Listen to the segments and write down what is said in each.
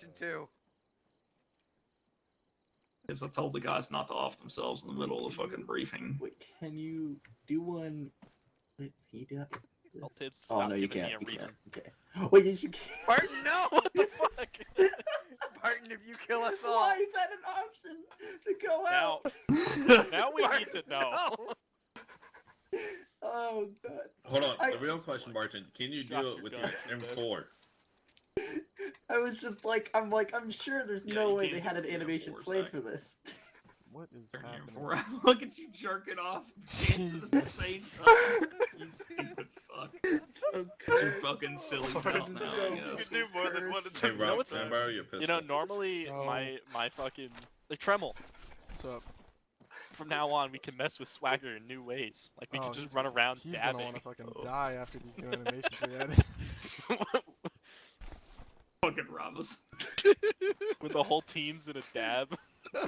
animation too. Because I told the guys not to off themselves in the middle of the fucking briefing. Wait, can you do one? Can you do that? Tell Tibbs to Oh stop no, you giving can't. me a You reason. can't. Okay. Wait, did you? Barton, no! What the fuck? Barton, if you kill us all. Why is that an option to go Now, out? now we Barton, need to know. no! Oh god. Hold on, I- the real question, Barton, can you Drop do your it with gun. your M4? I was just like, I'm sure there's Yeah, no you way can't they had do an it with animation M4, played Zach. for this. What is Turn your happening? four out. Look at you jerking off, dancing at the Jesus. same time. You stupid fuck. Oh You fucking silly Lord, out this now. is so I guess. You can do more than one at Hey, the know Rob, what's- can I borrow your pistol? You know, normally No. my fucking like Tremel. What's up? From now on, we can mess with Swagger in new ways. Like we Oh, can just he's- run around He's gonna dabbing. want to fucking die after these new animations are added. Fucking rob us. When the whole team's in a dab. He's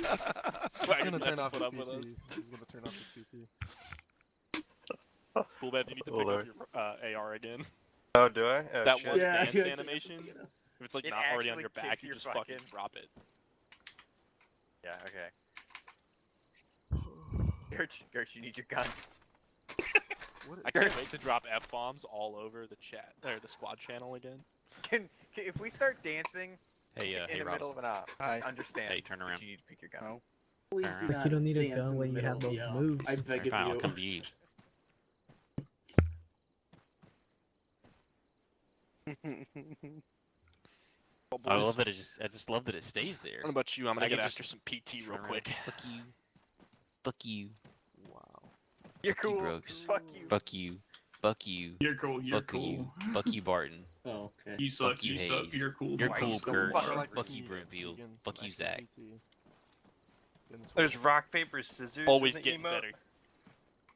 Swagger's gonna gonna turn have off to his put up with us. PC. He's gonna turn off his PC. Cool, Bev, you need to pick up your AR again. Oh, do I? Oh, That shit. one Yeah, dance yeah, animation. yeah. If it's like It not already on actually your back, kicks you your just fucking fucking- drop it. Yeah, okay. Gertz, you need your gun. What I is can't wait to drop F-bombs all over the chat or the squad channel again. If we start dancing Hey, in hey, the middle of Robinson. an op, Hi. understand Hey, turn that around. you need to pick your gun. No. Please Alright. do Like, not you don't need a dance gun in when the you have middle of those the moves. I beg of Fine, I'll you. come to you. I love that it just. I just love that it stays there. What about you? I'm gonna I get can after just some PT real Turn around. quick. Fuck you. Fuck you. Wow. You're Fuck you, cool. Brooks. Fuck you. Fuck you. Fuck you. You're cool. You're Fuck cool. you. Fuck you, Barton. Oh, okay. You suck. Fuck you, You suck. Hayes. You're cool. You're Why cool, you so Kurt. fucking I'd like to Fuck see you, Broomfield. Keegan Fuck some you, actual Zach. PC in this There's world. rock, paper, scissors. Always in the getting emote. better.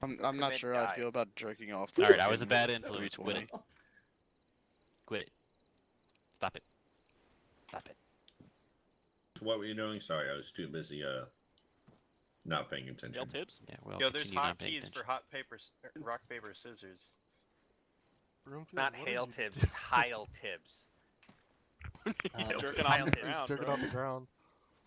I'm not Commit sure how I die. feel about jerking off. Alright, I was a bad influence. Quit it. 320. Quit it. Stop it. Stop it. What were you doing? Sorry, I was too busy, not paying attention. Yell Tibbs? Yeah, well, Yo, there's continue not paying hotkeys attention. for hot paper, rock, paper, scissors. Broomfield, Not what are Hail you Tibbs, doing? it's Heil Tibbs. He's Oh, jerking Heil off the Tibbs. ground, Jerking bro. off the ground.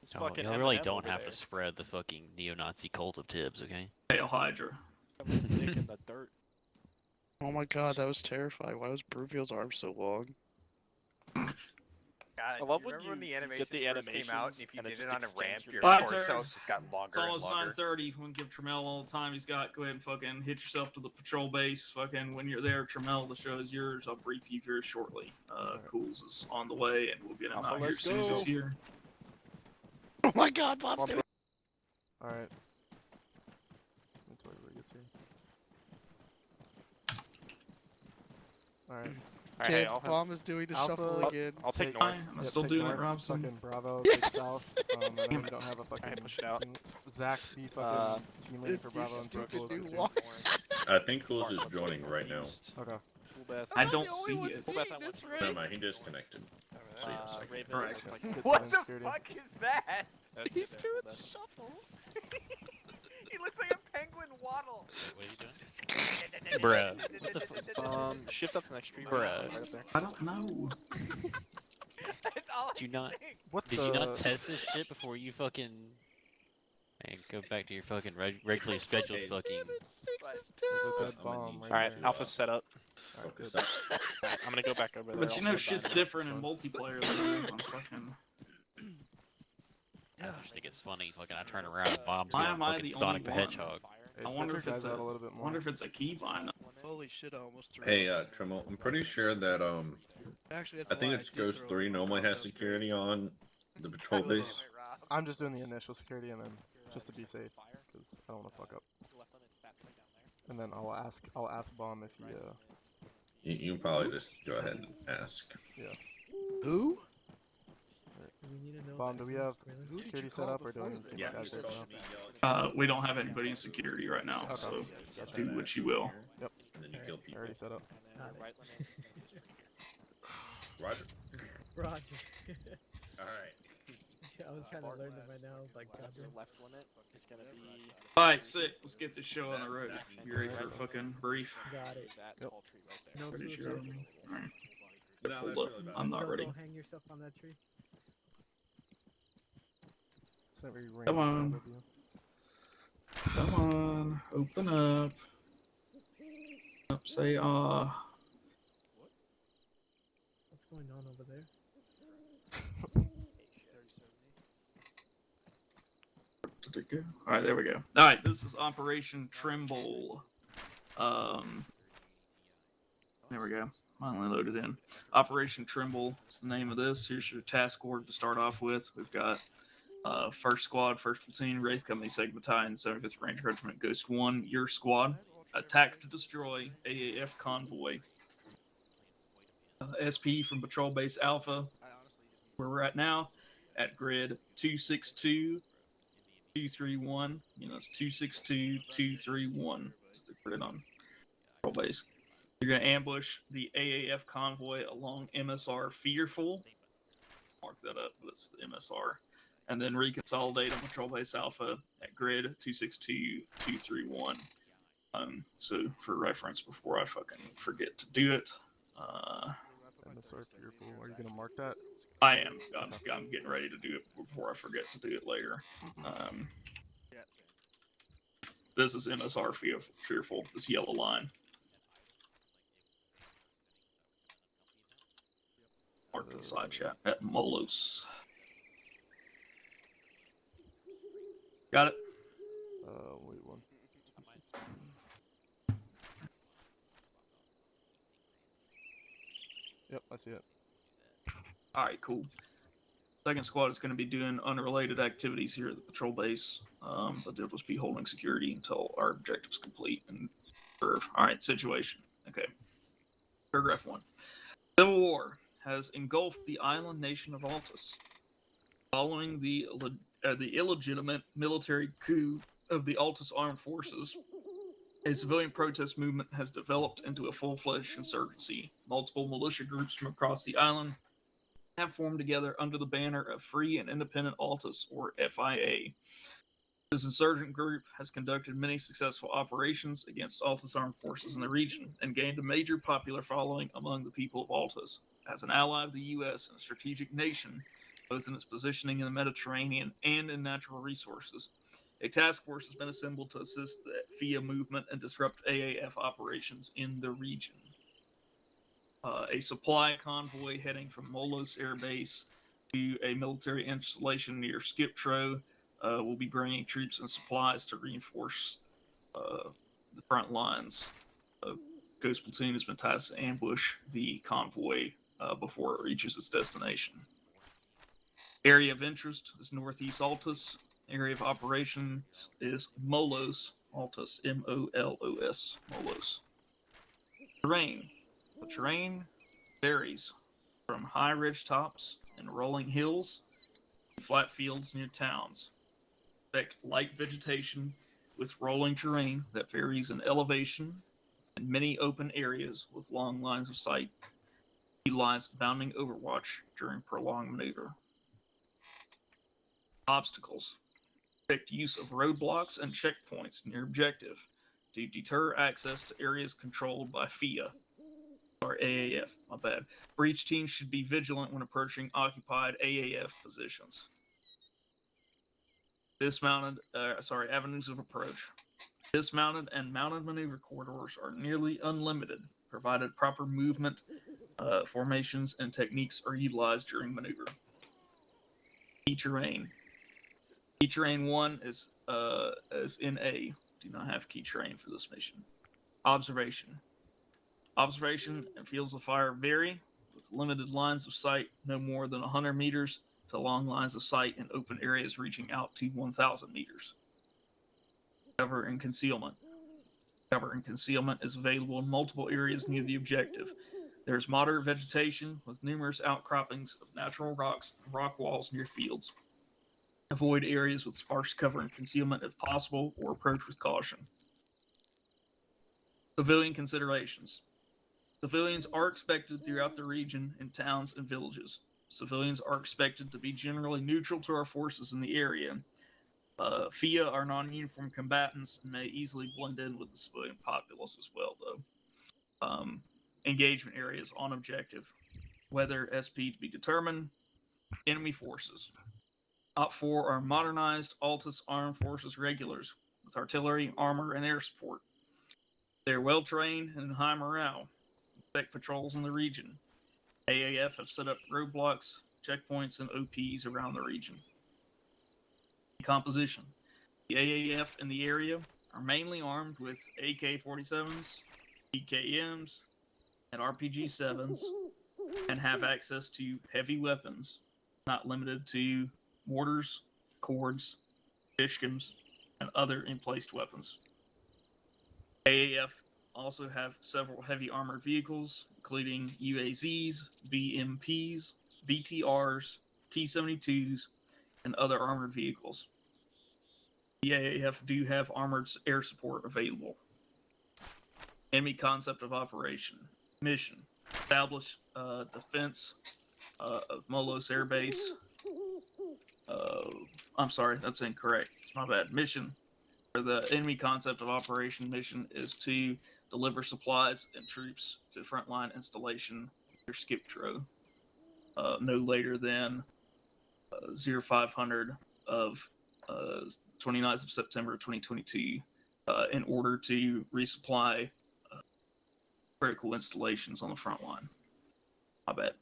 He's Oh, fucking y'all really Eminem don't over have there. to spread the fucking neo-Nazi cult of Tibbs, okay? Hail Hydra. Dick in the dirt. Oh my god, that was terrifying. Why was Broomfield's arm so long? God, I love you when remember when you the get animation the came out, and animations, if you and it did just it on a extends ramp, your your back. torso Turns. just got longer It's almost and longer. 9:30. We can give Tremel all the time he's got. Go ahead and fucking hit yourself to the patrol base. Fucking when you're there, Tremel, the show is yours. I'll brief you very shortly. Cools is on the way, and we'll get him Alpha, out here as let's soon as he's go. here. Oh my god, Bob's Come doing on, Alright. Until everybody gets here. Alright. Alright, hey, Tibbs, I'll have- Bomb is doing the Alpha- shuffle again. I'll take Take- north. I'm still take doing it, north, Robson. Fucking Bravo, Yes! take south. And then we don't have a fucking push it out. team. Zach, be fucking team leader It's for your Bravo and stupid Circle. new walk. I think Cools is Let's joining go right now. east. Okay. Cool Beth. I I'm don't the only see one it. seeing Beth, I this, want right? Never mind, he disconnected. So yeah, second. Raven, Alright. like, Good What seven the security. fuck is that? that's He's good, doing Beth. the shuffle. He looks like a penguin waddle. What are you doing? Bruh. What the fuck? Shift up to the next tree. Bruh. Right up there. I don't know. That's all Did you I not- can think. What Did the? you not test this shit before you fucking... And go back to your fucking regularly scheduled Hey, fucking... There's a dead I'm bomb gonna right Alright, to, there. Alpha's set up. Alright, Focus good. up. I'm gonna go back over there. But you I'll know, swim shit's by. different in fine. multiplayer than it is on fucking. I just think it's funny. Fucking I turn around and bombs Why going am I fucking the Sonic the only one? Hedgehog. Hey, I spread wonder your if it's guys out a- a little bit I more. wonder if it's a keybind. Holy shit, I almost threw Hey, it. Tremel, I'm pretty sure that, Actually, that's I a think lie, it's did Ghost throw 3 it. normally has security on the patrol God damn base. it, Rob. I'm just doing the initial security and then just to be safe, because I don't want to fuck up. And then I'll ask Bomb if he You can probably just go ahead and ask. Who? Bomb, do we have Who did you security call set up or do I before need to then? get Yeah, guys you right called now? me, We don't have anybody in security right now, Okay. so Gotcha. do what you will. Yep. and then you kill people. Already set up. Roger. Roger. Alright. I was trying to learn them right now. I was like, God damn. Left limit is gonna be. Alright, sick. Let's get this show on the road. You ready for a fucking brief? Got it. That Yep. tall tree right there. No Ready to suicide. go? Alright. No, Hold that's up. really bad. I'm not Don't ready. go hang yourself on that tree. It's not very Come random on. with you. Come on, open up. Say What's going on over there? Did it go? All right, there we go. All right, this is Operation Trimble. There we go. Finally loaded in. Operation Trimble is the name of this. Here's your task order to start off with. We've got First Squad, First Platoon, Wraith Company, 2nd Battalion, 75th Ranger Regiment, Ghost 1, your squad. Attack to destroy AAF convoy. SP from Patrol Base Alpha, where we're at now, at grid 262-231. You know, it's 262-231 is the grid on Patrol Base. You're going to ambush the AAF convoy along MSR Fearful. Mark that up, that's the MSR. And then reconsolidate on Patrol Base Alpha at grid 262-231. So for reference, before I fucking forget to do it, MSR Fearful. Are you gonna mark that? I am. I'm getting ready to do it before I forget to do it later. This is MSR Fearful, this yellow line. Mark to the side chat at Molos. Got it? Wait one. Yep, I see it. All right, cool. Second squad is going to be doing unrelated activities here at the patrol base, but they'll just be holding security until our objective's complete and serve. All right, situation. Okay. Paragraph 1. Civil War has engulfed the island nation of Altus. Following the illegitimate military coup of the Altus Armed Forces, a civilian protest movement has developed into a full-fledged insurgency. Multiple militia groups from across the island have formed together under the banner of Free and Independent Altus, or FIA. This insurgent group has conducted many successful operations against Altus armed forces in the region and gained a major popular following among the people of Altus. As an ally of the U.S. and a strategic nation, both in its positioning in the Mediterranean and in natural resources, a task force has been assembled to assist the FIA movement and disrupt AAF operations in the region. A supply convoy heading from Molos Air Base to a military installation near Skiptro will be bringing troops and supplies to reinforce the front lines. Ghost Platoon has been tasked to ambush the convoy before it reaches its destination. Area of interest is Northeast Altus. Area of operations is Molos Altus, M-O-L-O-S, Molos. Terrain. The terrain varies from high ridge tops and rolling hills to flat fields near towns. Expect light vegetation with rolling terrain that varies in elevation and many open areas with long lines of sight. Utilize bounding overwatch during prolonged maneuver. Obstacles. Expect use of roadblocks and checkpoints near objective to deter access to areas controlled by FIA. Or AAF, my bad. Breach teams should be vigilant when approaching occupied AAF positions. Avenues of approach. Dismounted and mounted maneuver corridors are nearly unlimited, provided proper movement formations and techniques are utilized during maneuver. Key terrain. Key terrain 1 is in A. Do not have key terrain for this mission. Observation. Observation and fields of fire vary, with limited lines of sight no more than 100 meters to long lines of sight in open areas reaching out to 1,000 meters. Cover and concealment. Cover and concealment is available in multiple areas near the objective. There's moderate vegetation with numerous outcroppings of natural rocks and rock walls near fields. Avoid areas with sparse cover and concealment if possible, or approach with caution. Civilian considerations. Civilians are expected throughout the region in towns and villages. Civilians are expected to be generally neutral to our forces in the area. FIA are non-uniform combatants and may easily blend in with the civilian populace as well, though. Engagement areas on objective. Weather SP to be determined. Enemy forces. Top 4 are modernized Altus Armed Forces regulars with artillery, armor, and air support. They're well trained and in high morale. Effect patrols in the region. AAF have set up roadblocks, checkpoints, and OPs around the region. Composition. The AAF in the area are mainly armed with AK-47s, PKMs, and RPG-7s, and have access to heavy weapons, not limited to mortars, cords, fishkins, and other emplaced weapons. AAF also have several heavy armored vehicles, including UAZs, BMPs, BTRs, T-72s, and other armored vehicles. The AAF do have armored air support available. Enemy concept of operation. Mission. Establish defense of Molos Air Base. I'm sorry, that's incorrect. It's my bad. Mission. The enemy concept of operation mission is to deliver supplies and troops to frontline installation or skip tro no later than 0500 of 29th of September 2022 in order to resupply critical installations on the front line. I bet.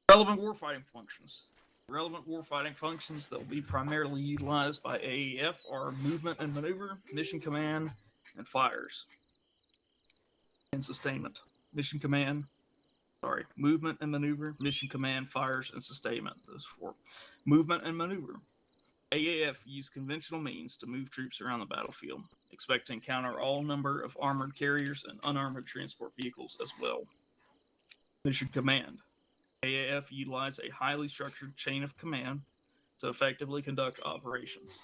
Relevant warfighting functions. Relevant warfighting functions that will be primarily utilized by AAF are movement and maneuver, mission command, and fires. And sustainment. Movement and maneuver, mission command, fires, and sustainment. Those four. Movement and maneuver. AAF use conventional means to move troops around the battlefield. Expect to encounter all number of armored carriers and unarmored transport vehicles as well. Mission command. AAF utilize a highly structured chain of command to effectively conduct operations.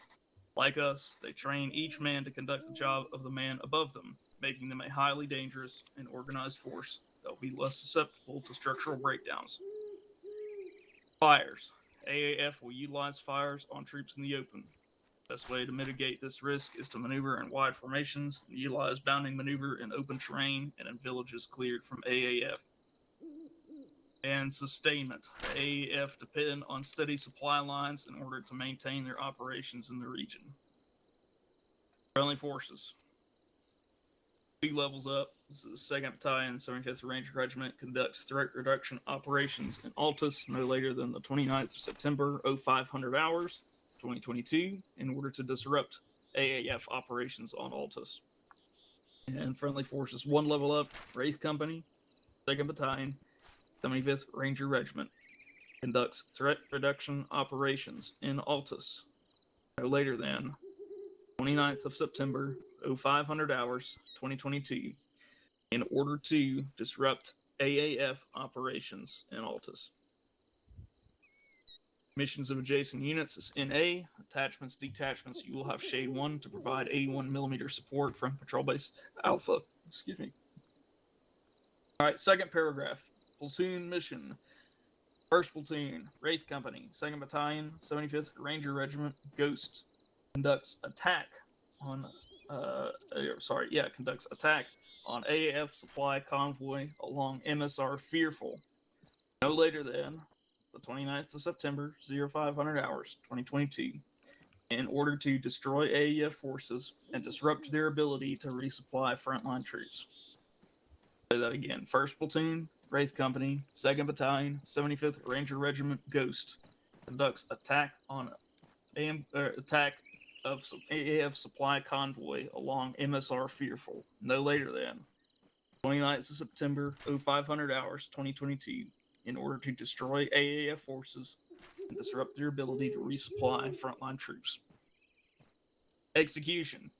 Like us, they train each man to conduct the job of the man above them, making them a highly dangerous and organized force that will be less susceptible to structural breakdowns. Fires. AAF will utilize fires on troops in the open. Best way to mitigate this risk is to maneuver in wide formations and utilize bounding maneuver in open terrain and in villages cleared from AAF. And sustainment. The AAF depend on steady supply lines in order to maintain their operations in the region. Friendly forces. 2 levels up. This is the 2nd Battalion, 75th Ranger Regiment conducts threat reduction operations in Altus no later than the 29th of September, 0500 hours, 2022, in order to disrupt AAF operations on Altus. And friendly forces 1 level up. Wraith Company, 2nd Battalion, 75th Ranger Regiment conducts threat reduction operations in Altus no later than 29th of September, 0500 hours, 2022, in order to disrupt AAF operations in Altus. Missions of adjacent units is NA. Attachments, detachments, you will have Shade 1 to provide 81mm support from Patrol Base Alpha. Excuse me. Alright, 2nd paragraph. Platoon mission. 1st Platoon, Wraith Company, 2nd Battalion, 75th Ranger Regiment, Ghost, conducts attack on AAF supply convoy along MSR Fearful no later than the 29th of September, 0500 hours, 2022, in order to destroy AAF forces and disrupt their ability to resupply frontline troops. Say that again. 1st Platoon, Wraith Company, 2nd Battalion, 75th Ranger Regiment, Ghost, conducts attack on of AAF supply convoy along MSR Fearful no later than 29th of September, 0500 hours, 2022, in order to destroy AAF forces and disrupt their ability to resupply frontline troops. Execution.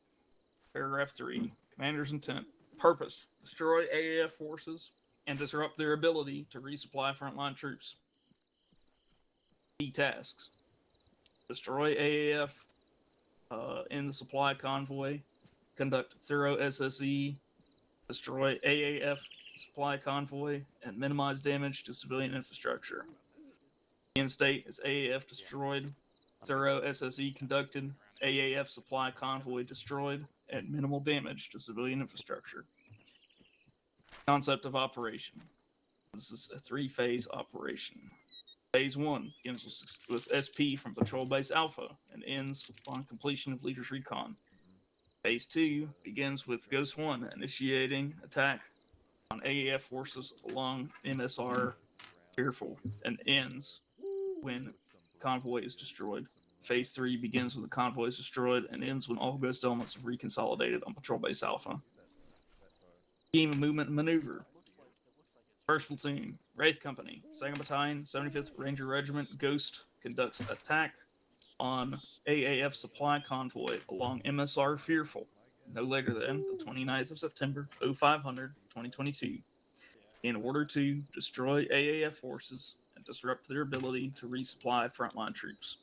Paragraph 3. Commander's intent. Purpose. Destroy AAF forces and disrupt their ability to resupply frontline troops. Key tasks. Destroy AAF in the supply convoy. Conduct thorough SSE. Destroy AAF supply convoy and minimize damage to civilian infrastructure. End state is AAF destroyed. Thorough SSE conducted. AAF supply convoy destroyed and minimal damage to civilian infrastructure. Concept of operation. This is a 3-phase operation. Phase 1 begins with SP from Patrol Base Alpha and ends upon completion of Leader's Recon. Phase 2 begins with Ghost 1 initiating attack on AAF forces along MSR Fearful and ends when convoy is destroyed. Phase 3 begins when the convoy is destroyed and ends when all Ghost elements have reconsolidated on Patrol Base Alpha. Scheme of movement and maneuver. First Platoon, Wraith Company, 2nd Battalion, 75th Ranger Regiment, Ghost conducts attack on AAF supply convoy along MSR Fearful no later than the 29th of September, 0500, 2022, in order to destroy AAF forces and disrupt their ability to resupply frontline troops.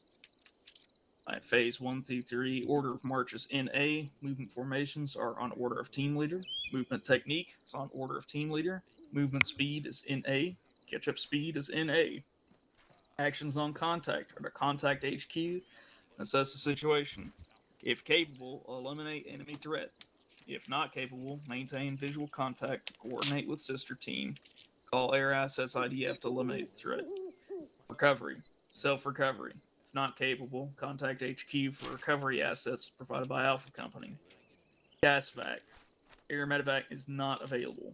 Phase 1 through 3, order of marches NA. Movement formations are on order of team leader. Movement technique is on order of team leader. Movement speed is NA. Catch-up speed is NA. Actions on contact are to contact HQ and assess the situation. If capable, eliminate enemy threat. If not capable, maintain visual contact, coordinate with sister team, call air assets IDF to eliminate the threat. Recovery. Self-recovery. If not capable, contact HQ for recovery assets provided by Alpha Company. Gas vac. Air medevac is not available.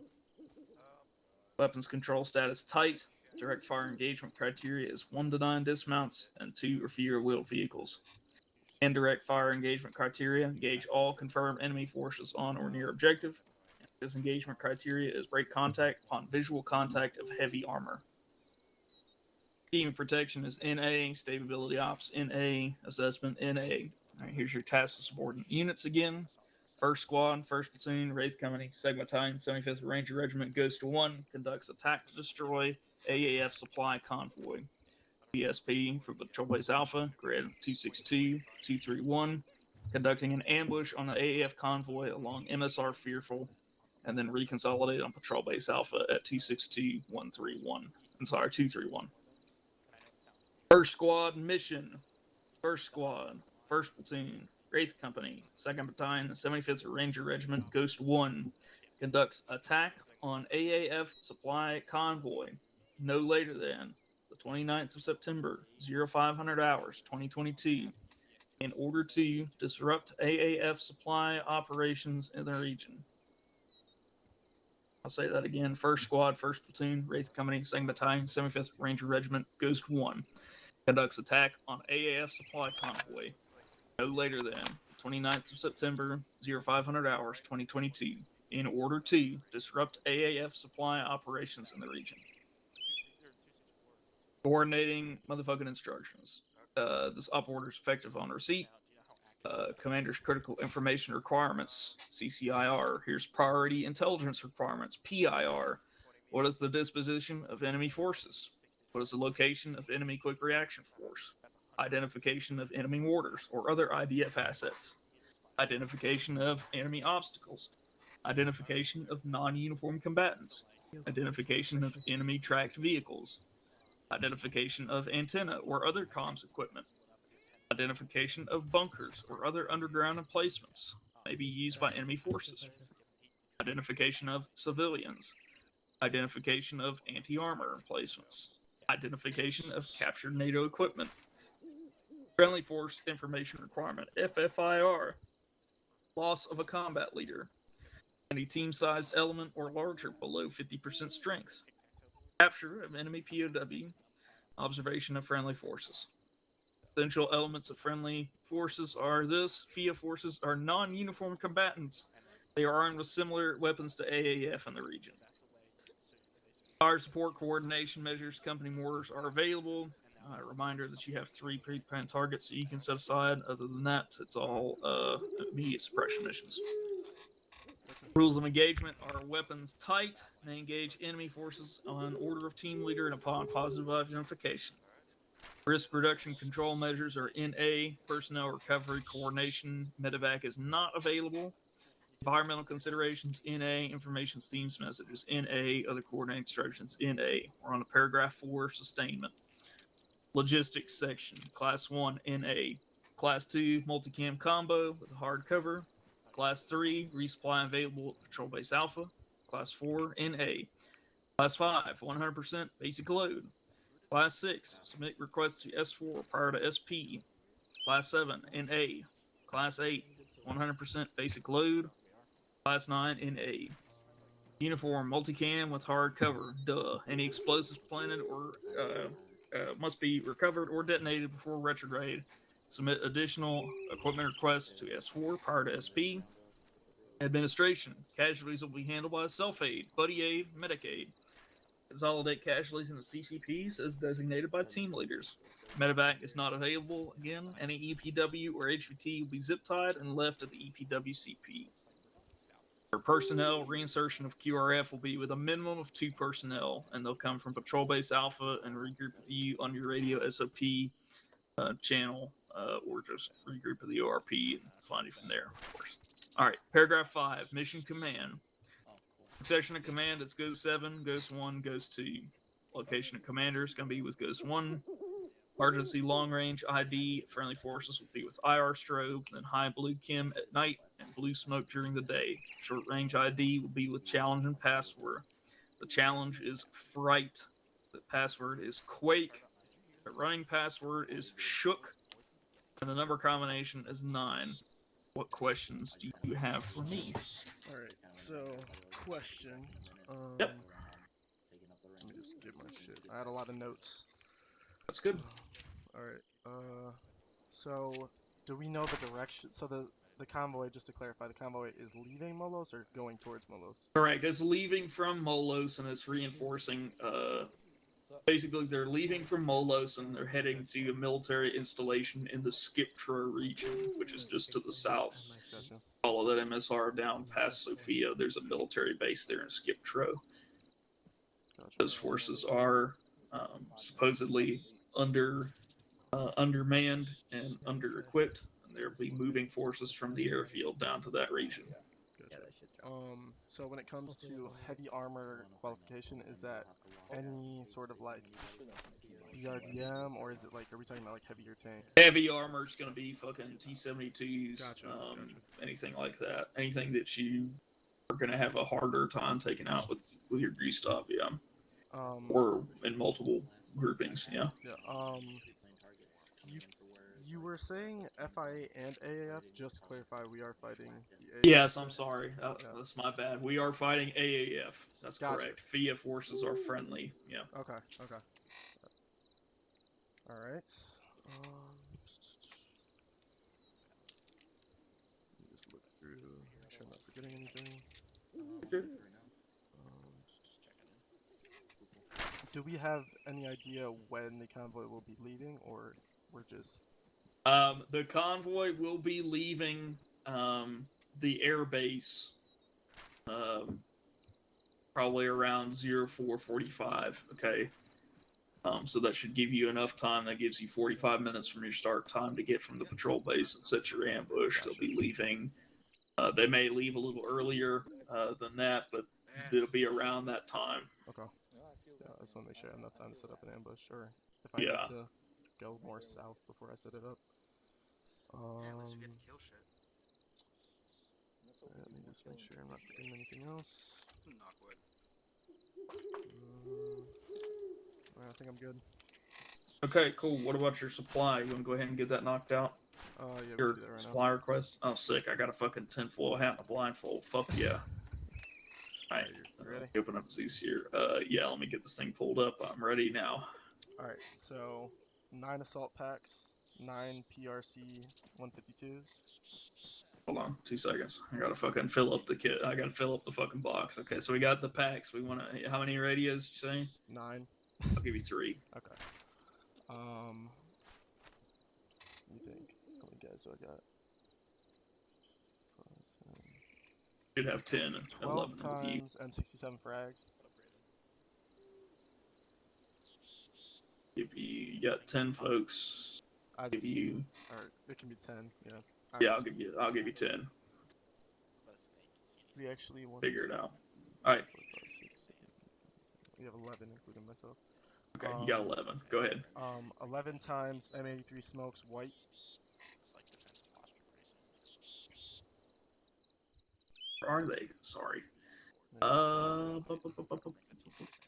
Weapons control status tight. Direct fire engagement criteria is 1 to 9 dismounts and 2 or fewer wheeled vehicles. Indirect fire engagement criteria, engage all confirmed enemy forces on or near objective. Disengagement criteria is break contact upon visual contact of heavy armor. Team protection is NA, stability ops NA, assessment NA. All right, here's your task of subordinate units again. First Squad, 1st Platoon, Wraith Company, 2nd Battalion, 75th Ranger Regiment, goes to 1, conducts attack to destroy AAF supply convoy. PSP for Patrol Base Alpha, grid 262-231, conducting an ambush on the AAF convoy along MSR Fearful, and then reconsolidate on Patrol Base Alpha at 262-131. I'm sorry, 231. First Squad mission. First Squad, 1st Platoon, Wraith Company, 2nd Battalion, 75th Ranger Regiment, Ghost 1, conducts attack on AAF supply convoy no later than the 29th of September, 0500 hours, 2022, in order to disrupt AAF supply operations in the region. I'll say that again. 1st Squad, 1st Platoon, Wraith Company, 2nd Battalion, 75th Ranger Regiment, Ghost 1, conducts attack on AAF supply convoy no later than the 29th of September, 0500 hours, 2022, in order to disrupt AAF supply operations in the region. Coordinating motherfucking instructions. This op order is effective on receipt. Commander's critical information requirements, CCIR. Here's priority intelligence requirements, PIR. What is the disposition of enemy forces? What is the location of enemy quick reaction force? Identification of enemy mortars or other IDF assets. Identification of enemy obstacles. Identification of non-uniform combatants. Identification of enemy tracked vehicles. Identification of antenna or other comms equipment. Identification of bunkers or other underground emplacements may be used by enemy forces. Identification of civilians. Identification of anti-armor emplacements. Identification of captured NATO equipment. Friendly Force Information Requirement, FFIR. Loss of a combat leader. Any team-sized element or larger below 50% strength. Capture of enemy POW. Observation of friendly forces. Essential elements of friendly forces are this. FIA forces are non-uniform combatants. They are armed with similar weapons to AAF in the region. Fire support coordination measures, company mortars are available. A reminder that you have 3 pre-planned targets that you can set aside. Other than that, it's all immediate suppression missions. Rules of engagement are weapons tight. May engage enemy forces on order of team leader and upon positive identification. Risk reduction control measures are NA. Personnel recovery coordination. Medevac is not available. Environmental considerations, NA. Information themes messages, NA. Other coordinating instructions, NA. We're on to paragraph 4, sustainment. Logistics section, Class 1, NA. Class 2, multicam combo with a hard cover. Class 3, resupply available at Patrol Base Alpha. Class 4, NA. Class 5, 100% basic load. Class 6, submit requests to S4 prior to SP. Class 7, NA. Class 8, 100% basic load. Class 9, NA. Uniform, multicam with hard cover. Duh. Any explosives planted or must be recovered or detonated before retrograde. Submit additional equipment requests to S4 prior to SP. Administration. Casualties will be handled by self-aid, buddy aid, medic aid. Consolidate casualties into CCPs as designated by team leaders. Medevac is not available. Again, any EPW or HVT will be zip tied and left at the EPW CP. For personnel, reinsertion of QRF will be with a minimum of 2 personnel, and they'll come from Patrol Base Alpha and regroup with you on your radio SOP channel, or just regroup with the ORP and find you from there, of course. All right, paragraph 5, mission command. Succession of command, that's Ghost 7, Ghost 1, Ghost 2. Location of commander is going to be with Ghost 1. Emergency long range ID, friendly forces will be with IR strobe, then high blue chem at night and blue smoke during the day. Short range ID will be with challenge and password. The challenge is fright. The password is quake. The running password is shook. And the number combination is 9. What questions do you have for me? Alright, so, question. Yep. Let me just get my shit. I had a lot of notes. That's good. Alright, so, do we know the direction? So the convoy, just to clarify, the convoy is leaving Molos or going towards Molos? Correct. It's leaving from Molos and it's reinforcing. Basically, they're leaving from Molos and they're heading to a military installation in the Skiptra region, which is just to the south. Gotcha. Follow that MSR down past Sofia. There's a military base there in Skiptra. Gotcha. Those forces are supposedly undermanned and under-equipped, and they'll be moving forces from the airfield down to that region. Gotcha. So when it comes to heavy armor qualification, is that any sort of like BRDM, or is it like, are we talking about like heavier tanks? Heavy armor is going to be fucking T-72s, Gotcha. anything like that. Anything that you are going to have a harder time taking out with your grease stop, yeah. Or in multiple groupings, yeah. Yeah. You were saying FIA and AAF. Just clarify, we are fighting the AAF. Yes, I'm sorry. That's my bad. We are fighting AAF. That's correct. FIA forces are friendly. Yeah. Okay. All right. Let me just look through, make sure I'm not forgetting anything. Okay. Do we have any idea when the convoy will be leaving, or we're just... The convoy will be leaving the airbase probably around 0445, okay? So that should give you enough time. That gives you 45 minutes from your start time to get from the patrol base and set your ambush. Gotcha. They'll be leaving. They may leave a little earlier than that, but it'll be around that time. Okay. Yeah, I just want to make sure I have enough time to set up an ambush, or if I need to go more south before I set it up. Let me just make sure I'm not forgetting anything else. I think I'm good. Okay, cool. What about your supply? You want to go ahead and get that knocked out? Yeah, Your we can do that right supply request? Oh, sick. I got a fucking tinfoil hat and a blindfold. Fuck yeah. Alright, ready? Open up these here. Yeah, let me get this thing pulled up. I'm ready now. Alright, so 9 assault packs, 9 PRC 152s. Hold on, 2 seconds. I gotta fucking fill up the kit. I gotta fill up the fucking box. Okay, so we got the packs. We wanna. How many radios you saying? 9. I'll give you 3. Okay. Let me think. How many guys do I got? 5, 10. Should have 10 and 12 11 with you. times M67 frags. Give you got 10 folks. Give you. Or it can be 10. Yeah. Yeah, I'll give you 10. We actually want. Figure it out. All right. 4, 5, 6, 7. We have 11, including myself. Okay, you got 11. Go ahead. 11 times M83 smokes white. Where are they? Sorry.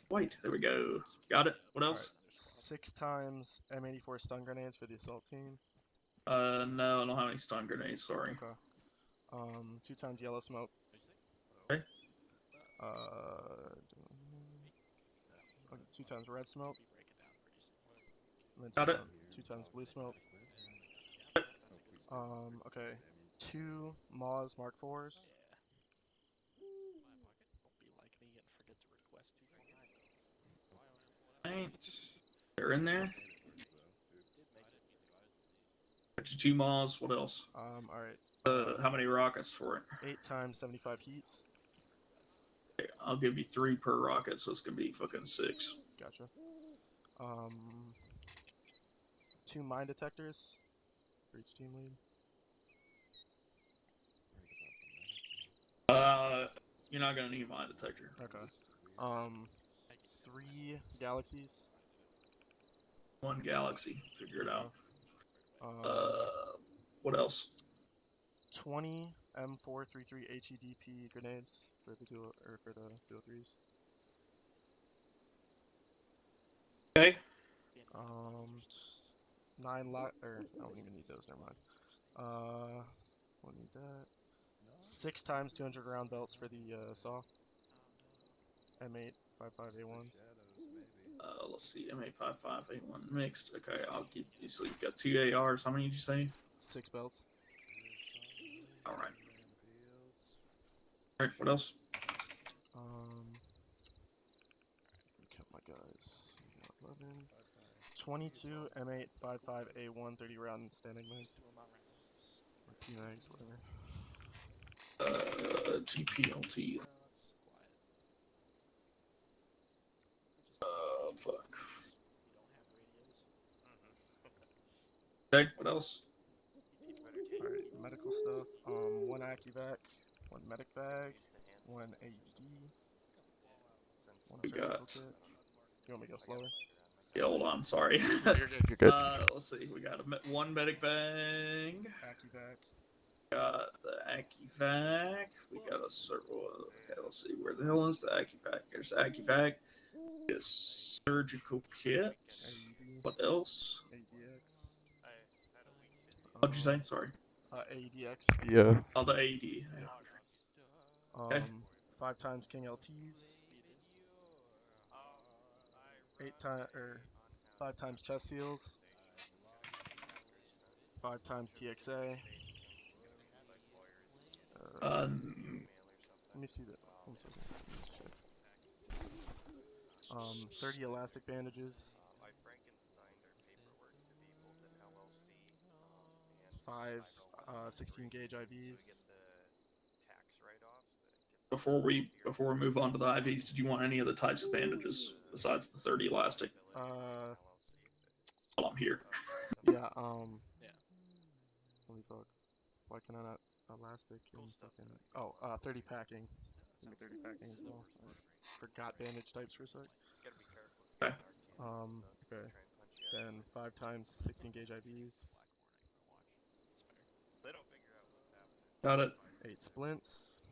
White. There we go. Got it. What else? 6 times M84 stun grenades for the assault team. No, I don't have any stun grenades. Sorry. Okay. 2 times yellow smoke. Okay. Okay, 2 times red smoke. And then Got it. 2 times blue smoke. Okay. 2 Maws Mark 4s. Right. They're in there. Got your 2 Maws. What else? Alright. How many rockets for it? 8 times 75 heats. Okay, I'll give you 3 per rocket, so it's gonna be fucking 6. Gotcha. 2 mine detectors for each team lead. You're not gonna need mine detector. Okay. 3 galaxies. 1 galaxy. Figure it out. Okay. What else? 20 M433 HEDP grenades for the 203s. Okay. 9 I don't even need those. Never mind. Won't need that. 6 times 200 round belts for the saw. M855A1s. Let's see. M855A1 mixed. Okay, I'll give you. So you've got 2 ARs. How many did you say? 6 belts. All right. All right. What else? Count my guys. 11. 22 M855A1 30 round standing mags. Or P-mags, whatever. GPLT. Fuck. Okay. What else? Alright, medical stuff. 1 AccuVac, 1 medic bag, 1 AED, 1 We surgical got. kit. You want me to go slower? Yeah, hold on. Sorry. You're good. You're good. Let's see. We got 1 medic bag. AccuVac. Got the AccuVac. We got a circle. Okay, let's see. Where the hell is the AccuVac? There's the AccuVac. A surgical kit. AED. What else? ADX. What'd you say? Sorry. AEDX. Yeah. Oh, the AED. Yep. Okay. 5 times King LTs. 5 times chest seals. 5 times TXA. Let me see that. 1 second. Let me just check. 30 elastic bandages. 5 16 gauge IVs. Before we move on to the IVs, did you want any other types of bandages besides the 30 elastic? While I'm here. Yeah. Holy fuck. Why can I not elastic and fucking? Oh, 30 packing. Give me 30 packing as well. I forgot bandage types for a sec. Okay. Okay. Then 5 times 16 gauge IVs. Got it. 8 splints.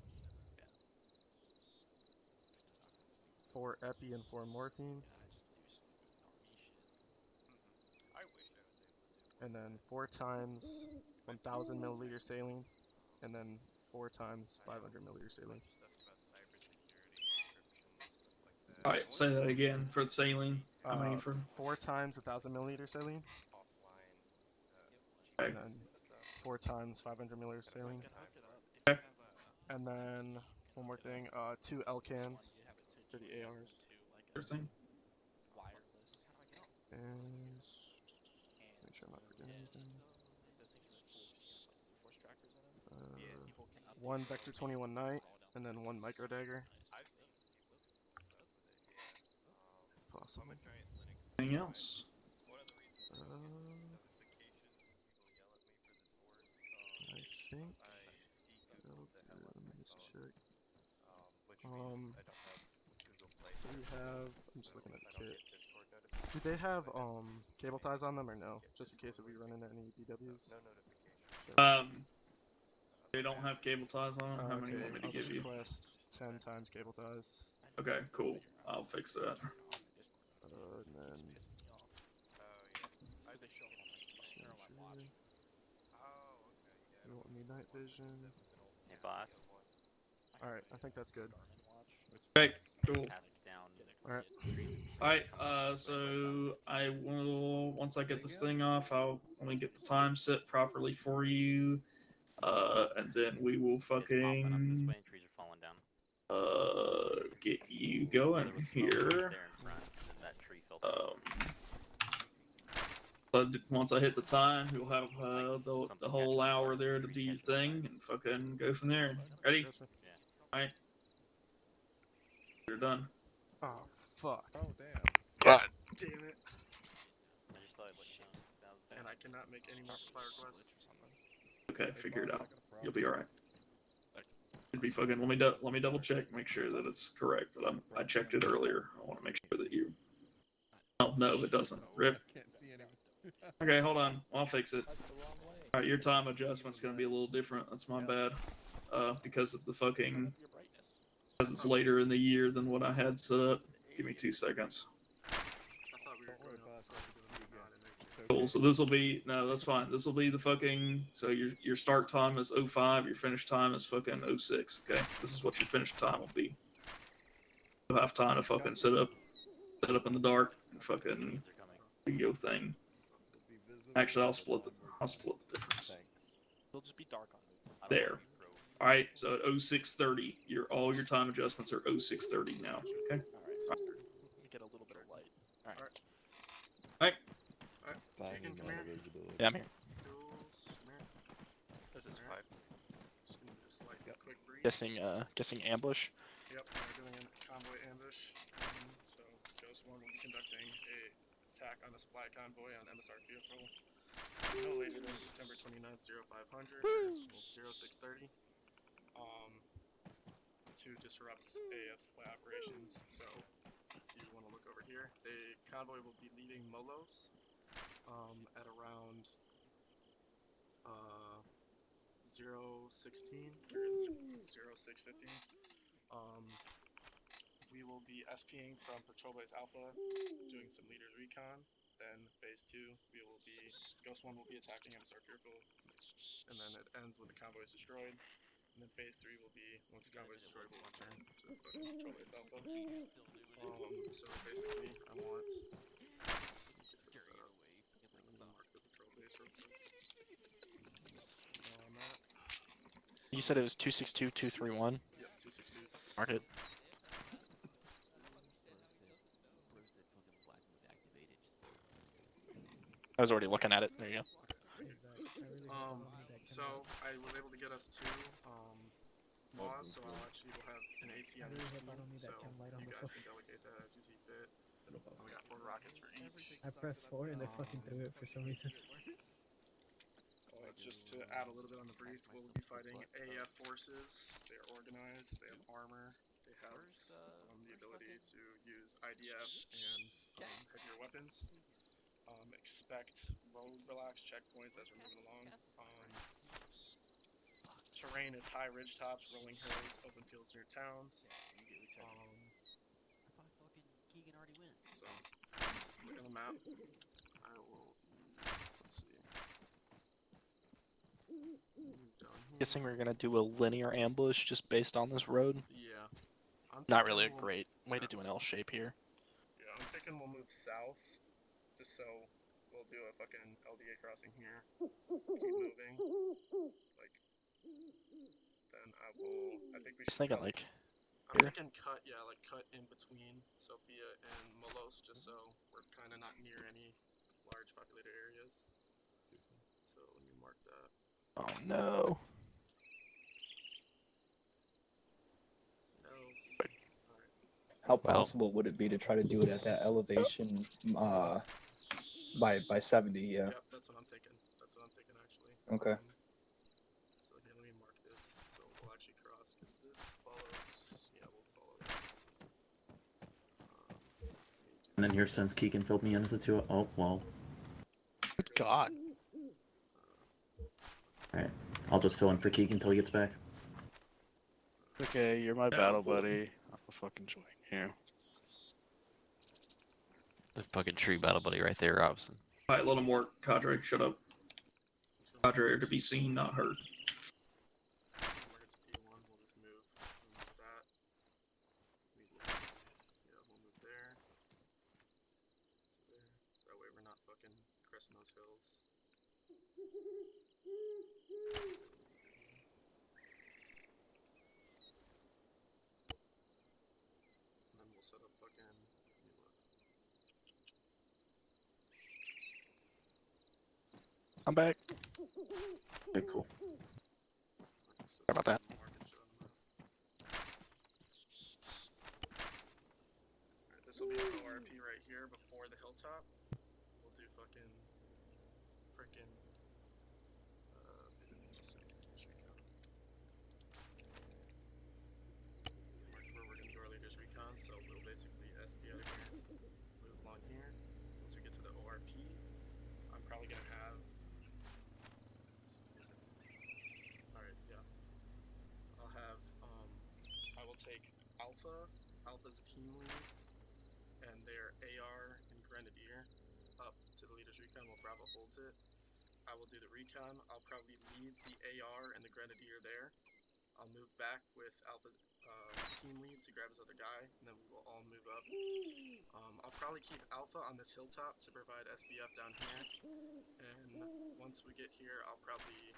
4 epi and 4 morphine. And then 4 times 1000 milliliter saline. And then 4 times 500 milliliter saline. All right. Say that again for the saline. How many for? 4 times 1000 milliliter saline. Okay. And then 4 times 500 milliliter saline. Okay. And then one more thing, 2 L cans for the ARs. Everything. And make sure I'm not forgetting anything. 1 Vector 21 Knight, and then 1 Micro Dagger. If possible. Anything else? I think that'll do. Let me just check. Do we have? I'm just looking at the kit. Do they have cable ties on them or no? Just in case if we run into any BWs. They don't have cable ties on them. How many Okay, want me to I'll give just you? request 10 times cable ties. Okay, cool. I'll fix that. And then You want midnight vision? Hey, boss. Alright, I think that's good. Okay, cool. Pass down. Alright. Alright, so I will, once I get this thing off, let me get the time set properly for you. And then we will It's popping up this fucking way and trees are falling down. get you going There was smoke here. there in front, and then that tree fell down. But once I hit the time, you'll have the whole hour there to do your thing and fucking go from there. Ready? Gotcha. Alright. You're done. Oh, fuck. Oh damn. God damn it. I just thought I'd let you know. And I cannot make any more supply requests. Okay, figure it out. You'll be alright. Should be fucking. Let me double check, make sure that it's correct. But I checked it earlier. I want to make sure that you. Oh no, it doesn't. Rip. Can't see any. Okay, hold on. I'll fix it. That's the wrong way. Alright, your time adjustment's gonna be a little different. That's my bad. Because of the fucking. Because it's later in the year than what I had set up. Give me 2 seconds. I thought we were going up. Cool. So this will be no, that's fine. This will be the fucking. So your start time is 05. Your finish time is fucking 06. Okay, this is what your finish time will be. You'll have time to fucking set up in the dark and fucking do your thing. Actually, I'll split the difference. It'll just be dark on it. There. All right. So at 06:30, all your time adjustments are 06:30 now. Okay. Alright. We get a little bit of light. Alright. Alright. Chicken, come here. Yeah, I'm here. Jules, come here. This is 5. Just gonna do a slight quick brief. Guessing ambush. Yep, we're doing a convoy ambush. So, Ghost 1 will be conducting a attack on the supply convoy on MSR vehicle no later than September 29th, 0500, 0630, to disrupt AF supply operations. So, if you want to look over here, the convoy will be leaving Molos at around 016 or 0615. We will be SPing from Patrol Base Alpha, doing some leaders recon. Then phase 2, Ghost 1 will be attacking MSR vehicle, and then it ends when the convoy is destroyed. And then phase 3 will be, once the convoy is destroyed, we'll return to fucking Patrol Base Alpha. So basically, I want, let me get this set up. Let me mark the Patrol Base real quick. So on that. You said it was 262231. Yep, 262. Mark it. I was already looking at it. There you go. So I was able to get us 2 laws, so I'll actually will have an AT on each team, so you guys can delegate that as you see fit. We got 4 rockets for each. I pressed 4 and I fucking threw it for some reason. Just to add a little bit on the brief, we'll be fighting AF forces. They are organized, they have armor, they have the ability to use IDF and heavier weapons. Expect road relaxed checkpoints as we're moving along. Terrain is high ridge tops, rolling hills, open fields near towns. So, look at the map. I will, let's see. Guessing we're gonna do a linear ambush just based on this road. Yeah. Not really a great way to do an L shape here. Yeah, I'm thinking we'll move south, just so we'll do a fucking LDA crossing here. Keep moving. Like, then I think we should. Just thinking like. I'm thinking cut in between Sophia and Molos, just so we're kind of not near any large populated areas. So let me mark that. Oh no. How possible would it be to try to do it at that elevation by 70? Yeah. Yep, that's what I'm thinking. Actually. Okay. So here, let me mark this. So we'll actually cross because this follows. Yeah, we'll follow that. And in your sense, Keegan filled me in as a 2. Oh, well. Good God. Alright. I'll just fill in for Keegan until he gets back. Okay, you're my battle buddy. I'm a fucking join here. The fucking tree battle buddy right there, Robson. Alright, a little more, Cadre. Shut up. Roger, to be seen, not heard. Market's P1, we'll just move that. We'll move there. To there. That way we're not fucking cresting those hills. And then we'll set up fucking. Let me look. I'm back. Okay, cool. Sorry about that. Alright, this will be an ORP right here before the hilltop. We'll do fucking. Frickin'. Dude, just a second. Leaders recon. Marked where we're gonna do our leaders recon, so we'll basically SP out of here. Move along here. Once we get to the ORP, I'm probably gonna have. Alright, yeah. I'll have, I will take Alpha's team lead, and their AR and Grenadier up to the leader's recon while Bravo holds it. I will do the recon. I'll probably leave the AR and the Grenadier there. I'll move back with Alpha's team lead to grab his other guy, and then we will all move up. I'll probably keep Alpha on this hilltop to provide SBF down here, and once we get here, I'll probably,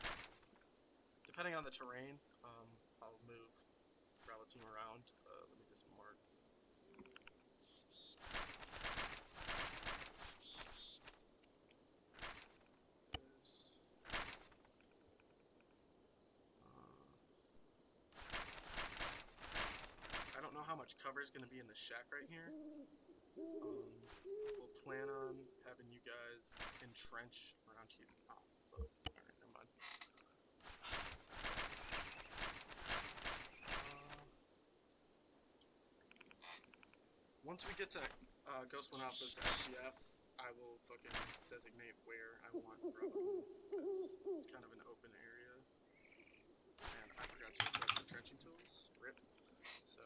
depending on the terrain, I'll move Bravo team around. Let me just mark. This. I don't know how much cover is going to be in the shack right here. We'll plan on having you guys entrench around here. Oh, fuck. Alright, never mind. Once we get to Ghost One Alpha's SBF, I will fucking designate where I want Bravo to move, because it's kind of an open area. And I forgot to request entrenching tools. RIP. So,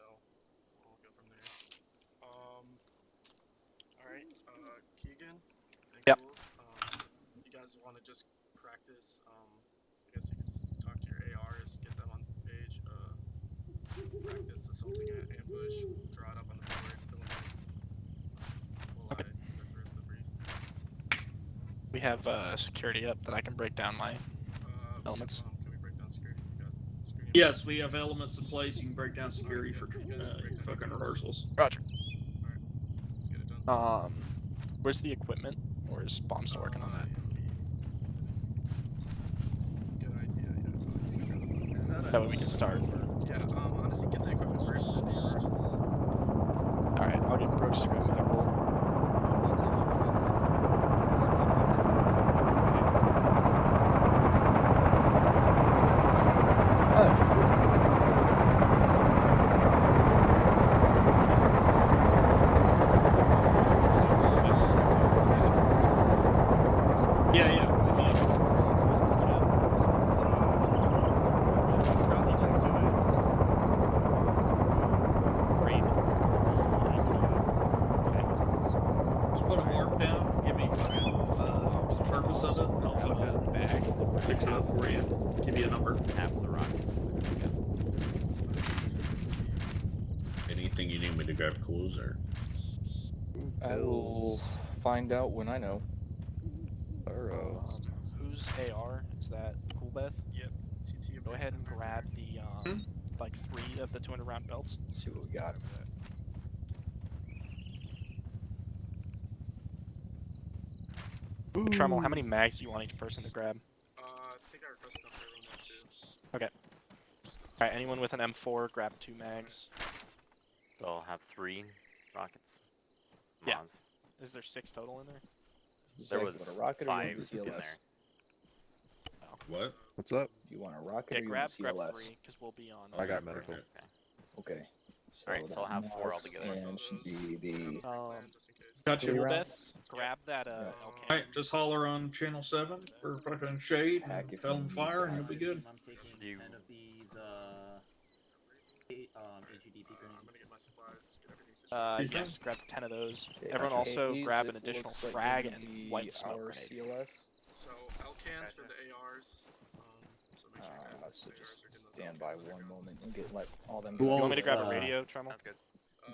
we'll go from there. Alright, Keegan and Ghouls, you guys want to just practice, I guess you could just talk to your ARs, get them on page, practice assaulting an ambush, draw it up on the board, fill them in, while I go through the rest of the brief. We have security up that I can break down my elements. Can we break down security? We got security. Yes, we have elements in place. You can break down security for your fucking rehearsals. Roger. Alright, let's get it done. Where's the equipment? Or is Bomb still working on that? Good idea, That way we can start. Yeah, honestly, get the equipment first, then do your rehearsals. Alright, I'll get Brooks to grab medical. Anything you need me to grab clues or? I will find out when I know. Whose AR is that? Coolbeth? Yep. CT. Go ahead and grab the like 3 of the 200 round belts. See what we got. Tremel, how many mags do you want each person to grab? I think I requested enough for everyone now too. Okay. Alright, anyone with an M4, grab 2 mags. So I'll have 3 rockets. Yeah. Mods. Is there 6 total in there? There was a rocket 5 or in there. Oh. What? What's up? Do you want a rocket Yeah, or you grab want a CLS? 3, because we'll be on. I got medical. Okay. Alright, so I'll have 4 altogether. And should be the Gotcha. rounds. Grab that LK. Alright, just holler on channel 7 for fucking shade and tell them fire and you'll be good. I'm gonna get my supplies, get everything situated. Yes, grab 10 of those. Okay, Everyone okay, also these, grab it an additional looks like frag they're and gonna be white smoke our grenade. CLS. So L-cans for the ARs. So make sure you guys Let's ARs just are getting those stand by L-cans on the one grounds. moment and get like all them. Who You want me to all's, grab a radio, Tremel? Sounds good.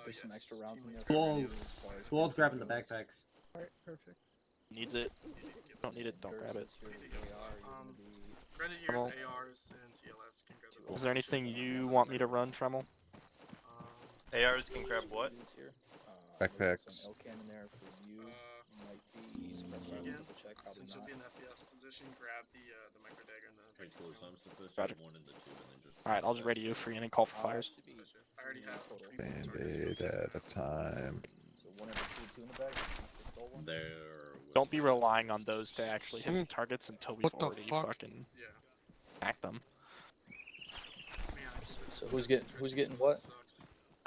There's some extra rounds in there. Teammates grab Who radios. all's grabbing the backpacks? Alright, perfect. Needs it. You need to get Don't those. need it. Don't grab it. You need to get those. Grenadiers, Tremel. ARs, and CLS can grab the. Is there anything you want me to run, Tremel? ARs can grab what? Backpacks. L-can in there for you. Might be Keegan, since you'll be in the FPS position, grab the micro dagger and the. Okay, cool. So I'm supposed Roger. to have 1 and the 2, and then just. Alright, I'll just radio for you and then call for fires. I already have three targets. Band-aid at a time. So one of the two in the bag. Stole one. There. Don't be relying on those to actually hit the targets until we've What the already fuck? fucking Yeah. hacked them. So who's getting what?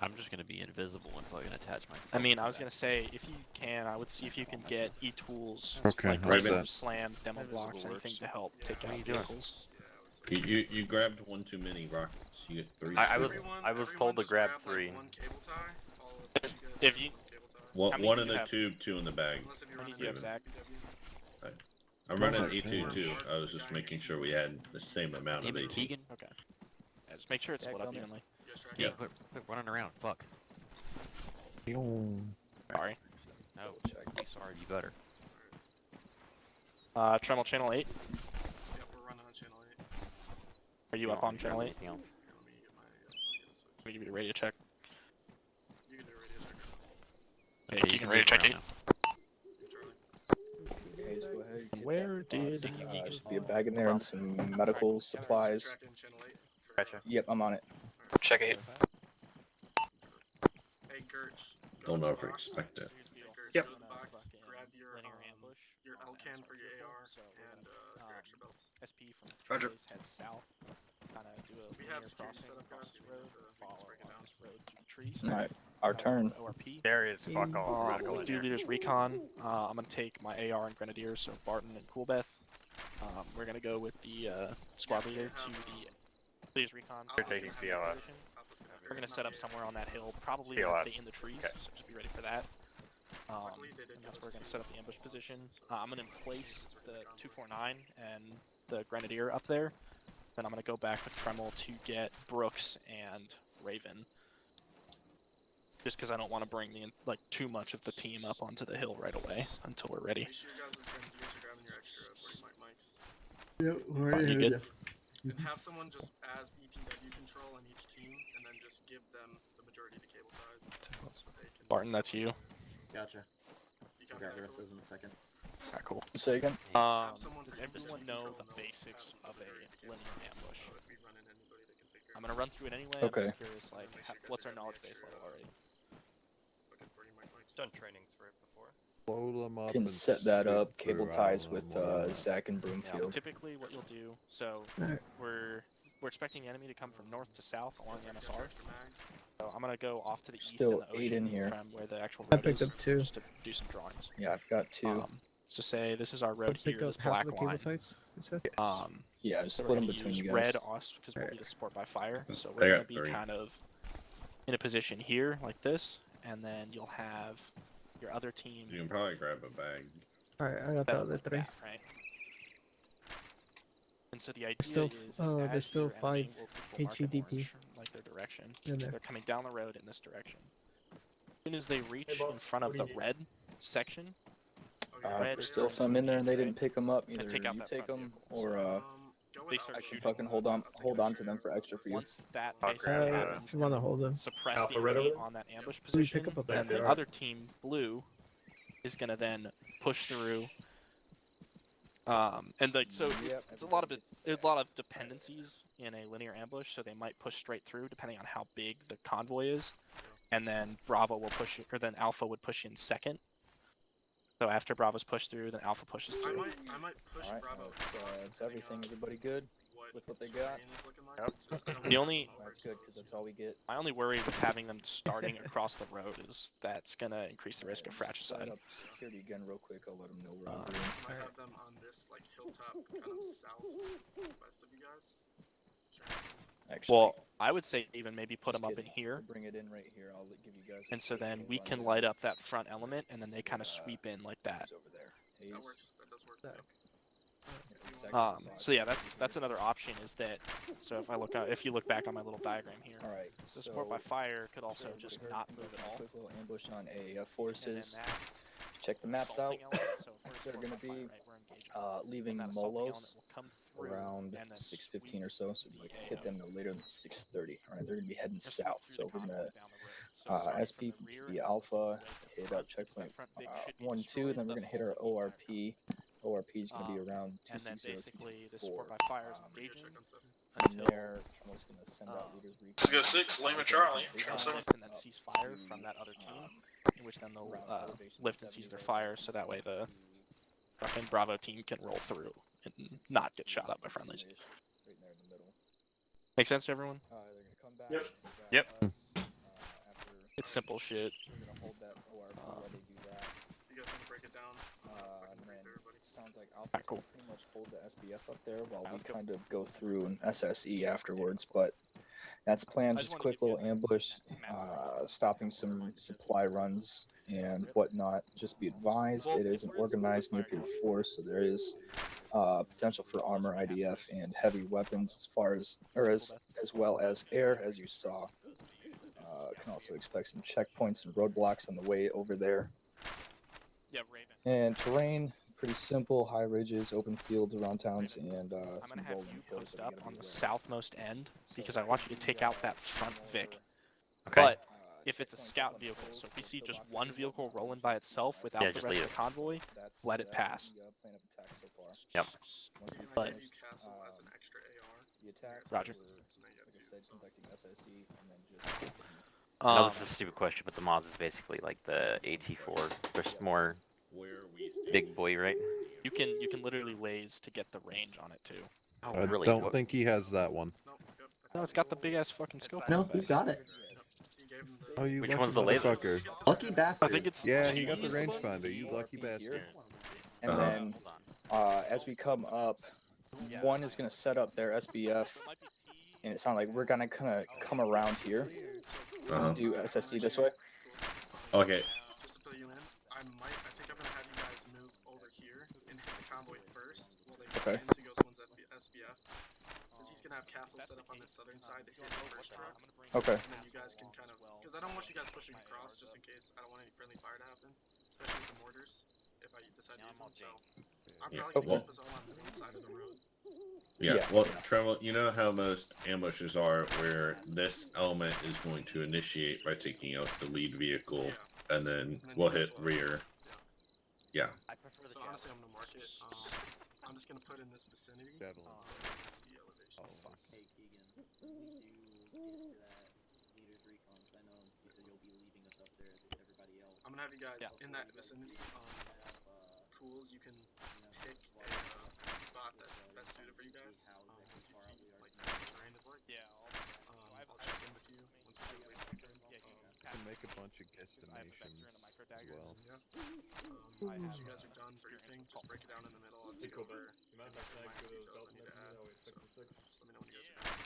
I'm just gonna be invisible and fucking attach myself. I mean, to I was that. gonna say, if you can, I would see if you can get e-tools, Okay, like all laser set. slams, demo blocks, anything to help take out vehicles. You grabbed 1 too many rockets. You get 3. I was told to grab 3. If you, One, how many one do in you the have? tube, 2 in the bag. how many do you have, Zach? I'm running Those are E2 too. finished. I was just making sure we had the same amount of Damn it, AT. Keegan. Okay. Yeah, just make sure it's Yeah, split up come here. evenly. Yeah. Quit running around. Fuck. Sorry. No. Be sorry. You better. Tremel channel 8. Yep, we're running on channel 8. Are you up on channel 8? Anything else? Let me get my. Let me give you a radio check. You can do a radio check right now. Okay, you can radio check 8. Hayes, go ahead. get Where that box. did Should be a bag in there and some medical supplies. Tracking channel 8 for, Gotcha. Yep, I'm on it. check 8? Hey, Gertz. Don't go to the ever box. expect it. Hey, Gertz, Yep. go to the box. Grab your L-can for your AR and your extra belts. SP from Roger. Base head south. Kind of do a We linear have security crossing set up, across guys. this You road, need to follow break it along down. this road through the trees. Alright, our turn. ORP. There is fuck all critical in Do here. leaders recon. I'm gonna take my AR and Grenadiers, so Barton and Coolbeth. We're gonna go with the squad leader to the leaders recon. You're taking Alpha's gonna CLS. have a position. Alpha's gonna have We're gonna not set up the somewhere AR. on that hill, probably CLS. let's say in the trees. Okay. So just be ready for that. Luckily, they did give That's us where we're gonna two set up the ambush walls, position. so I'm gonna machine place guns are the gonna convoy. 249 and the Grenadier up there. Then I'm gonna go back with Tremel to get Brooks and Raven. Just because I don't want to bring too much of the team up onto the hill right away until we're ready. Make sure you guys are grabbing your extra 40 mics. Yep, we're Are you in. good? And have someone just as EPW control on each team, and then just give them the majority of the cable ties, so they can. Barton, that's you. Gotcha. You I'll got grab the that, rest of those in a second. Alright, cool. Say again. someone Does for everyone EPW know control, the and they'll basics have of the a majority of the cable linear ties. ambush? So if we run into anybody, they can take care I'm of gonna run through it anyway. Okay. I'm just curious, like, Make sure you guys what's are our grabbing knowledge the base extra, level already? fucking 40 mics. Done trainings for it before. Load them up Can and set that sweep up. Cable through ties all with of them. Zach and Yeah, Broomfield. typically what you'll do, so Alright. we're expecting the enemy to come from north to south along the Get MSR. your extra mags. So I'm gonna go off to the east Still in the 8 ocean in here. from where the actual I road picked is, up 2. just to do some drawings. Yeah, I've got 2. So say this is our road Pick here, up this half black of the cable line. ties, you said? Yeah, So split we're them gonna between use you guys. red us because we'll be the support by fire. So we're I gonna got be 3. kind of in a position here like this, and then you'll have your other team. You can probably grab a bag. Alright, I got the set up other like 3. that, right? And so the idea still is, there's as still your enemy 5 will mark it HEDP orange, like their direction, in there. they're coming down the road in this direction. As soon as they reach in front of the red section, red is Still going some to in there and they be didn't pick them up. Either take out you that take front them vehicle. or Go with they start I Alpha. can shooting. fucking hold on to them for extra for you. Once that I'll basically grab, happens, if you want to hold them. suppress Alpha the red enemy over there? on that ambush So you pick position, up a then pack. the other team, blue, is gonna then push through. And like so, Yep, it's a lot of dependencies in a linear ambush. So they might push straight through depending on how big the convoy is, and then Bravo will push, or then Alpha would push in second. So after Bravo's pushed through, then Alpha pushes I through. might push Alright, Bravo that's, across that's depending everything. on Everybody good with what they got? terrain is looking like. Yep. Just, I don't The want only- them That's good because overexposed. that's all we get. My only worry with having them starting across the road is that's gonna increase the risk of Set fratricide. up security again real quick. I'll let them know what I'm doing. I might have them on this like hilltop, kind of southwest of you guys. Actually, Well, I would say even maybe put just them up in kidding. here, We'll bring it in right here. I'll give you guys. a and so quick then little we can rundown. light up that front element, and then they kind of sweep in like that. He's over there. That works. That does work. Zach. Yep. So yeah, that's another option. Is that so if you look back on my little diagram here, All right. the support by fire could also Sure, just we're not gonna move go at all. Quick little ambush on AAF And then forces. that Check the maps out. assaulting element, so if we're a They're support gonna by fire, be right, we're engaging. leaving And that assaulting Molos element will come through around and then 6:15 or sweep so. So the we AO. hit them no later than 6:30. All right, they're gonna be heading Or sweep south. through So the we're convoy gonna down the road. So starting SP from the rear be and Alpha, working your way to the hit front, up checkpoint because that front Vic should be 1-2. destroyed, Then we're thus gonna hit our holding the entire ORP. ORP is gonna be around and then 260, basically the 224. support by fire is Pretty good engaging check on 7. From until there, Trummel's gonna send out leaders Let's go recon. 6, Lima Charlie. they Channel can 7. lift and then cease fire from that other team, in which then they'll lift and seize their fire, so that way the fucking Bravo team can roll through and not get shot up by friendlies. Right there in the middle. Make sense to everyone? They're gonna come back. Yep. Yep. After It's simple shit. we're gonna hold that ORP while they do that. You guys want to break it down? And then everybody. sounds like Alpha's cool. gonna pretty much hold the SBF up there while we let's go. kind of go through an SSE afterwards. But that's planned. I Just just a wanted to quick give you little guys ambush, stopping some supply runs and whatnot. Just be advised, it is an organized nuclear force, so there is potential for armor, IDF, and heavy weapons as well as air, as you saw. Can also expect some checkpoints and roadblocks on the way over there. Yeah, Raven. And terrain, pretty simple: high ridges, open fields around towns, and I'm some gonna have rolling you hills post that we up gotta on be the aware of. southmost end because I want you to take out that front Vic. Okay. But if it's a scout vehicle, so if we see just one vehicle rolling by itself without Yeah, the just rest leave of the convoy, let it pass. Plan of attack so far. Yep. Once we But- Give you Castle as an extra AR. the attack, Roger. we're, like I said, conducting SSE and then just I know this is a stupid question, but the Moz is basically like the AT4, just more Where we stand. big boy, right? you can literally laze to get the range on it too. Oh, I really? don't What- think he has that one. Nope, yep. No, it's got the big ass fucking scope. No, on it. he's got it. He gave him the... Oh, you Which lucky one's the laser? motherfucker. Lucky bastard. I think it's Yeah, T he got the is one. rangefinder. You lucky bastard. and Uh-huh. then as we come up, one is gonna set up their SBF, So it might be T. and it sounds like we're gonna kind of come around here. Uh-huh. Do SSE this way. Okay. Just to fill you in, I think I'm gonna have you guys move over here and hit the convoy first while they Okay. get into Ghost One's SBF. Because he's gonna have Castle set up on this southern side to hit the first truck. Okay. And then you guys can kind of, because I don't want you guys pushing across just in case I don't want any friendly fire to happen, especially with the mortars, if I decide to use them. So I'm Yeah, probably well- gonna keep us all on one side of the road. Yeah, Yeah. well, Trevor, you know how most ambushes are, where this element is going to initiate by taking out the lead vehicle, Yeah. and then And then we'll you hit guys will- rear. Yeah. So honestly, I'm gonna mark it. I'm just gonna put in this vicinity. Javelin. See elevation. Oh, fuck. Hey Keegan, when we do get to that leaders recon, I know you said you'll be leaving us up there with everybody else. I'm gonna have you guys Yeah. in that vicinity. Cools, you can pick a spot that's suited for you guys. Once you see like what the terrain is like, Yeah. I'll check in with you once we do the lead weekend. You can make a bunch of guesstimations as well. Once you guys are done briefing, just break it down in the middle. Let's go over minor details I need to add. So just let me know when you guys are done.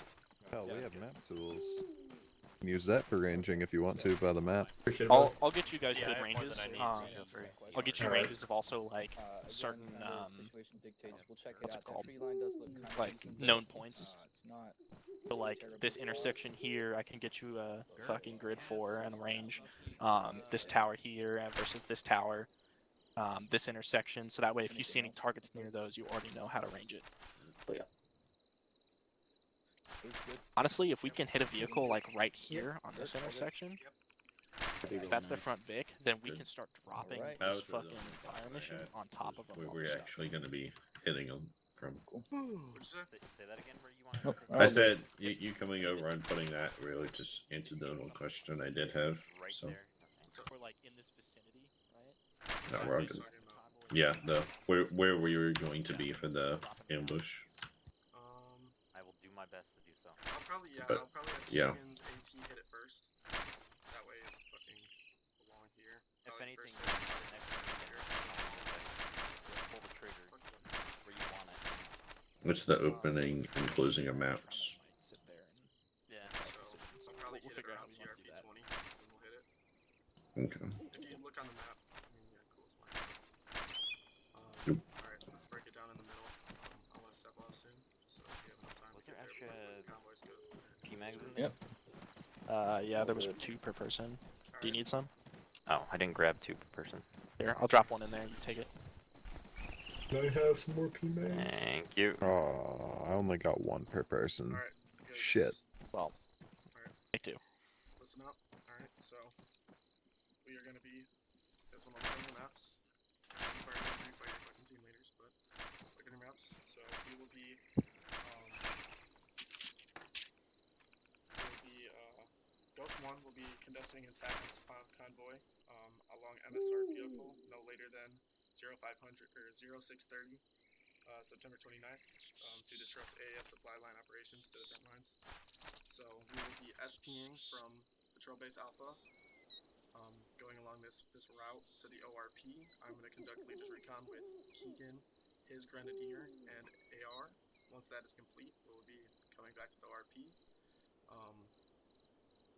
Hell, we have map tools. You can use that for ranging if you want to by the map. I'll get you guys Yeah, good I have more ranges. than I need, so feel free. I'll get you Alright. ranges of also like certain situation dictates. We'll check it what's out. it called? That tree line does look kind of like decent, known but, points. it's not So like this intersection here, I can get you a fucking grid for and a range. This tower here versus this tower. This intersection, so that way if you see any targets near those, you already know how to range it. Honestly, if we can hit a vehicle like right here on this intersection, if that's the front Vic, then we can start dropping Alright. That this was really fucking the only fire thought I mission had, on top of them. Where we're actually going to be hitting them from. What'd you say? Say that again. Where you want Nope. I said you coming over and putting that really just answered the only question I did have. right So there? We're like in this vicinity, right? no, we're all good. Yeah, where we were going to be for the ambush. I will do my best to do so. I'll probably But, have yeah. Keegan's AT hit it first. That way it's fucking along here. If Probably anything, first the hit. next one is here. Pull the trigger where you want it. It's the opening and closing of maps. Sit there and Yeah. So I'll probably hit it figure out around how we want to do CRP that. 20. That's when we'll hit it. Okay. If you look on the map, I mean, yeah, cool, it's fine. Yep. Alright, let's break it down in the middle. mags in there? Yep. Yeah, there was Good. 2 per person. Do you need some? Oh, I didn't grab 2 per person. Here, I'll drop one in there. You take it. Can I have some more PMAs? Thank you. Oh, I only got 1 per person. Alright, you guys. Shit. Well, Alright, take 2. listen up. Alright, so we are gonna be. You guys wanna look on your maps? You've already been briefed by your fucking team leaders, but look at your maps. So we will be. Ghost 1 will be conducting an attack on this convoy along MSR Fearful no later than 0500 or 0630 September 29th to disrupt AAF supply line operations to different lines. So we will be SPing from Patrol Base Alpha, going along this route to the ORP. I'm going to conduct Leaders Recon with Keegan, his Grenadier, and AR. Once that is complete, we'll be coming back to the ORP.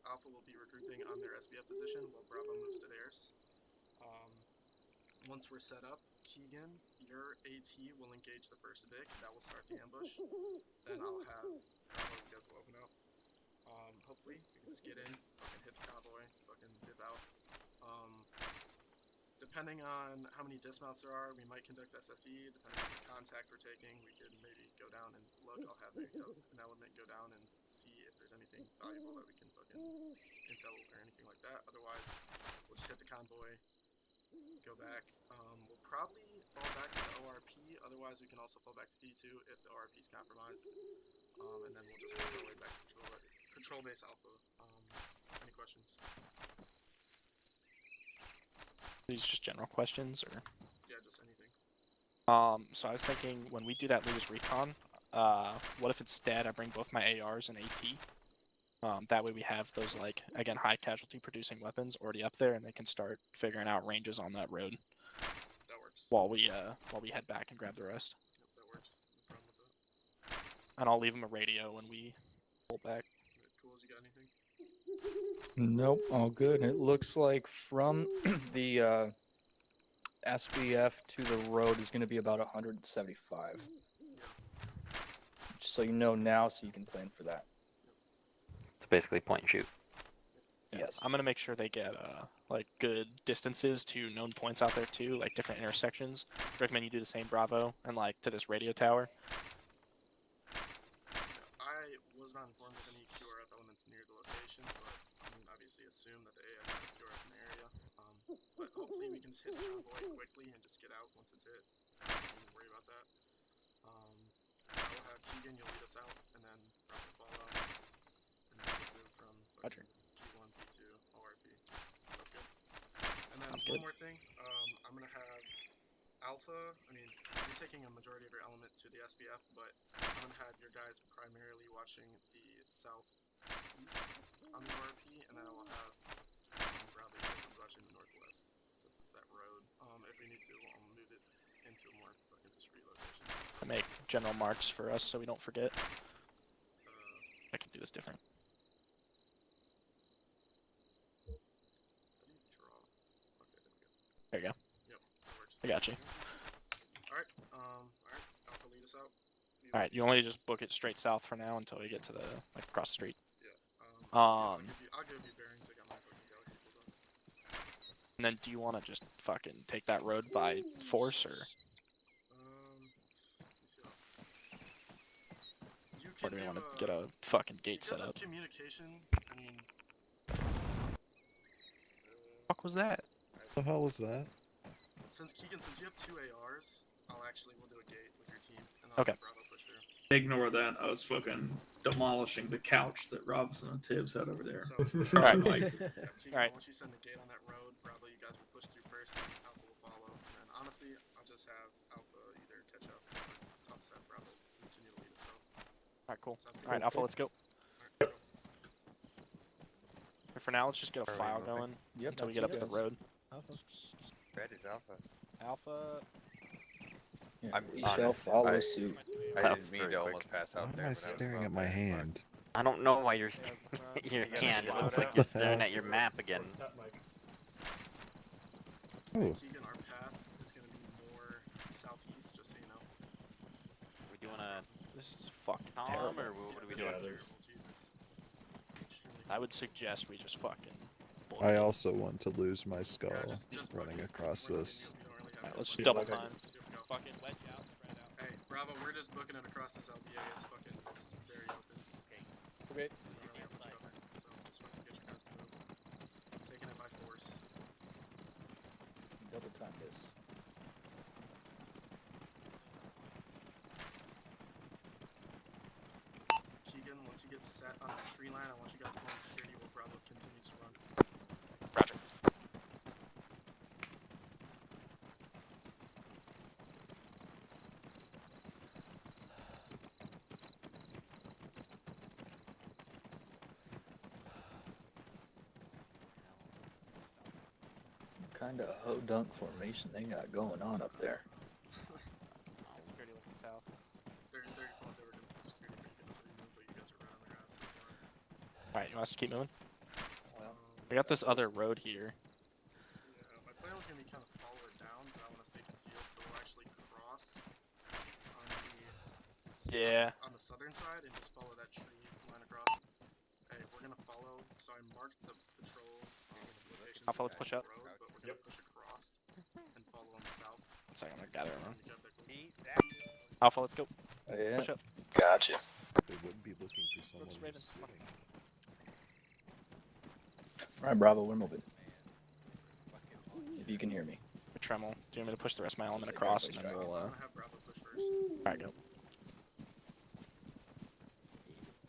Alpha will be regrouping on their SBF position while Bravo moves to theirs. Once we're set up, Keegan, your AT will engage the first Vic. That will start the ambush. Then I'll have Bravo, you guys will open up. Hopefully, we can just get in, fucking hit the convoy, fucking dip out. Depending on how many dismounts there are, we might conduct SSE. Depending on the contact we're taking, we could maybe go down and look. I'll have maybe an element go down and see if there's anything valuable that we can fucking intel or anything like that. Otherwise, we'll just hit the convoy, go back. We'll probably fall back to the ORP. Otherwise, we can also fall back to P2 if the ORP is compromised. And then we'll just work our way back to Control Base Alpha. Any questions? These just general questions, or? Yeah, just anything. So I was thinking when we do that Leaders Recon, what if instead I bring both my ARs and AT? That way we have those, like, again, high casualty producing weapons already up there, and they can start figuring out ranges on that road. That works. While we head back and grab the rest. Yep, that works. No problem with that. And I'll leave them a radio when we pull back. Cool, you got anything? Nope, all good. It looks like from the SBF to the road is going to be about 175. Yeah. Just so you know now, so you can plan for that. It's basically point and shoot. Yeah. Yes. I'm gonna make sure they get like good distances to known points out there too, like different intersections. Recommend you do the same, Bravo, and like to this radio tower. I was not informed of any QRF elements near the location, but I mean, obviously assume that the AF has QRF in the area. But hopefully we can just hit the convoy quickly and just get out once it's hit. Don't even worry about that. I will have Keegan, you'll lead us out, and then Bravo follow. And we'll just move from fucking P1, P2, ORP. Sounds good. And then one more thing, I'm gonna have Alpha, I mean, you're taking a majority of your element to the SBF, but I'm gonna have your guys primarily watching the southeast on the ORP, and then I will have Bravo, you guys will be watching the northwest, since it's that road. If we need to, I'll move it into a more fucking discreet location. I make general marks for us so we don't forget. I can do this different. How do you draw? Okay, there we go. There you go. Yep, that works. I got you. Alright, Alpha, lead us out. Alright, you want me to just book it straight south for now until we get to the, like, across the street? Yeah, I'll give you bearings, I got my fucking galaxy pulled up. And then do you want to just fucking take that road by force, or? Let me see you Or do we want to get a fucking gate set up? Communication, I mean... Fuck was that? What the hell was that? Since you have 2 ARs, we'll do a gate with your team, and then Okay. I'll Bravo push through. Ignore that. I was fucking demolishing the couch that Robinson and Tibbs had over there. So, Alright, Mike. Keegan, once you send the gate on that road, Bravo, you guys will push through first, and Alpha will follow. And then, honestly, I'll just have Alpha either catch up, or I'll just have Bravo continue to lead us out. Alright, cool. Sounds good. Alright, Alpha, let's go. Alright, let's go. For now, let's just get a file going until we get up to the road. Red is Alpha. Alpha. Yeah, we shall follow suit. I didn't mean to almost pass out Why there. am I but staring at my hand? I don't know why you're staring at your hand. It looks like you're staring at your map again. Oh. Keegan, our path is going to be more southeast, just so you know. We doing a This is fucking column, terrible. or what are we This doing? is terrible, Jesus. I would suggest we just fucking. I also want to lose my skull just running booking. across We're this. booking you. We don't really have Alright, to let's push double it. time. Yep, go. Fucking wedge out, spread out. Hey, Bravo, we're just booking it across this LBA. It's fucking, it's very open. Okay. Okay. We don't really have much cover, so just fucking get your guys to move. Taking it by force. Double time this. Keegan, once you get set on the tree line, I want you guys pulling security while Bravo continues to run. Roger. What kind of ho-dunk formation they got going on up there? Security looking south. They're going, they were going to pull security pretty good until you move, but you guys are right on their ass. That's fine. Alright, you want us to keep moving? Well, We got this other road here. Yeah, my plan was going to be kind of follow it down, but I want to stay concealed, so we'll actually cross on the on the southern side and just follow that tree line across. Hey, we're going to follow, so I marked the patrol locations Alpha, let's push up. road, but we're going to push across and follow them south. 1 second, I'm gonna gather around. You got that close? Alpha, let's go. yeah. Push up. Gotcha. They would be looking for someone Brooks, Raven, who's come on. sitting. All right, Bravo, we're moving. If you can hear me. Tremel, do you want me to push the rest of my element Say across go, and then please, we'll I'm gonna have Bravo push first. Alright, go.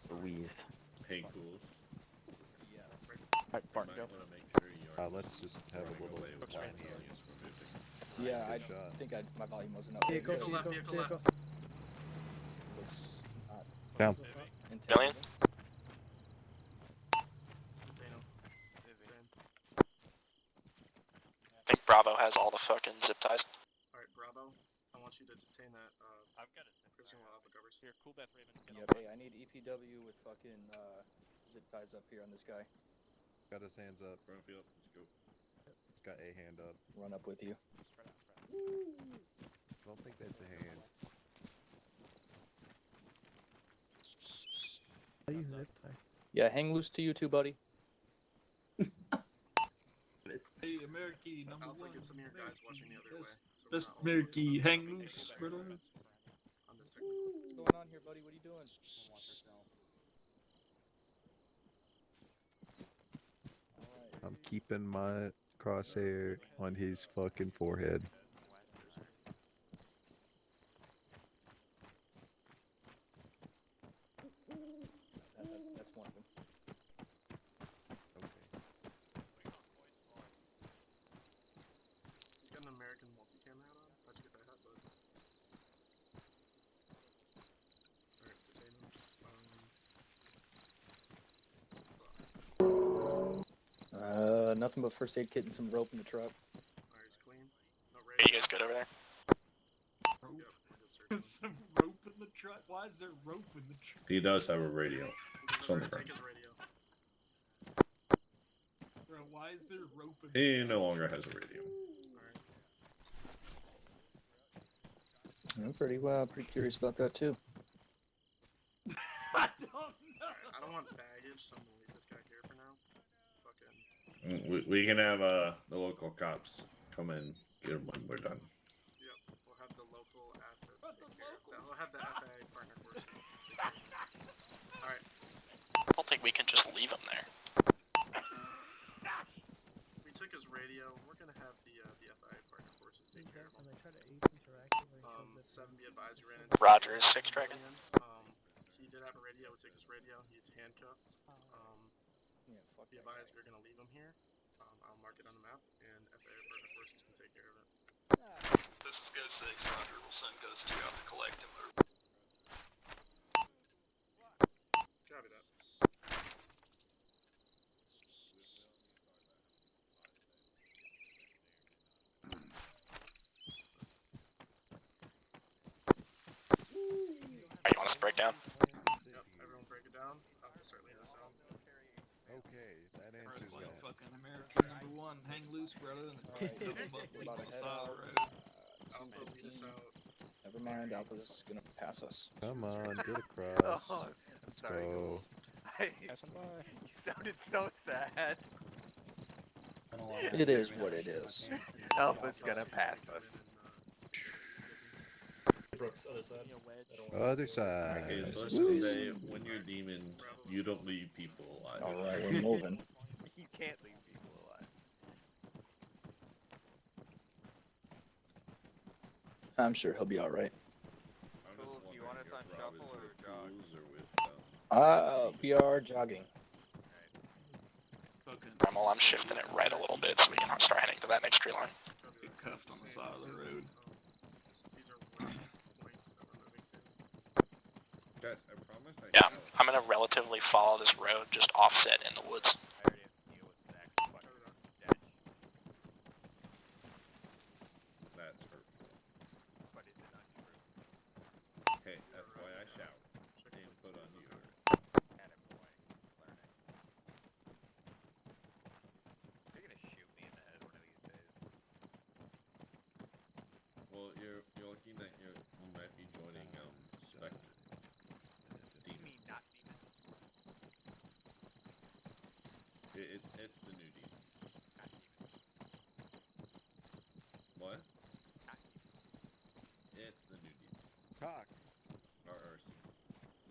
Louise. Hey, cools. Alright, Barton, go. Let's just have a little Brooks, line Raven. here. Yeah, I Good shot. think my volume wasn't up. Vehicle, Vehicle left, vehicle, vehicle vehicle. left. Looks not Down. intimidating. Detain him. Detain. I think Bravo has all the fucking zip ties. Alright, Bravo, I want you to detain that, I've got it. person while Alpha covers. Here, cool death, Raven. Get Yep, on hey, I need EPW with fucking zip ties up here on this guy. Got his hands up. Front field, let's go. He's got a hand up. Run up with you. Spread out, spread out. I don't think that's a hand. I use zip tie. Yeah, hang loose to you too, buddy. Hey, American number Alpha, one. get some of your guys watching the other way. So Best we're not all American, focused hang on loose, brother. on this technical. What's going on here, buddy? What are you doing? Alright. I'm keeping my crosshair on his fucking forehead. That's one of them. Okay. He's got an American multicam hat on. How'd you get that hat, bud? Alright, detain him. Nothing but first aid kit and some rope in the truck. Alright, he's clean. No Are radio. you guys good over there? Yep, we're just searching. Some rope in the truck. Why is there rope in the truck? He does have a radio. He's It's on the already ground. take his radio. Bro, why is there rope in He this no guy's longer truck? has a radio. I'm pretty curious about that too. I don't know. Alright, I don't want baggage, so I'm gonna leave this guy here for now. Fucking. We can have the local cops come in, get him when we're done. Yep, we'll have the local assets take care of that. We'll have the FAA partner forces take care of that. Alright. I don't think we can just leave him there. We took his radio. We're gonna have the FAA partner forces take care of him. And they try to ace interactively. 7B advised, we ran into Roger, a 6 Dragon. civilian. He did have a radio. We took his radio. He's handcuffed. Yeah, fuck Be that advised, guy. we're gonna leave him here. I'll mark it on the map, and FAA partner forces can take care of it. This is Go 6, Roger. We'll send Ghost 2 out to collect him. Copy that. Alright, you want us to break down? Yep, everyone break it down. I'll start leading us out. Okay, that answers Like that. fucking American number one. Hang loose, brother. And Alright, pick him up, we're leave about on to the head side of out. the road. Alpha, lead us out. Never mind, Alpha's gonna pass us. Come on, get across. Oh, I'm Let's sorry, go. Ghost. Passing by. You sounded so sad. It is what it is. Alpha's gonna pass us. Brooks, other side. Other side. Okay, so let's just say when you're demon, you don't leave people alive. Alright, we're moving. You can't leave people alive. I'm sure he'll be alright. Cool, do you want us on shuffle or jog? We are jogging. Fucking Tremel, I'm shifting it right a little bit so we can start heading to that next tree line. get cuffed on the side of the road. These are rough points that we're moving to. Guys, I promise I Yeah, know. I'm gonna relatively follow this road, just offset in the woods. I already have to deal with Zach's fucking stench. That's hurtful. But is it untrue? Hey, that's why I shout. Same put on you. Attaboy. Learning. You're gonna shoot me in the head one of these days. Well, you're looking at you might be joining Spectre. You mean not demon? It's the new demon. Not demon. What? Not demon. It's the new demon. Cock. RRC.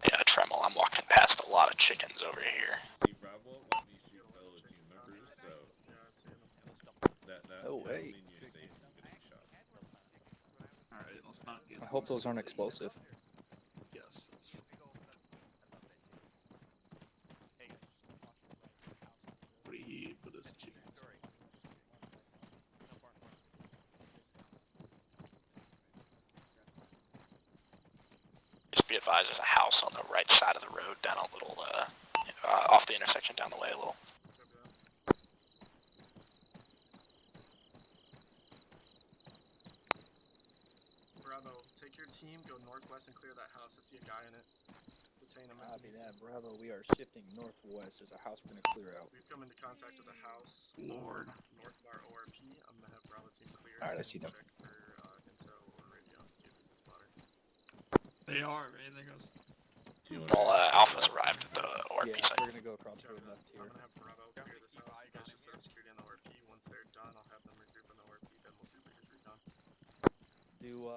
Yeah, Tremel, I'm walking past a lot of chickens over here. See, Bravo won't let me shoot fellow team members, so Yeah, I see him. that Oh, that'll hey. mean you're safe from getting shot. Alright, let's not get. I hope those aren't silly. explosive. Yes, that's. What do you eat for this chickens? Just be advised, there's a house on the right side of the road down a little, off the intersection down the way a little. Bravo, take your team, go northwest and clear that house. I see a guy in it. Detain him. Copy that, Bravo. We are shifting northwest. There's a house we're gonna clear out. We've come into contact with a house Lord. north of our ORP. I'm gonna have Bravo team clear. Alright, I and see them. check for intel or radio to see if this is spotter. They are, man. They go. Do you want Well, Alpha's arrived at the ORP Yeah, site. we're gonna go across the road left I'm here. gonna have Bravo clear this house. You guys just set up security on the ORP. Once they're done, I'll have them regroup on the ORP. Then we'll do leaders recon. Do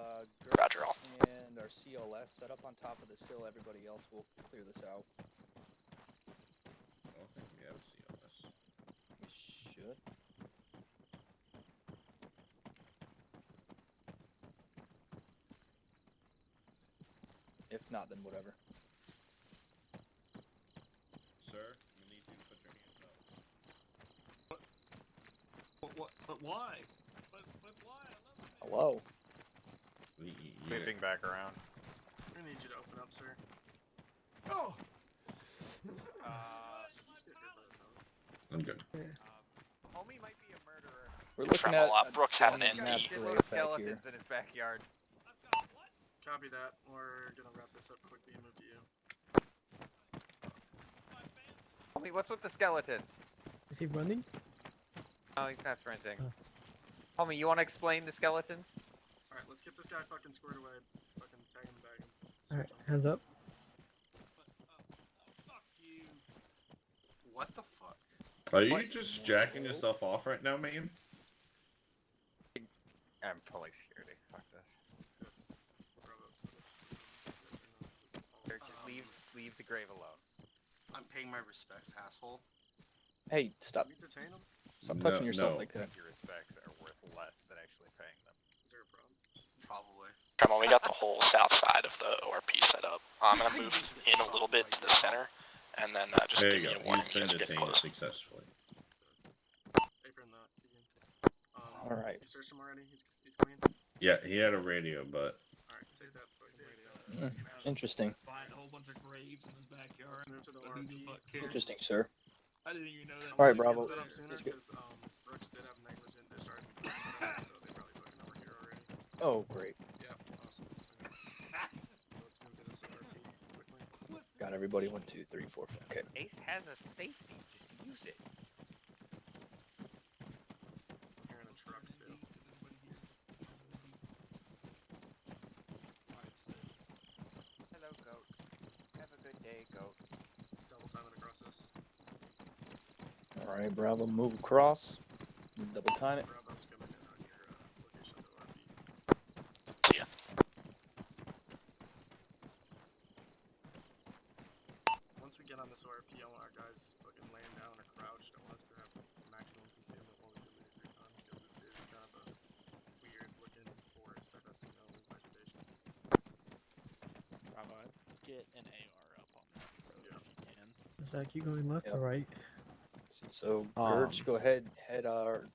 Roger all. and our CLS set up on top of this hill. Everybody else will clear this out. I don't think we have CLS. We should. If not, then whatever. Sir, we need you to put your hands up. But why? But why? I love it. Hello. Moving back around. I'm gonna need you to open up, sir. Oh! Just get hit by the power. I'm good. Homie might be a murderer. We're looking Tremel, at Brooks had an He's He's got got a Masquerade shitload of back skeletons here. in his backyard. Copy that. We're gonna wrap this up quickly and move to you. Homie, what's with the skeletons? Is he running? No, he's not sprinting. Homie, you want to explain the skeletons? Alright, let's get this guy fucking squared away. Fucking tag him, bag him. Alright, hands up. What the fuck? Are you just jacking yourself off right now, man? I'm pulling security. Fuck this. Yes. Bravo, so let's Or just leave the grave alone. I'm paying my respects, asshole. Hey, stop. Can we detain him? Stop touching yourself no. like that. Your respects are worth less than actually paying them. Is there a problem? Probably. Tremel, we got the whole south side of the ORP set up. I'm gonna move in a little bit to the center, and then just There give you me go. a warning He's you been guys are getting detained close. successfully. Pay for that. Alright. You searched him already? He's clean? Yeah, he had a radio, but Alright, take that fucking radio. Interesting. Find a whole bunch of graves in his backyard. Let's move to the But who the ORP. fuck cares? Interesting, sir. I didn't even know that. Alright, Let's Bravo. get set up sooner Let's get- because Brooks did have negligent discharge from police forces, so they probably fucking over here already. Oh, great. Yeah, awesome. Okay. So let's move to this ORP quickly. Got everybody. 1, 2, 3, 4, 5. Okay. Ace has a safety. Just use it. You're in a truck too. Hello, goat. Have a good day, goat. It's double time in the Alright, Bravo, move across. Double time it. Bravo's coming in on your location at the ORP. Yeah. Once we get on this ORP, I want our guys fucking laying down or crouched. I want us to have maximum concealment while we do leaders recon, because this is kind of a weird looking forest that has no vegetation. Bravo, I'd get an AR up on that road if you can. Zach, you going left or right? So, Gertz, go ahead,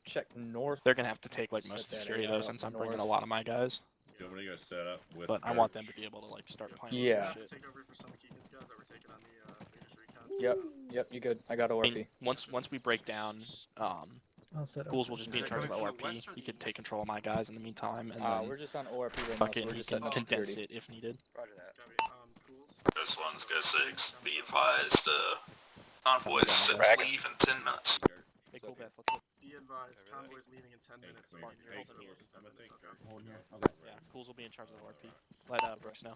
check north. They're gonna have to take like Set most of the that security AR though, up since I'm bringing a north. lot of my guys. Do you want me to go set up with But I want them to Birch? be able to like start Yep. planning Yeah. some shit. Take over for some of Keegan's guys that were taking on the leaders recon. Yep, you good. I got I ORP. mean, once we break down, I'll set up. Ghouls will just be in Is that charge of coming from the ORP. west or He the could take east? control of my guys in the meantime, and then We're just on ORP right now, so fucking we're he just can setting up condense security. it if needed. Roger that. Copy. Cools. This one's go 6. Be advised, convoys set to leave in 10 minutes. Hey, cool, Beth, let's go. Be advised, convoy's leaving in 10 minutes. So Martin, you're hey, set up Coles, in 10 I'm gonna minutes. take Okay. Yeah, Ghouls will be in charge of the ORP. Let Brooks know.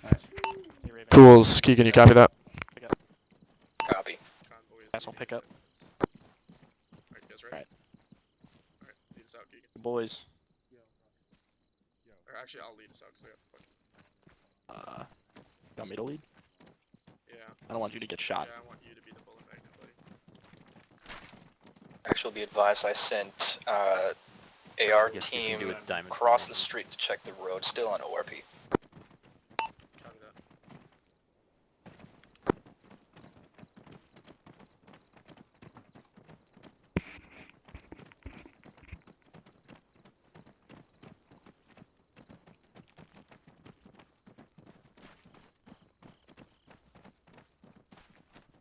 Hey, Raven. Cools, Keegan, you copy that? Pick up. Copy. Convoy is Asshole, leaving pick in up. 10 minutes. Alright, you guys ready? Alright. Alright, lead us out, Keegan. Boys. Or actually, I'll lead us out because I got the fucking. You want me to lead? Yeah. I don't want you to get shot. Yeah, I want you to be the bullet magnet, buddy. Actually, be advised, I sent AR Guess we can team do a diamond across the formation. street to check the road, still on ORP. Copy that.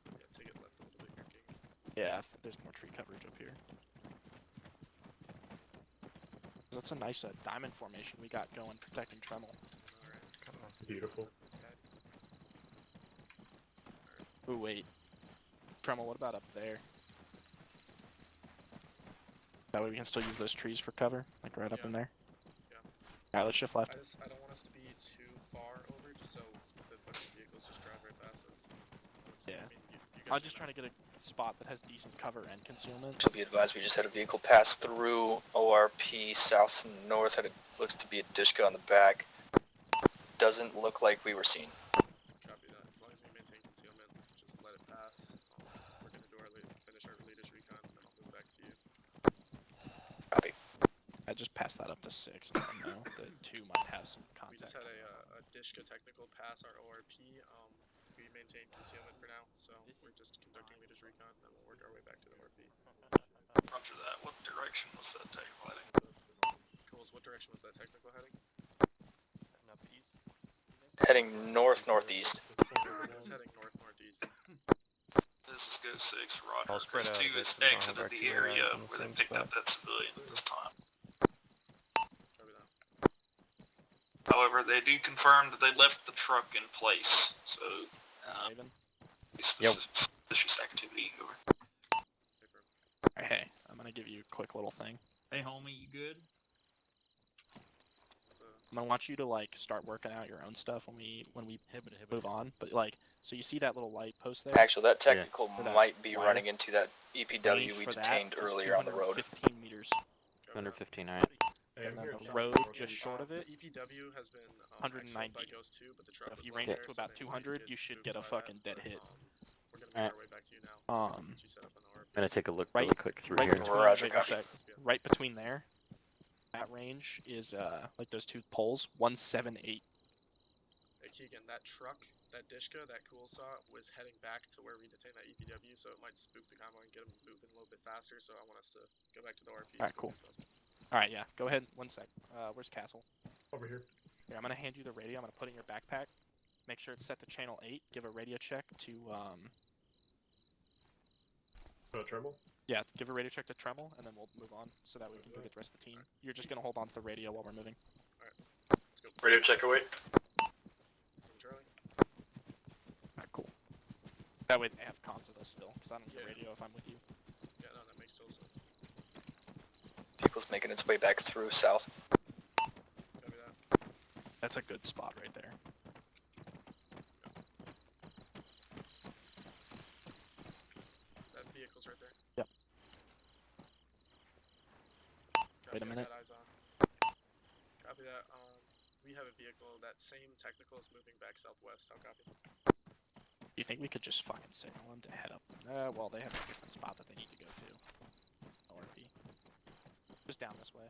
Yeah, take it left a little bit here, Keegan. Yeah, there's more tree coverage up here. That's a nice diamond formation we got going, protecting Tremel. Beautiful. Ooh, wait. Tremel, what about up there? That way we can still use those trees for cover, like right up in there. Yeah. Alright, let's shift left. I don't want us to be too far over, just so the fucking vehicles just drive right past us. Yeah. I mean, you I'm guys just should trying to get a spot that has decent cover and concealment. So be advised, we just had a vehicle pass through ORP south and north, and it looks to be a Dishka on the back. Doesn't look like we were seen. copy that. As long as we maintain concealment, just let it pass. We're gonna do finish our leaders recon, and then I'll move back to you. Copy. I just passed that up to 6. I don't know. The 2 might have some We just contact. had a Dishka technical pass our ORP. We maintain concealment for now, so we're just conducting leaders recon, then we'll work our way back to the ORP. Roger that. What direction was that tank heading? Cools, what direction was that technical heading? Heading north-northeast. It's heading north-northeast. This is go 6. Roger. I'll spread out a Two bit has so we don't have exited our the two area guys in the where they same picked up spot. that civilian at this time. Copy that. However, they do confirm that they left the truck in place, so Raven? Yep. suspicious activity over. Alright, hey, I'm gonna give you a quick little thing. Hey homie, you good? I'm gonna want you to like start working out your own stuff when we move on. But like, so you see that little light post there? Actually, that technical For that might be wire. running into that EPW Range we for that detained is earlier on the road. 215 meters. 215, alright. And then the road just short of it, The EPW has been 190. by Ghost 2, but the truck If was you left range it there, to so about maybe we 200, could you should move get a by fucking that, dead hit. We're gonna make our way back to you now. So get you set up on the ORP. I'm gonna take a look Right- really quick through right here. between, Roger, wait one copy. sec. Right between there, that range is like those 2 poles, 178. Hey Keegan, that truck, that Dishka, that Cool saw, was heading back to where we detained that EPW, so it might spook the convoy and get them moving a little bit faster, so I want us to go back to the ORP. Alright, cool. Alright, yeah, go ahead. 1 sec. Where's Castle? Over here. Here, I'm gonna hand you the radio. I'm gonna put it in your backpack. Make sure it's set to channel 8. Give a radio check to Tremble? yeah, give a radio check to Tremel, and then we'll move on so that we can go get the rest of the team. You're just gonna hold on to the radio while we're moving. Let's go. Radio check away. Charlie? Alright, cool. That way they have comms with us still, because I don't need Yeah. the radio if I'm with you. Yeah, no, that makes total sense. Vehicle's making its way back through south. Copy that. That's a good spot right there. That vehicle's right there. Yep. Wait a minute. Got eyes on. Copy that. We have a vehicle. That same technical is moving back southwest. I'll copy. Do you think we could just fucking signal them to head up? Well, they have a different spot that they need to go to. ORP. Just down this way.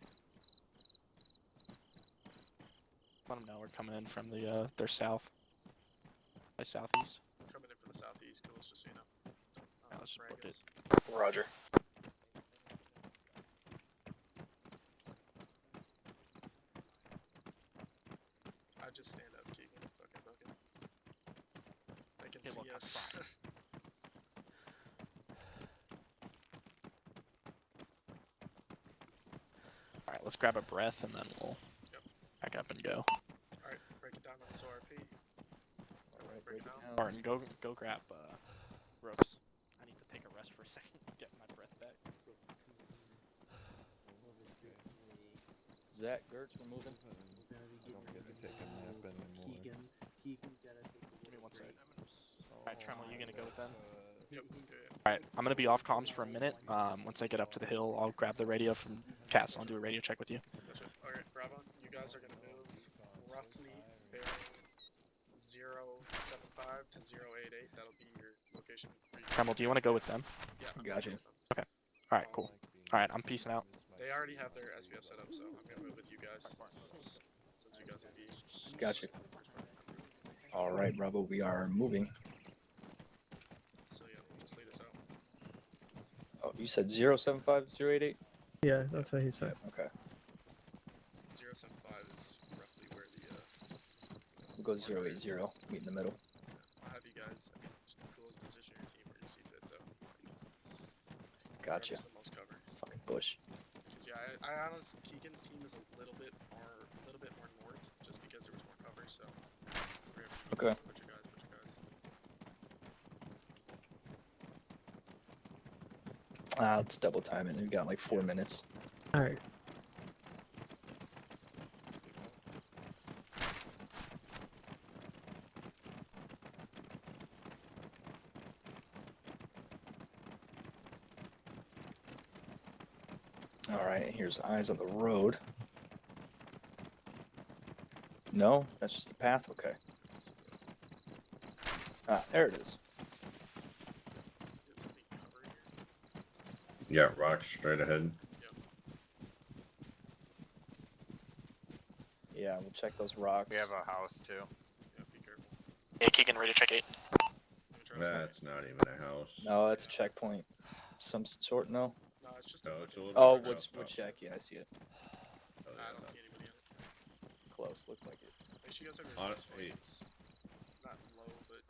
Let them know we're coming in from their south. By southeast. Coming in from the southeast. Cool. Just so you know. Yeah, let's just book it. Roger. I just stand up, Keegan. Fucking book it. They can Okay, see look, I'm us. Alright, let's grab a breath and then we'll back up and go. Alright, break it down on this ORP. Alright, break it down. Martin, go grab Brooks. I need to take a rest for a second, get my breath back. Zach, Gertz, we're moving. I don't get to take a nap anymore. Keegan's gotta take a Give me 1 second. Alright, Tremel, you gonna go with them? Yep. Alright, I'm gonna be off comms for a minute. Once I get up to the hill, I'll grab the radio from Cass. I'll do a radio check with you. Gotcha. Alright, Bravo. You guys are gonna move roughly bearing 075 to 088. That'll be your location. Tremel, do you want to go with them? Yeah. Gotcha. Okay. Alright, cool. Alright, I'm peacing out. They already have their SPF set up, so I'm gonna move with you guys. Since you guys will be. Gotcha. Alright, Bravo, we are moving. So yeah, just lead us out. Oh, you said 075-088? Yeah, that's what he said. Okay. 075 is roughly where the We'll go 080, meet in the middle. I'll have you guys. I mean, cool as position your team where you see fit though. Gotcha. The most cover. Fucking bush. Cause yeah, I honestly, Keegan's team is a little bit more north, just because there was more cover. So. Okay. Put your guys. Let's double time it. We've got like 4 minutes. Alright. Alright, here's eyes on the road. No, that's just the path? Okay. Ah, there it is. Yeah, rocks straight ahead. Yeah, we'll check those rocks. We have a house too. Yeah, be careful. Hey, Keegan, radio check 8. That's not even a house. No, that's a checkpoint. Some sort, no? No, it's just No, a it's a little Oh, bit of a house wood top. check, yeah, I see it. Oh, I yeah, don't no. see anybody in it. Close, looks like it. Make sure you guys are Honestly, not low, but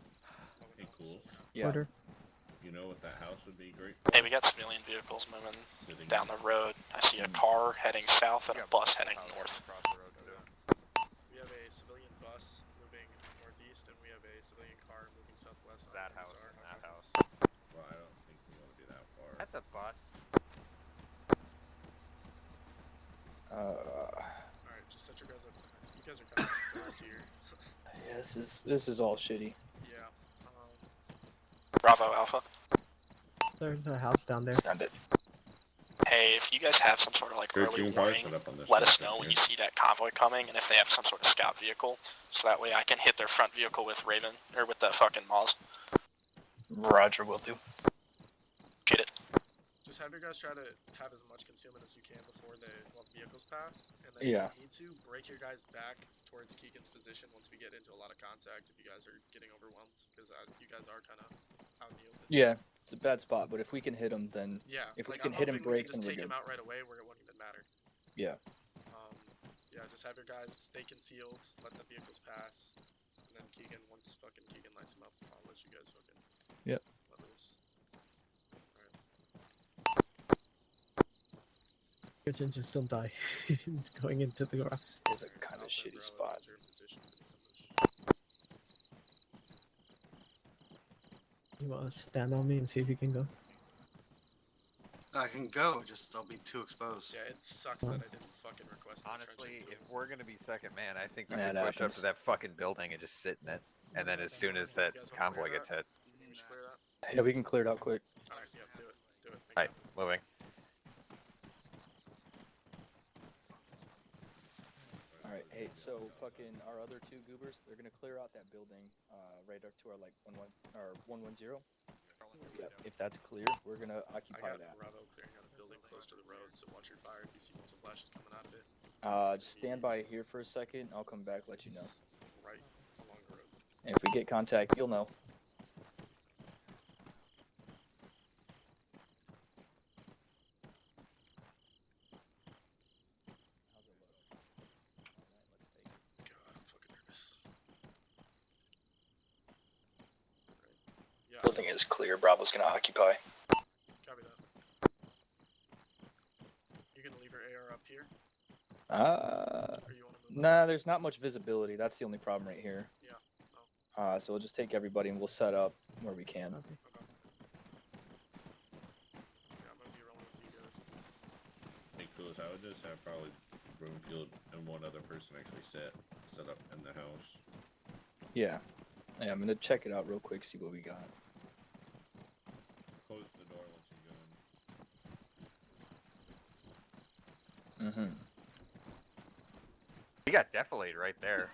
low hey, enough. cool. Yeah. Order. You know what that house would be great? Hey, we got civilian vehicles moving Sitting down the road. I see a car heading south and a bus heading north. Across the road too. We have a civilian bus moving northeast, and we have a civilian car moving southwest. on That house SR. and that house. Well, I don't think we want to be that far. That's a bus. Alright, just set your guys up. You guys are kind of exposed here. Yeah, this is all shitty. Yeah. Bravo Alpha. There's a house down there. Found it. Hey, if you guys have some sort of like Gertz, you early can probably warning, set up on this let us side, know can't when you? you see that convoy coming, and if they have some sort of scout vehicle, so that way I can hit their front vehicle with Raven, or with the fucking Moz. Roger, will do. Get it. Just have your guys try to have as much concealment as you can before the vehicles pass, and then Yeah. if you need to, break your guys back towards Keegan's position once we get into a lot of contact. If you guys are getting overwhelmed, because you guys are kind of out in the open. Yeah, it's a bad spot, but if we can hit him, then Yeah. if we like, can I'm hit him hoping we break, can just then we're take him good. out right away where it won't even matter. Yeah. Yeah, just have your guys stay concealed, let the vehicles pass, and then Keegan, once fucking Keegan lights him up, I'll let you guys fucking Yep. let loose. Kitchen, just don't die. Going into the garage. It's a kind of shitty spot. You want to stand on me and see if you can go? I can go, just I'll be too exposed. Yeah, it sucks that I didn't fucking request an Honestly, entrenching if we're gonna be second man, I think we That should push up happens. to that fucking building and just sit in it. And then as soon as that convoy gets hit. We should clear that. Yeah, we can clear it out quick. Alright, yeah, do it. Alright, moving. Alright, hey, so fucking our other two goobers, they're gonna clear out that building right up to our like 110. Yep, if that's clear, we're gonna I occupy got that. Bravo clearing out a building close to the road, so watch your fire if you see some flashes coming out of it. Just stand by here for a second, I'll come back, let you know. Right along the road. And if we get contact, you'll know. God, I'm fucking nervous. Yeah, Building is clear, Bravo's gonna occupy. Copy that. You gonna leave your AR up here? Nah, there's not much visibility, that's the only problem right here. Yeah. So we'll just take everybody and we'll set up where we can. Okay. Yeah, I'm gonna be rolling with you guys. Hey, cool. I would just have probably Broomfield and one other person actually set up in the house. Yeah. Yeah, I'm gonna check it out real quick, see what we got. Close the door once you go in. Mm-hmm. We got defilade right there.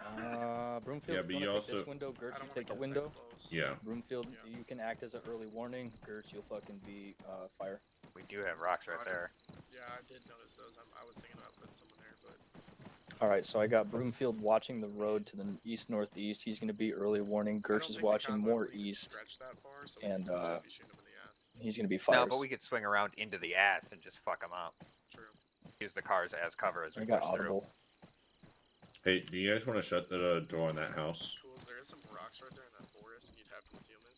Broomfield, Yeah, but you you wanna also- take this window, Gertz, you take the window. Yeah. Broomfield, you can act as an early warning. Gertz, you'll fucking be fire. We do have rocks right there. Yeah, I did notice those. I was thinking about putting someone there, but Alright, so I got Broomfield watching the road to the east-northeast. He's gonna be early warning. Gertz is watching more east. stretch that far, so And just be shooting them in the ass. he's gonna be fire. No, but we could swing around into the ass and just fuck them up. True. Use the cars as cover as we I got push through. audible. Hey, do you guys want to shut the door on that house? Cool, there is some rocks right there in that forest, and you'd have concealment.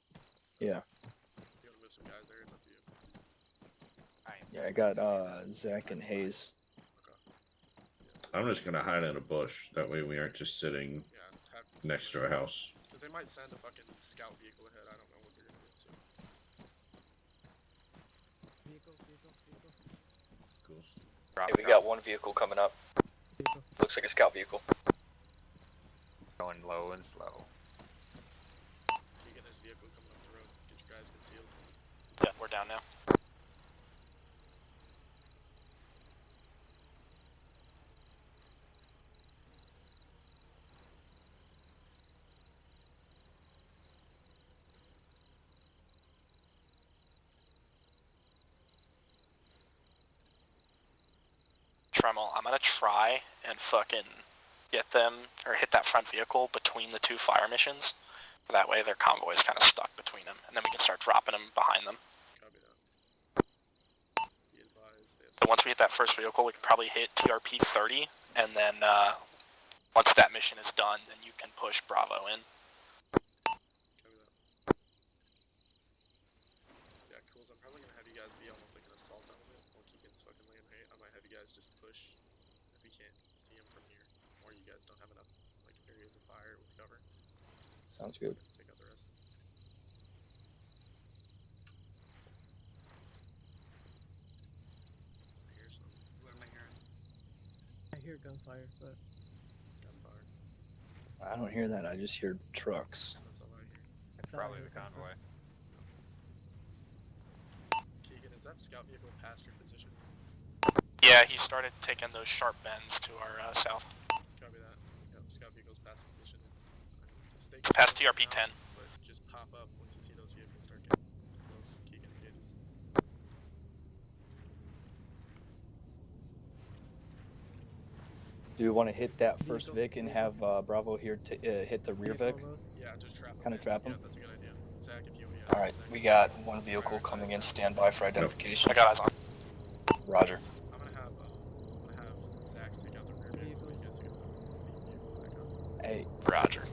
Yeah. If you want to move some guys there, it's up to you. Yeah, I got Zach and Hayes. I'm just gonna hide in a bush. That way we aren't just sitting next to a house. Because they might send a fucking scout vehicle ahead. I don't know what they're gonna do. So. Cool. Hey, we got one vehicle coming up. Looks like a scout vehicle. Going low and slow. You get this vehicle coming up the road. Get your guys concealed. Yeah, we're down now. Tremel, I'm gonna try and fucking get them, or hit that front vehicle between the two fire missions. That way their convoy is kind of stuck between them, and then we can start dropping them behind them. Copy that. Be advised. So once we hit that first vehicle, we can probably hit TRP 30, and then once that mission is done, then you can push Bravo in. Copy that. Yeah, cool. So I'm probably gonna have you guys be almost like an assault element while Keegan's fucking laying hay. I might have you guys just push if we can't see him from here, or you guys don't have enough like areas of fire with cover. Sounds good. Take out the rest. I hear some. What am I hearing? I hear gunfire, but Gunfire. I don't hear that, I just hear trucks. That's all I hear. It's probably the convoy. Keegan, is that scout vehicle past your position? Yeah, he started taking those sharp bends to our south. Copy that. Yep, scout vehicle's past position. Stay Past concealed TRP for now, 10. But just pop up once you see those vehicles start getting close. Keegan engages. Do you want to hit that first Vic and have Bravo here to hit the rear Vic? Yeah, just trap him. Kind of trap him? Yeah, that's a good idea. Zach, if you Alright, we got one vehicle coming in, stand by for identification. I got eyes on. Roger. I'm gonna have Zach take out the rear vehicle. You guys get the vehicle back up. Hey. Roger.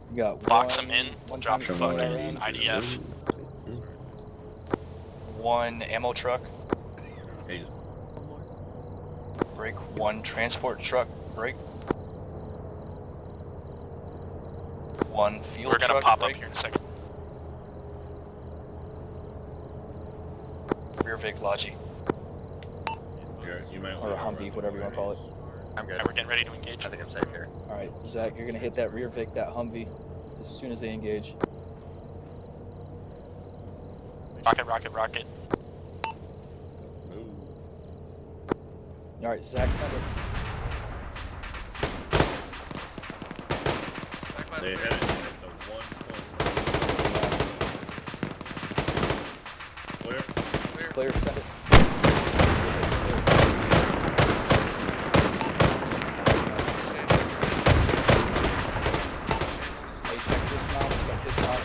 We got Box one, them in, one drop time fucking around. IDF. One ammo truck. Hey, Break. One transport truck. Break. One fuel We're gonna truck. pop break. up here in a second. Rear Vic Logi. you might Or a Humvee, whatever you want to call it. I'm good. Alright, we're getting ready to engage. I think I'm safe here. Alright, Zach, you're gonna hit that rear Vic, that Humvee, as soon as they engage. Rocket, rocket, rocket. Alright, Zach, send it. They hit it at the 1 point. Clear. Clear, send it.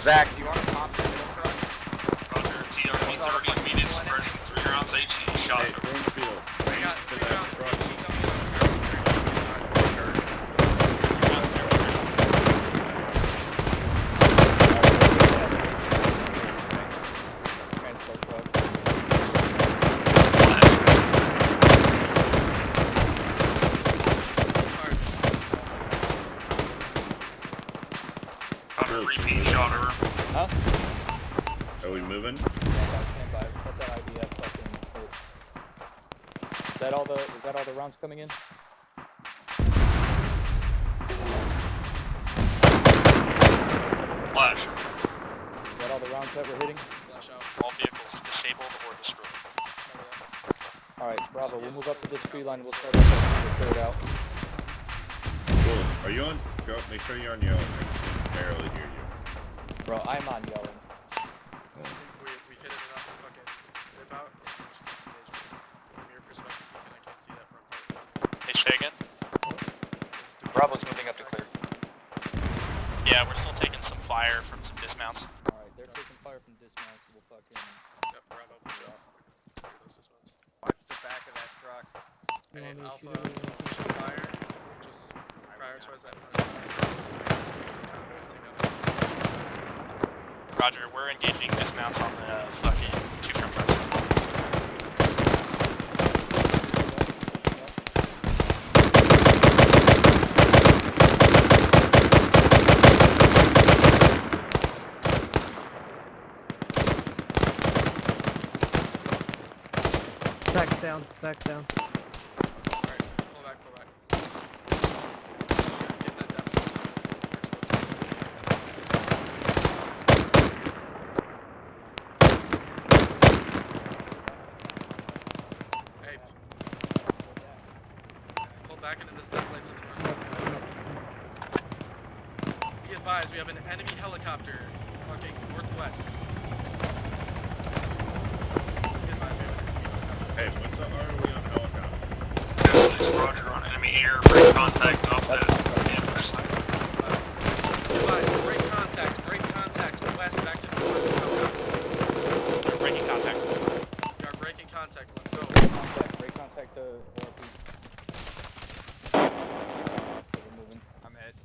Zach, do you want to pop the middle truck? Roger, TRP 30 immediate spreading 3 rounds HE shot. Hey, Broomfield, range to that truck. Transport truck. Roger, repeat shot over. Huh? Are we moving? Stand by. Let that IDF fucking hit. Is that all the rounds coming in? Flash. Is that all the rounds that we're hitting? Splash out. All vehicles disabled or destroyed. Alright, Bravo, we'll move up to this tree line and we'll start off to clear it out. Wolves, are you on? Go. Make sure you're on yellow. I can barely hear you. Bro, I'm on yelling. I think we've hit it enough to fucking dip out. From your perspective, I can't see that front part. Hey, say again? Bravo's moving up to clear. Yeah, we're still taking some fire from some dismounts. Alright, they're taking fire from dismounts, we'll fucking... Yep, Bravo, push up. Clear those dismounts. Watch the back of that truck. Hey, Alpha, push the fire. Just prioritize that front side. Roger, we're engaging dismounts on the fucking 2 front fronts. Zach's down. Zach's down. Alright, pull back. Get that Hey. Pull back into this death light to the northwest, guys. Be advised, we have an enemy helicopter fucking northwest. Be advised, we have an enemy helicopter. Hey, what's up? Are we on helicopter? Roger, on enemy air, break contact up at the side. Advised, break contact, west back to north. They're breaking contact. We are breaking contact, let's go. Break contact to ORP. We're moving. I'm hit.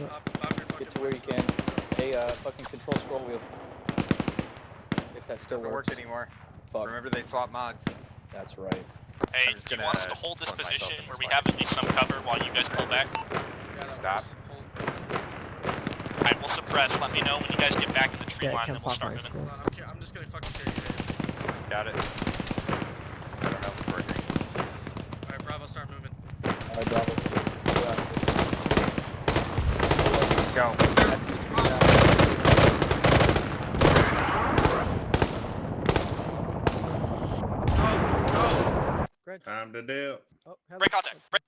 Pop your fucking Get to where you can. Hey, fucking control scroll wheel. If that still Doesn't works. work anymore. Fuck. Remember they swap mods. That's right. Hey, I'm just do you want us to gonna hold this plug myself position in where this we way. have at least some cover while you guys pull back? Stop. Alright, we'll suppress. Let me know when you guys get back in the tree Yeah, I line can't and we'll pop start my moving. scroll. Hold on, I'm just gonna fucking carry you guys. Got it. I don't know if it's working. Alright, Bravo, start moving. Alright, Bravo. Go. Let's go! Greg. Time to dip. Oh, hello. Break contact. Break.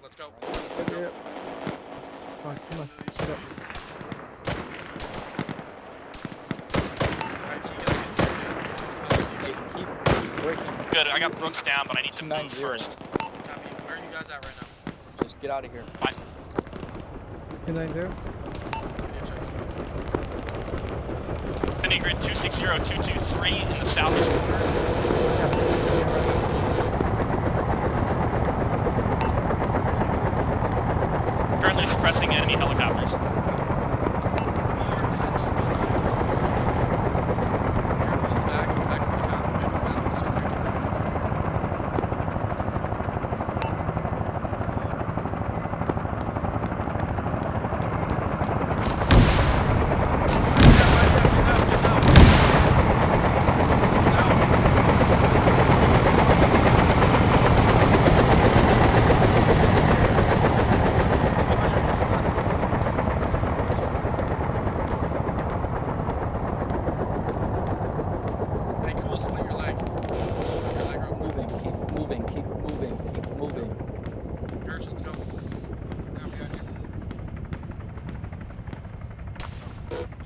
let's go. Let's go. Fuck, come on. Into these Get up. streets. Alright, Keegan, Keep breaking. Good, I got Brooks down, but I need to move 290. first. copy. Where are you guys at right now? Just get out of here. 290. Spinning grid 260223 in the southeast corner. Currently suppressing enemy helicopters.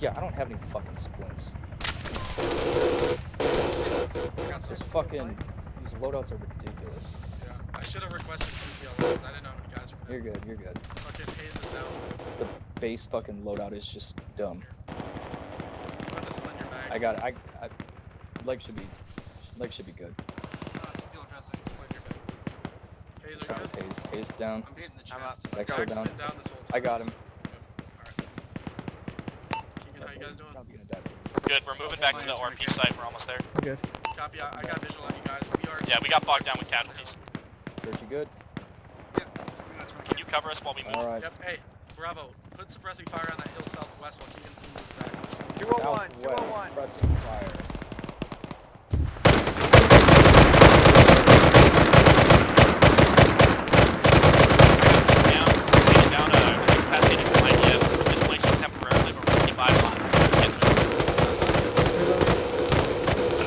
Yeah, I don't have any fucking splints. This fucking, these loadouts are ridiculous. Yeah, I should have requested CCLs because I didn't know how many guys were You're good, you're good. Fucking Hayes is down. The base fucking loadout is just dumb. Put this one in your bag. I got it, I leg should be good. Fuel dressing. Split in your bag. Hayes, are Sorry, you good? Hayes down. I'm hitting the I'm up. Zach's still Zach's down. been down this whole time. I got him. Keegan, how you guys doing? Good, we're moving back to the RP site. We're almost there. Good. Copy, I got visual on you guys. We are. Yeah, we got bogged down with casualties. Kurt, you good? Can you cover us while we move? Alright. Yep, hey, Bravo, put suppressing fire on that hill southwest while Keegan C moves back. 201, Southwest, pressing fire.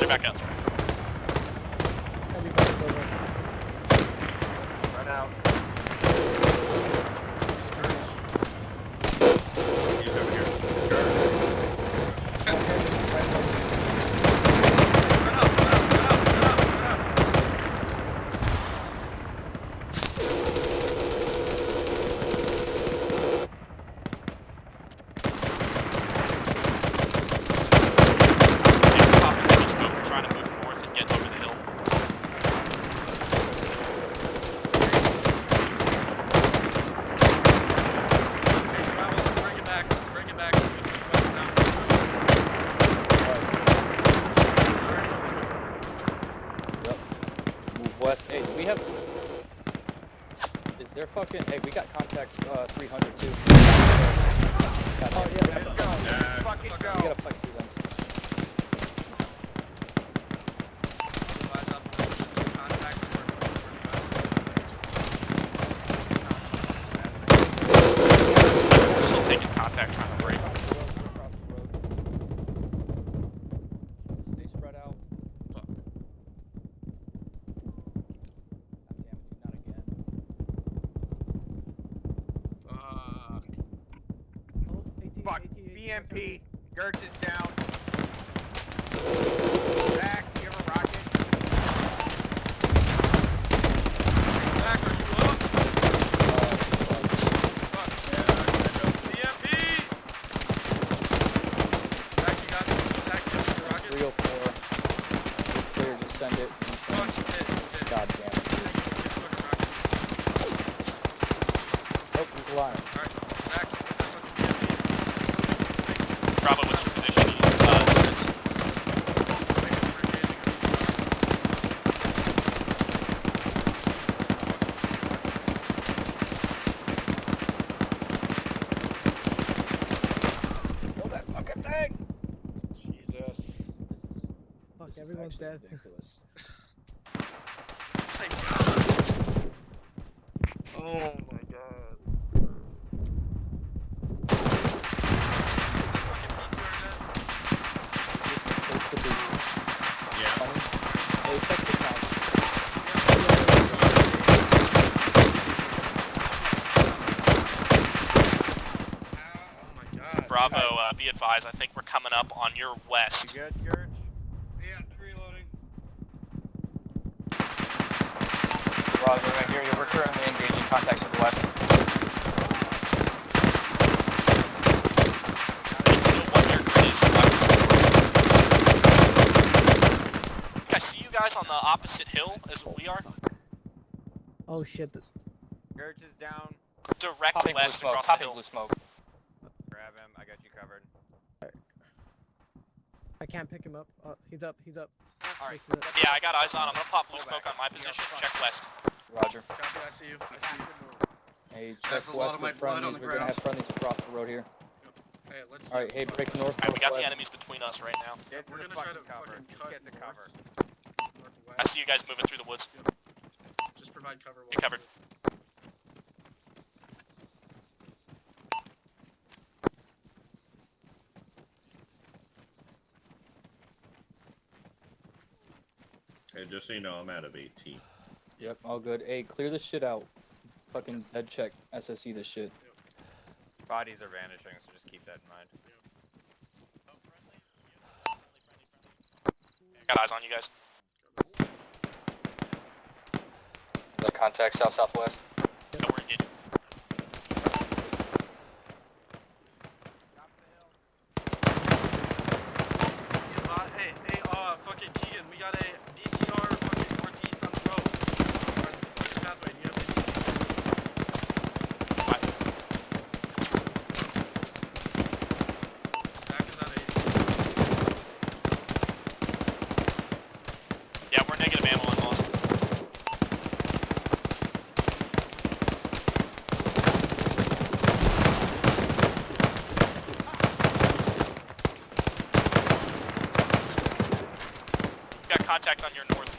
Back up. Run out. He's over here. Hey, do we have... Is there fucking... Hey, we got contacts 300 too. Oh, yeah, let's go. Fucking go. We gotta fight through them. Still taking contact, trying to break. Stay spread out. Fuck. Fuck. BMP. Gertz is down. Zach, you have a rocket? Hey, Zach, are you up? Fuck. BMP! Zach, you got Zach, you have your rockets? 304. Clear, just send it. Fuck, he's hit. God damn it. Nope, he's alive. Alright, Zach, you put that fucking BMP. Bravo, what's your position? Kill that fucking thing! Jesus. Fuck, everyone's dead. Ridiculous. My God. Oh my God. Is that fucking BTR dead? Yeah. Hey, check this out. Bravo, be advised, I think we're coming up on your west. You good, Gurch? Yeah, reloading. Roger, I hear you. We're currently engaging contact to the west. I see you guys on the opposite hill as we are. Oh shit. Gurch is down. Direct Popping west blue smoke. across the Popping hill. blue smoke. Grab him. I got you covered. I can't pick him up. He's up. He's up. Alright. Yeah, I got eyes on. I'm gonna pop blue smoke on my position. Check west. Roger. Copy, I see you. I see you. Hey, That's check a lot west of my with blood on friendlies. the We're gonna ground. have friendlies across the road here. Hey, let's. Alright, hey, break north. Alright, we got the northwest. enemies between us right now. Get We're to gonna the try to cover. fucking cut Get to cover. northwest. I see you guys moving through the woods. Just provide cover. Get covered. Hey, just so you know, I'm out of AT. Yep, all good. Hey, clear this shit out. Fucking dead check. SSE this shit. Bodies are vanishing, so just keep that in mind. Got eyes on you guys. The contact south-southwest. No, we're engaged. Hey, fucking Keegan, we got a BTR fucking northeast on the road. Fucking pathway, do you have any Zach is out of Yeah, we're negative ammo on lost. Got contact on your north.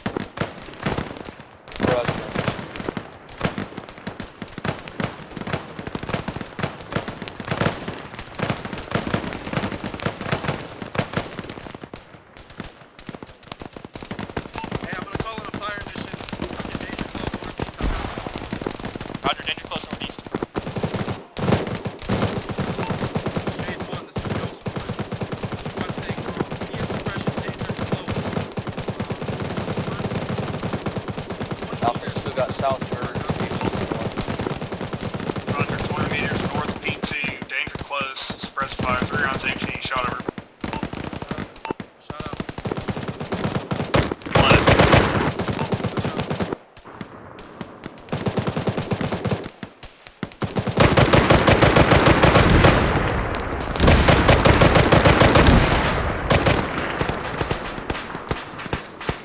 Hey, I'm gonna call in a fire mission. Fucking danger close northeast. I'm out. Roger, danger close northeast. Shade 1, this is Ghost 1. Requesting immediate suppression, danger close. Alpha still got southward. Roger, 20 meters north, P2, danger close, suppress fire, 3 rounds HE, shot over. Shut up.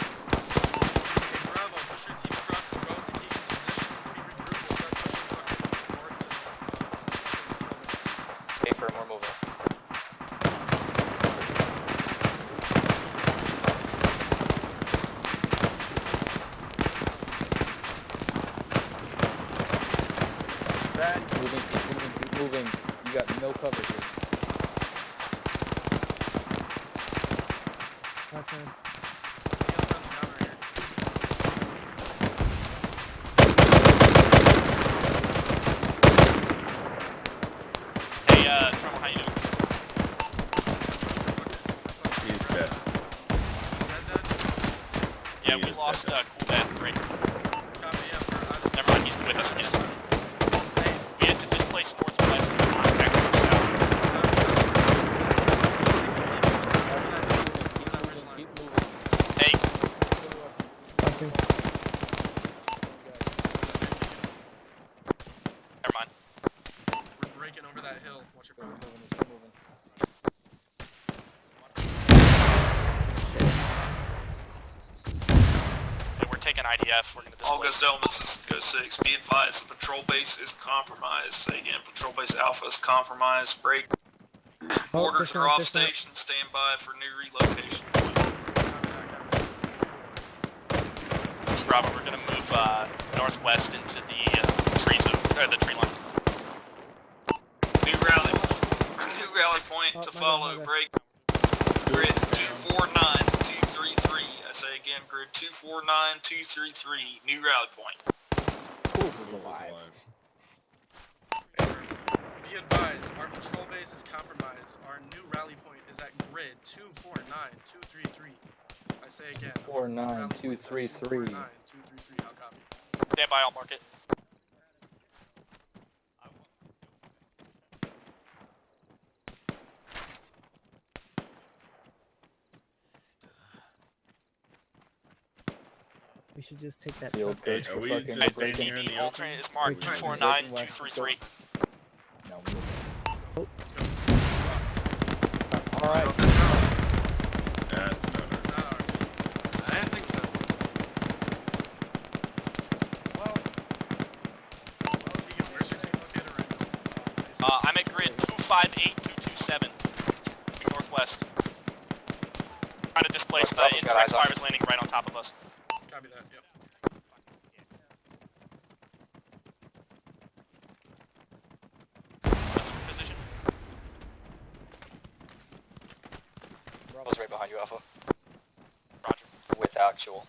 Hey, Bravo, push your team across the road to keep its position. Once we regroup, we'll start pushing fucking north to some fucking patrols. Hey, firm, we're moving. Moving, keep moving, keep moving. You got no cover here. That's fine. Hey, Tremel, how you doing? He's dead. Yeah, He we is lost dead. cool bad break. Copy, yeah, we're Never mind, he's with us again. We had to displace northwest and contact south. Hey, never mind. We're breaking over that hill. Watch your front. Hey, we're taking IDF. We're gonna displace. All Ghost elements, this is Ghost 6. Be advised, the patrol base is compromised. Say again, patrol base Alpha is compromised. Break. Borders are off station. Stand by for new relocation. Bravo, we're gonna move northwest into the tree zone, or the tree line. New rally point to follow. Break. Grid 249233. I say again, grid 249233. New rally point. Fools is alive. Be advised, our patrol base is compromised. Our new rally point is at grid 249233. I say again, our new rally point is at 249233. 249233. How copy? Stand by, I'll mark it. We should just take that Field truck. goods Are for we fucking just breaking. standing here in the The alternate open? is marked Or we- 249233. No, Let's go. all right. That's not It's not ours. I didn't think so. Keegan, where's your team located right now? I'm at grid 258227. Northwest. Trying to displace the indirect fire is landing right on top of us. Copy that, yep. Position. Bravo's right behind you, Alpha. Roger. With actual.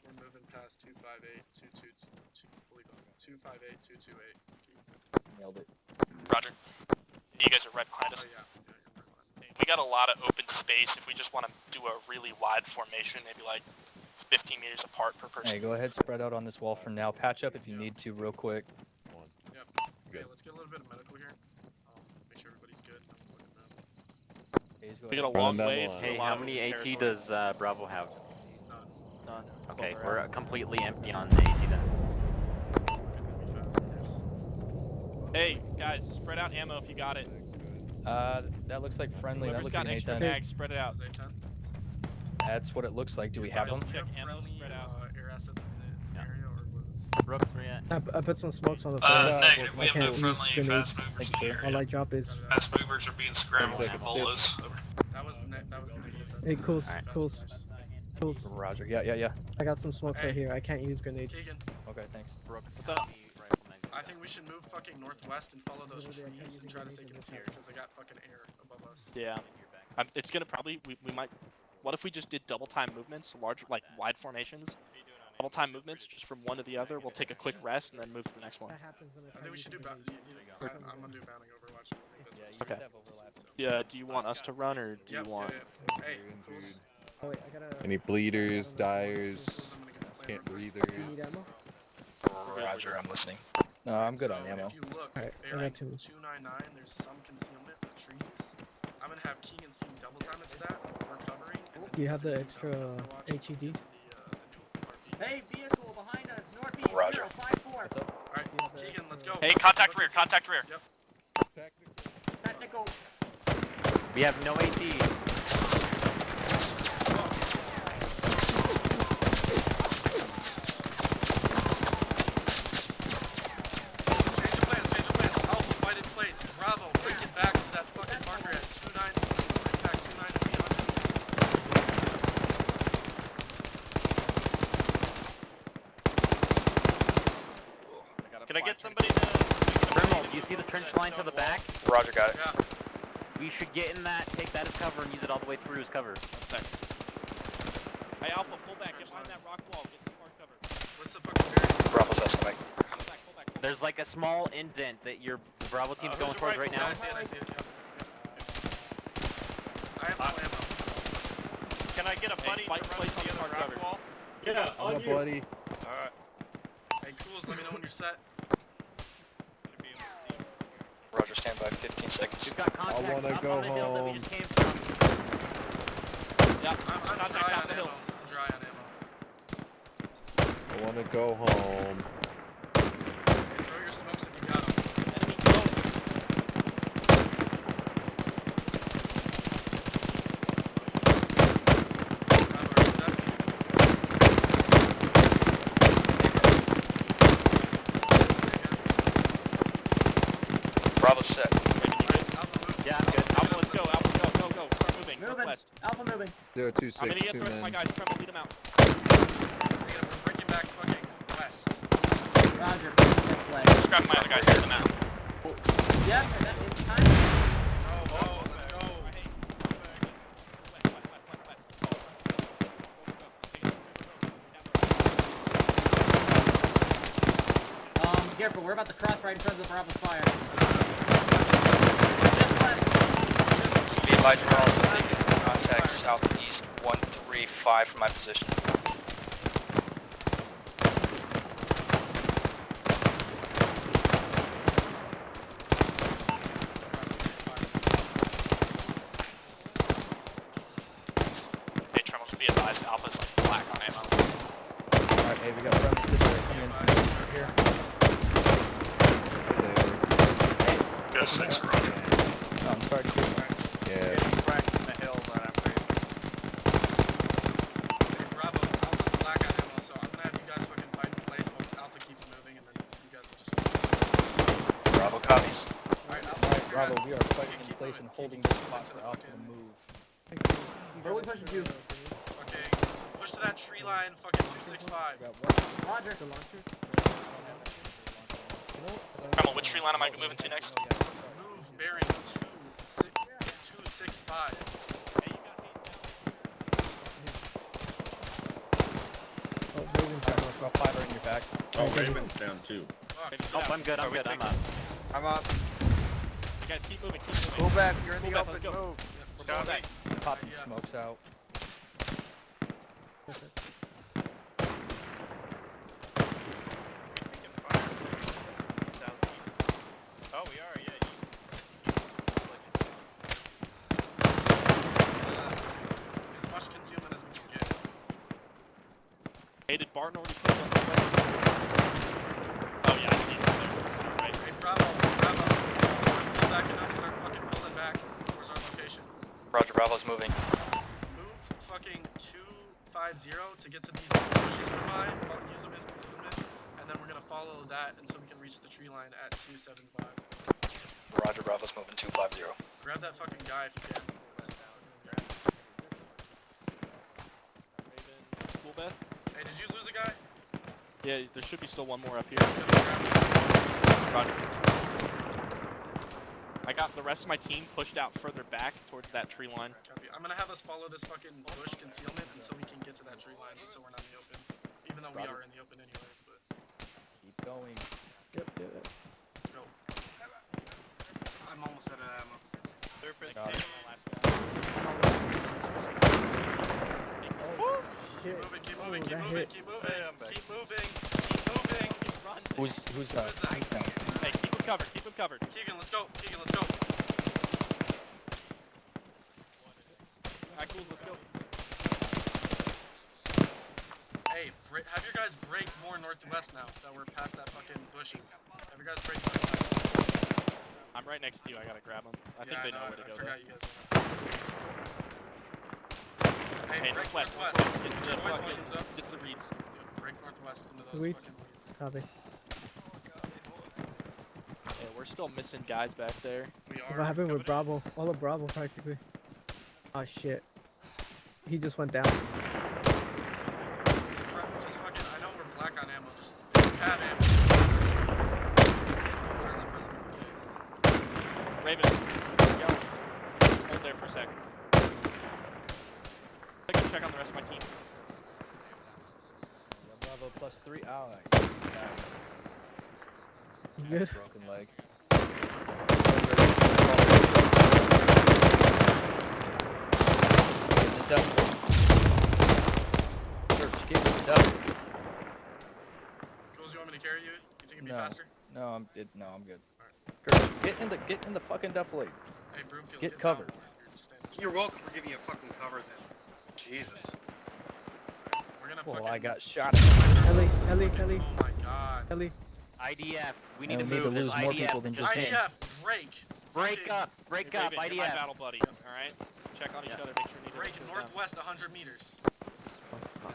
We're moving past 258228. Nailed it. Roger. You guys are right behind us. Oh, yeah. We got a lot of open space. If we just want to do a really wide formation, maybe like 15 meters apart per person. Hey, go ahead, spread out on this wall for now. Patch up if you need to, real quick. Yep. Okay, let's get a little bit of medical here. Make sure everybody's good. And then we'll fucking move. We got a long way. Hey, how many AT does Bravo have? None. Okay, we're completely empty on the AT then. Hey, guys, spread out ammo if you got it. That looks like friendly. That Whoever's looks got like an extra A10. mags, spread it out. That's what it looks like. Do we have them? Check ammo, spread out. Air assets in the area, or what is... Brooks, where you at? I put some smokes on the floor. Negative. We I have no can't use friendly grenades. fast movers in the area. All I drop is. Fast movers are being scrambled from bolas. That was negative. Hey, cools, cools, cools. Roger. Yeah. I got some smokes right here. I can't use grenades. Keegan, Okay, thanks. What's up? I think we should move fucking northwest and follow those trees and try to stay concealed, because they got fucking air above us. Yeah. It's gonna probably, we might, what if we just did double time movements, large, like wide formations? Double time movements, just from one to the other. We'll take a quick rest and then move to the next one. I think we should do I'm gonna do bounding Overwatch. I think that's what Okay. Yeah, do you want us to run or do you Yep, want? yeah. Hey, cools. Oh wait, I gotta. Any bleeders, dyers, can't breathers? You need ammo? Roger, I'm listening. No, I'm good on ammo. If you look, Alright, I bearing got two. 299, there's some concealment in the trees. I'm gonna have Keegan team double time into that. We're covering. And then Do you have the guys are extra doing Overwatch HED? into the new RP. Hey, vehicle behind us, northeast Roger. 054. Alright, Keegan, let's go. Hey, contact rear, contact rear. Yep. Technical. We have no AT. Change of plans. Alpha, fight in place. Bravo, bring it back to that fucking marker at 29. Bring it back 29 to 300 meters. Can I get somebody to... Thermal, do you see the trench line to the back? Roger, got it. Yeah. We should get in that, take that as cover, and use it all the way through as cover. 1 sec. Hey, Alpha, pull back. Get behind that rock wall. Get some hard cover. What's the fucking bearing? Bravo's escalate. Pull back, pull back. There's like a small indent that your the Bravo team's going who's towards right right now. I see it. Yep. I have no ammo. Can I get a buddy fight to run place to on the the other hard rock cover. wall? Yeah, What up, buddy? Alright. Hey, cools, let me know when you're set. Roger, stand by 15 seconds. We've got contact wanna up go on the hill that we home. just came from. Yeah, I'm contact dry top on the hill. ammo. I'm dry on ammo. I want to go home. Hey, throw your smokes if you got them. Enemy close. Bravo, are you set? Bravo's set. Alpha, move. Yeah, I'm good. Alpha, let's go. Alpha, go. Start moving. Moving. Northwest. Alpha moving. 026, I'm gonna get two the rest of my men. guys. Trevor, lead them out. Negative, we're breaking back fucking west. Roger. Next flag. Just grab my other guys here now. Yep, that it's time. No, let's go. careful. We're about to cross right in front of the Bravo's fire. Be advised, we're also making contact southeast 135 from my position. Hey, Tremors, be advised, Alpha's like black on ammo. Alright, hey, we got friends that are coming in from here. Yes, 6, Roger. Oh, I'm sorry to hear that. Yeah. Cracked in the hill that I'm breathing. Hey, Bravo, Alpha's black on ammo, so I'm gonna have you guys fucking fight in place while Alpha keeps moving, and then you guys will just. Bravo copies. Alright, Alpha, Alright, Bravo, we are fighting in place and holding this spot for Alpha to move. Where are we pushing to? Fucking push to that tree line, fucking 265. Roger. Tremel, which tree line am I moving to next? Move bearing 265. Oh, Raven's down. I'll fight her in your back. Oh, Raven's down too. Oh, I'm good. I'm up. I'm up. You guys keep moving. Keep moving. Pull back. You're in Pull the back, open. let's go. Move. We're Go going back. back. Pop these smokes out. Oh, we are, yeah. As much concealment as we can get. Hey, did Barton already put on this way? Oh yeah, I see it there. Alright. Hey, Bravo, pull back enough, start fucking pulling back towards our location. Roger, Bravo's moving. Move fucking 250 to get to these bushes nearby, use them as concealment, and then we're gonna follow that until we can reach the tree line at 275. Roger, Bravo's moving 250. Grab that fucking guy if you can. Raven, School Beth? Hey, did you lose a guy? Yeah, there should be still one more up here. Grab Roger. I got the rest of my team pushed out further back towards that tree line. Copy. I'm gonna have us follow this fucking bush concealment until we can get to that tree line, just so we're not in the open. Even though we are in the open anyways, but Keep going. Yep. let's go. I'm almost out of ammo. Got it. Shit. Keep Oh, moving, that hit. keep moving. Who's down? Hey, keep him covered. Keegan, let's go. Alright, cool, let's go. Hey, have your guys break more northwest now that we're past that fucking bushes. Have your guys break northwest. I'm right next to you, I gotta grab him. I think they know where to go. I forgot Though. you guys know. Hey, break northwest. Get Get your to voice fucking- volumes up. Get to the reeds. Break northwest into those Weeds. fucking weeds. Copy. Yeah, we're still missing guys back there. We are. What happened with Bravo? All of Bravo practically. Oh shit. He just went down. Just fucking, I know we're black on ammo, just have ammo. Start suppressing with the K. Raven, go. Hold there for a sec. I can check on the rest of my team. Bravo +3. Ow. You good? Broken leg. The devil. Church, get the devil. Jules, you want me to carry you? You think it'd be No. faster? No, I'm good. Church, get in the fucking duffel. Hey, Broomfield, Get down. covered. You're just standing You're welcome for giving me a fucking cover then. Jesus. We're gonna Well, fucking... I got shot. Heli. Oh my god. Heli. IDF. We need And to we move. need to lose There's more IDF. people than just him. IDF, break. Break up. Break Hey, up. Raven, you're my IDF. battle buddy. Alright? Check on each other, make sure neither Break of us goes northwest 100 meters.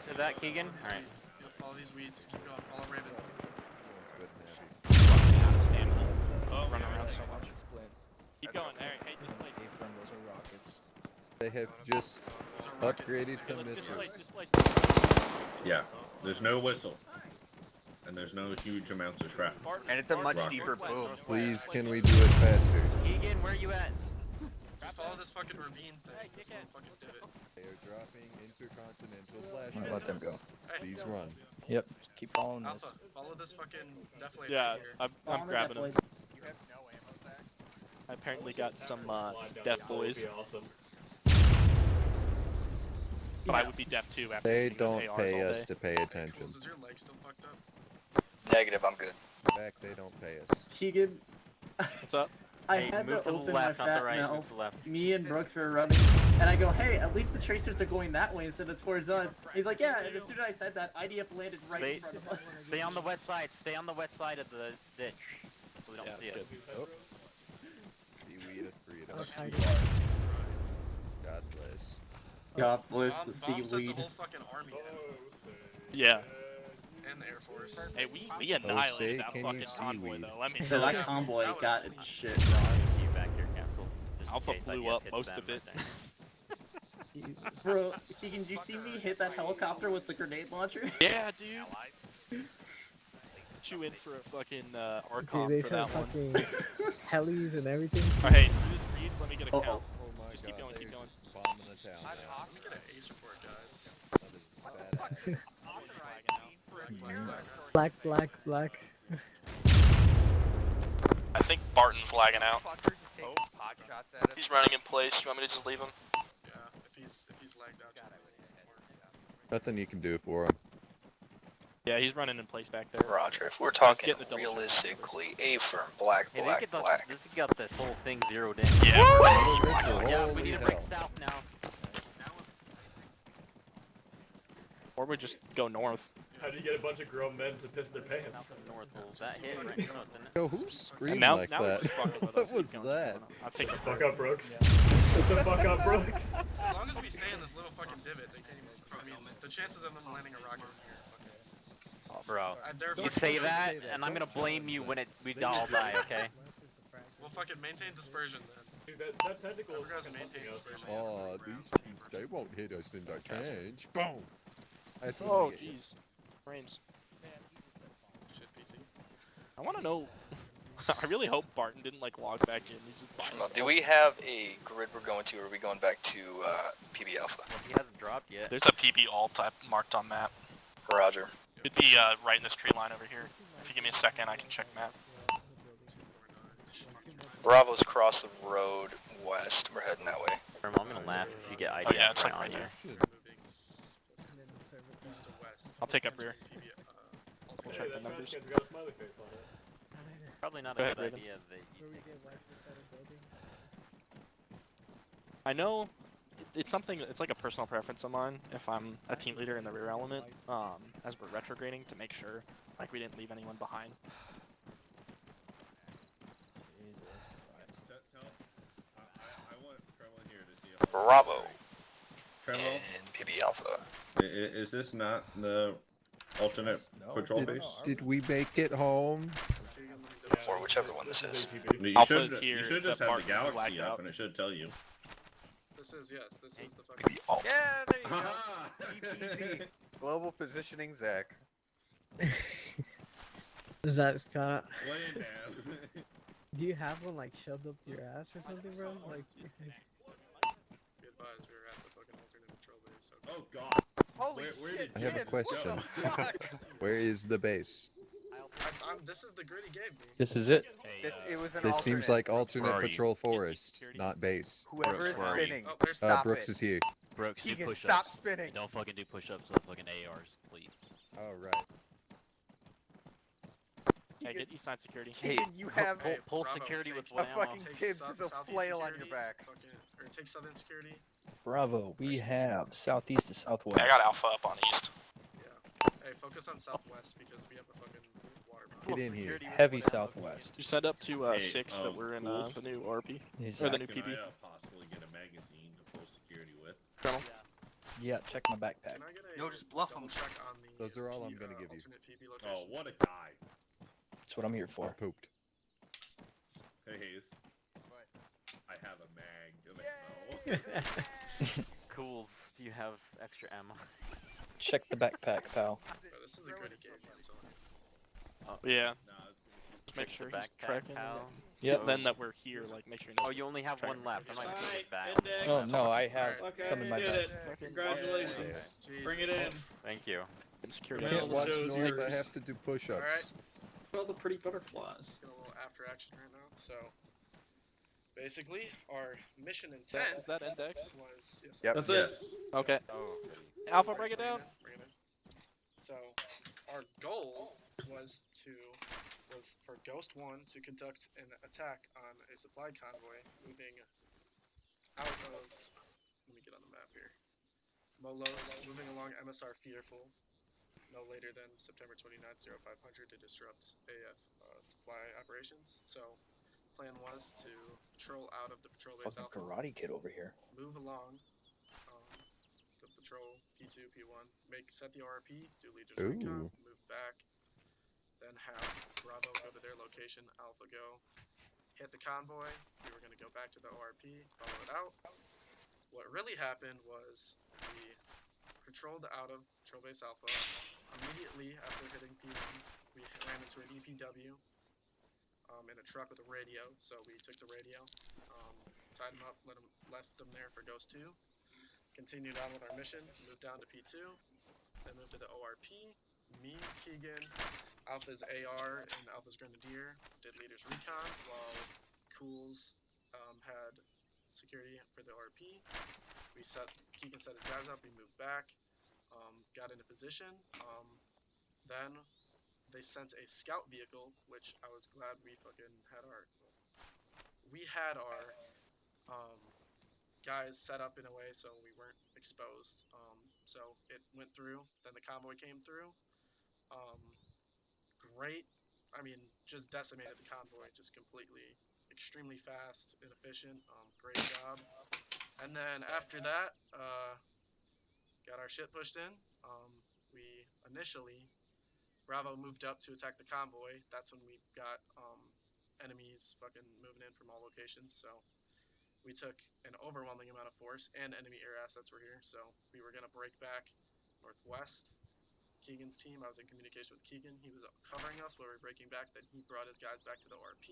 To that, Keegan? Follow these Alright. weeds. Yep, follow these weeds. Keep going. Follow Raven. Fucking out of stamina. Run around so much. Keep going. Alright, hey, displace. Those are rockets. They have just upgraded to Let's missiles. displace. Yeah, there's no whistle. And there's no huge amounts of shrapnel. And it's a much Rocket. deeper boom. Please, can we do it faster? Keegan, where you at? Just follow this fucking ravine thing. This little fucking divot. They are dropping intercontinental flash Let them go. missiles. Please run. Yep, just keep following this. Alpha, follow this fucking deflate Yeah, right here. I'm grabbing him. You have no ammo back? I apparently got some deaf boys. Awesome. But I would be deaf too after They shooting those don't ARs pay all us day. to pay Hey, attention. Cools, is your leg still fucked up? Negative, I'm good. In fact, they don't pay us. Keegan, What's up? I Hey, had move to to the open left, my not the fat right, move mouth. to the left. Me and Brooks were running, and I go, hey, at least the tracers are going that way instead of towards us. He's like, yeah, and as soon as I said that, IDF landed right in front of us. Stay on the wet side. Stay on the wet side of the ditch. So we don't see it. Oh. Seaweed of freedom. Okay. God bless. God bless Bomb the sent the seaweed. whole fucking army in. Yeah. And the Air Force. Hey, we annihilated that can fucking you convoy seaweed? though. Let me So tell that you. convoy that was got clean. shit wrong. You back here, Capsule. Just in Alpha case blew IDF up hits most them of it. or anything. Bro, Keegan, did you see me hit that helicopter with the grenade launcher? Yeah, dude. Put you in for a fucking Dude, they RCOM for sent that one. fucking helis and everything. Oh, hey, do this reads. Let me get a count. Oh my Just god, keep going, they're keep going. just bombing the town now. Let me get an ace report, guys. That is badass. Black, black, black. I think Barton's lagging out. Fuckers just take pot shots at him. He's running in place. You want me to just leave him? Yeah, if he's lagged out, just Nothing you can do for him. Yeah, he's running in place back there. Roger. If we're He's talking getting the double shot. realistically, A firm, black, Hey, black, black. this got this whole thing zeroed in. Yeah. Yeah, we need to break south now. Or we just go north. How do you get a bunch of grown men to piss their pants? North will that hit right north, isn't it? Yo, who screamed And now, like now we're that? just fucking with What us. was Keep going, that? keep going. I'll take the Fuck up, Brooks. Shut the fuck up, Brooks. as long as we stay in this little fucking divot, they can't even. I mean, the chances of them landing a rocket in here. Bro, They're you fucking- say that, and I'm gonna blame you when we all die, okay? We'll fucking maintain dispersion then. Dude, that tentacle You is guys fucking maintain helping us. dispersion. Oh, these people, they won't hit us in the cage. Boom! That's what Oh, we get. jeez. Frames. Shit, PC. I want to know. I really hope Barton didn't like log back in. He's just by himself. Do we have a grid we're going to, or are we going back to PB Alpha? Well, he hasn't dropped yet. There's a PB alt I've marked on map. Roger. Should be right in this tree line over here. If you give me a second, I can check map. Bravo's across the road west. We're heading that way. I'm gonna laugh if you get IDF Oh yeah, it's right like on right you. there. Moving east to west. I'll take up rear. PB, We'll Hey, check the that trash numbers. can's got a smiley face on it. Probably not Go a ahead, good Raven. idea that you Where we take get west side of building. I know it's something. It's like a personal preference of mine. If I'm a team leader in the rear element, as we're retrograding, to make sure like we didn't leave anyone behind. I want Tremel here to see if Bravo. Tremel, And PB Alpha. is this not the alternate patrol base? Did we make it home? Or whichever one this is. You Alpha should, is here, you should it's just a have Barton the who galaxy lagged up out. and it should tell you. This is, yes, this is the fucking. PB Alt. Yeah, there you go. GPZ. Global positioning, Zach. Zach's got. Laying down. Do you have one like shoved up your ass or something, bro? Like. Be advised, we were at the fucking alternate patrol base. So. Oh god. Holy Where shit, did I have a Jim, what question. the fuck? Where is the base? This is the grid he gave me. This is it. It was an This alternate. seems like Where alternate are you? patrol forest, not base. Whoever is Brooks, where are you? spinning, Oh, there's stop Brooks it. is here. Brooks, do Keegan, push-ups. stop spinning. Don't fucking do push-ups with fucking ARs, please. Oh, right. Hey, get east side security. Keegan, you have Pull Bravo, security take- with a one ammo. fucking Take Tibbs south- is a southeast flail on your security, back. Fucking, or take southern security. Bravo, we have southeast to southwest. I got Alpha up on east. Yeah. Hey, focus on southwest because we have a fucking water body. Get in here. Heavy southwest. You send up to Hey, 6 that we're in Fools. the new RP. He's Or the new Can PB. I possibly get a magazine to pull security with? Colonel. Yeah, check my backpack. Can I get a No, just bluff double 'em. check on the Those are all I'm gonna give you. alternate PB Oh, location? what a guy. That's what I'm here I for. pooped. Hey, Hayes. I have a mag. No. Cool. Do you have extra ammo? Check the backpack, pal. Bro, this is the grid he gave me, I'm telling you. Yeah. Nah, Just make Check sure the he's backpack, tracking. pal. Yep. Then that we're here, like make sure he knows. Oh, you only have one left. I'm not gonna put it back. Oh no, I have Okay, some in my you did bag. it. Congratulations. Jesus. Bring it in. Thank you. and security. Well, Can't the watch show's North, I yours. have to do push-ups. Alright. All the pretty butterflies. Got a little after action right now. So, basically, our mission intent Is that index? was... Yes, Yep. That's Yes. it. Okay. Oh. So Alpha, break it bring down. Bring it in. So, our goal was for Ghost 1 to conduct an attack on a supply convoy moving out of... Let me get on the map here. Molos, moving along MSR Fearful, no later than September 29th, 0500 to disrupt AF supply operations. So, plan was to patrol out of the patrol base Fucking Alpha, Karate Kid over here. move along to patrol P2, P1, set the RP, do leaders recon, Ooh. move back, then have Bravo go to their location, Alpha go, hit the convoy. We were going to go back to the ORP, follow it out. What really happened was we patrolled out of Patrol Base Alpha. Immediately after hitting P1, we ran into an EPW in a truck with a radio. So we took the radio, tied him up, left them there for Ghost 2. Continued on with our mission, moved down to P2, then moved to the ORP. Me, Keegan, Alpha's AR, and Alpha's Grenadier did leaders recon, while Cools had security for the ORP. Keegan set his guys up, we moved back, got into position. Then they sent a scout vehicle, which I was glad we fucking had our guys set up in a way so we weren't exposed. So it went through, then the convoy came through. Great, I mean, just decimated the convoy, just completely, extremely fast and efficient. Great job. And then after that, got our shit pushed in. We initially, Bravo moved up to attack the convoy. That's when we got enemies fucking moving in from all locations. So we took an overwhelming amount of force, and enemy air assets were here. So we were gonna break back northwest. Keegan's team, I was in communication with Keegan. He was covering us while we were breaking back. Then he brought his guys back to the ORP.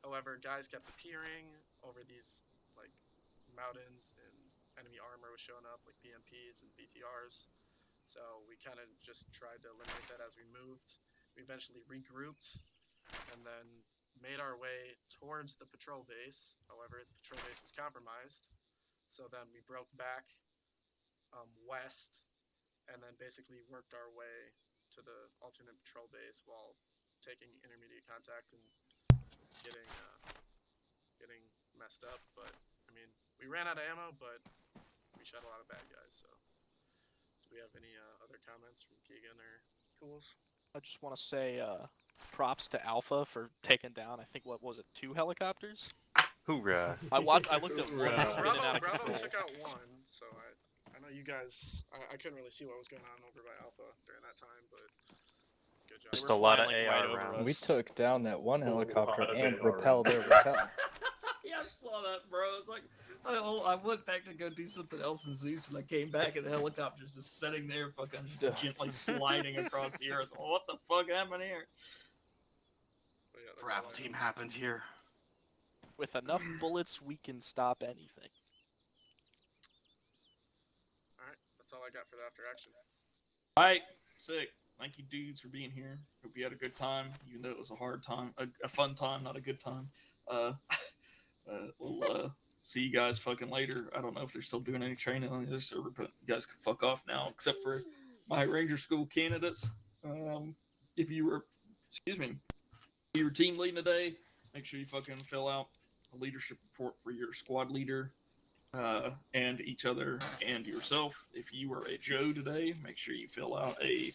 However, guys kept appearing over these like mountains, and enemy armor was showing up, like BMPs and BTRs. So we kind of just tried to eliminate that as we moved. We eventually regrouped and then made our way towards the patrol base. However, the patrol base was compromised. So then we broke back west and then basically worked our way to the alternate patrol base while taking intermediate contact and getting messed up. But I mean, we ran out of ammo, but we shot a lot of bad guys. So do we have any other comments from Keegan or Cools? I just want to say props to Alpha for taking down, I think, what was it, 2 helicopters? Hoorah. I looked at one spinning out of Bravo control. took out one, so I know you guys, I couldn't really see what was going on over by Alpha during that time, but good job. Just a lot of flying, like, AR right over rounds. us. We took down that one helicopter lot of and AR repelled their repel. Yeah, I saw that, bro. It's like I went back to go do something else in Zeus, and I came back, and the helicopter's just sitting there, fucking gently sliding across the earth. Oh, what the fuck happened here? But yeah, that's Bravo team happened here. With enough bullets, we can stop anything. Alright, that's all I got for the after action. Alright, sick. Thank you, dudes, for being here. Hope you had a good time, even though it was a hard time, a fun time, not a good time. We'll see you guys fucking later. I don't know if they're still doing any training on the other server, but you guys can fuck off now, except for my Ranger School candidates. If you were, you were team leading today, make sure you fucking fill out a leadership report for your squad leader and each other and yourself. If you were a Joe today, make sure you fill out a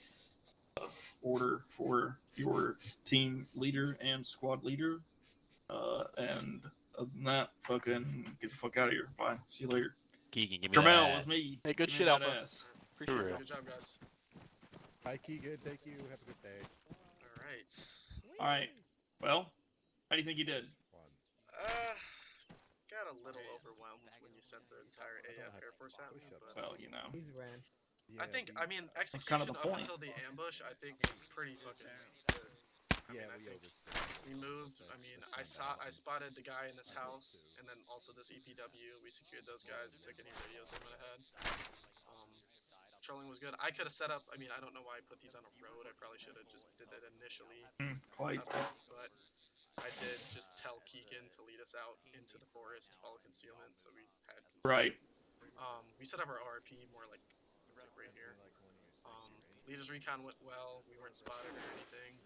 order for your team leader and squad leader. And other than that, fucking get the fuck out of here. Bye. See you later. Keegan, give me Carmel that with ass. me. Hey, good Give me shit, that Alpha. ass. Appreciate it. Good job, guys. Hi, Keegan. Thank you. Have a good day. Alright. Alright. Well, how do you think you did? Got a little overwhelmed when you sent the entire AF Air Force at me, but Well, you know. He's ran. I think, I mean, kind execution of the up point. until the ambush, I think was pretty fucking good. I mean, I think we moved. I mean, I spotted the guy in this house, and then also this EPW. We secured those guys, took any radios they might have had. patrolling was good. I could have set up. I mean, I don't know why I put these on a road. I probably should have just did that initially. Quite. But I did just tell Keegan to lead us out into the forest, follow concealment, so we had concealment. Right. We set up our ORP more like looks like right here. Leaders recon went well. We weren't spotted or anything.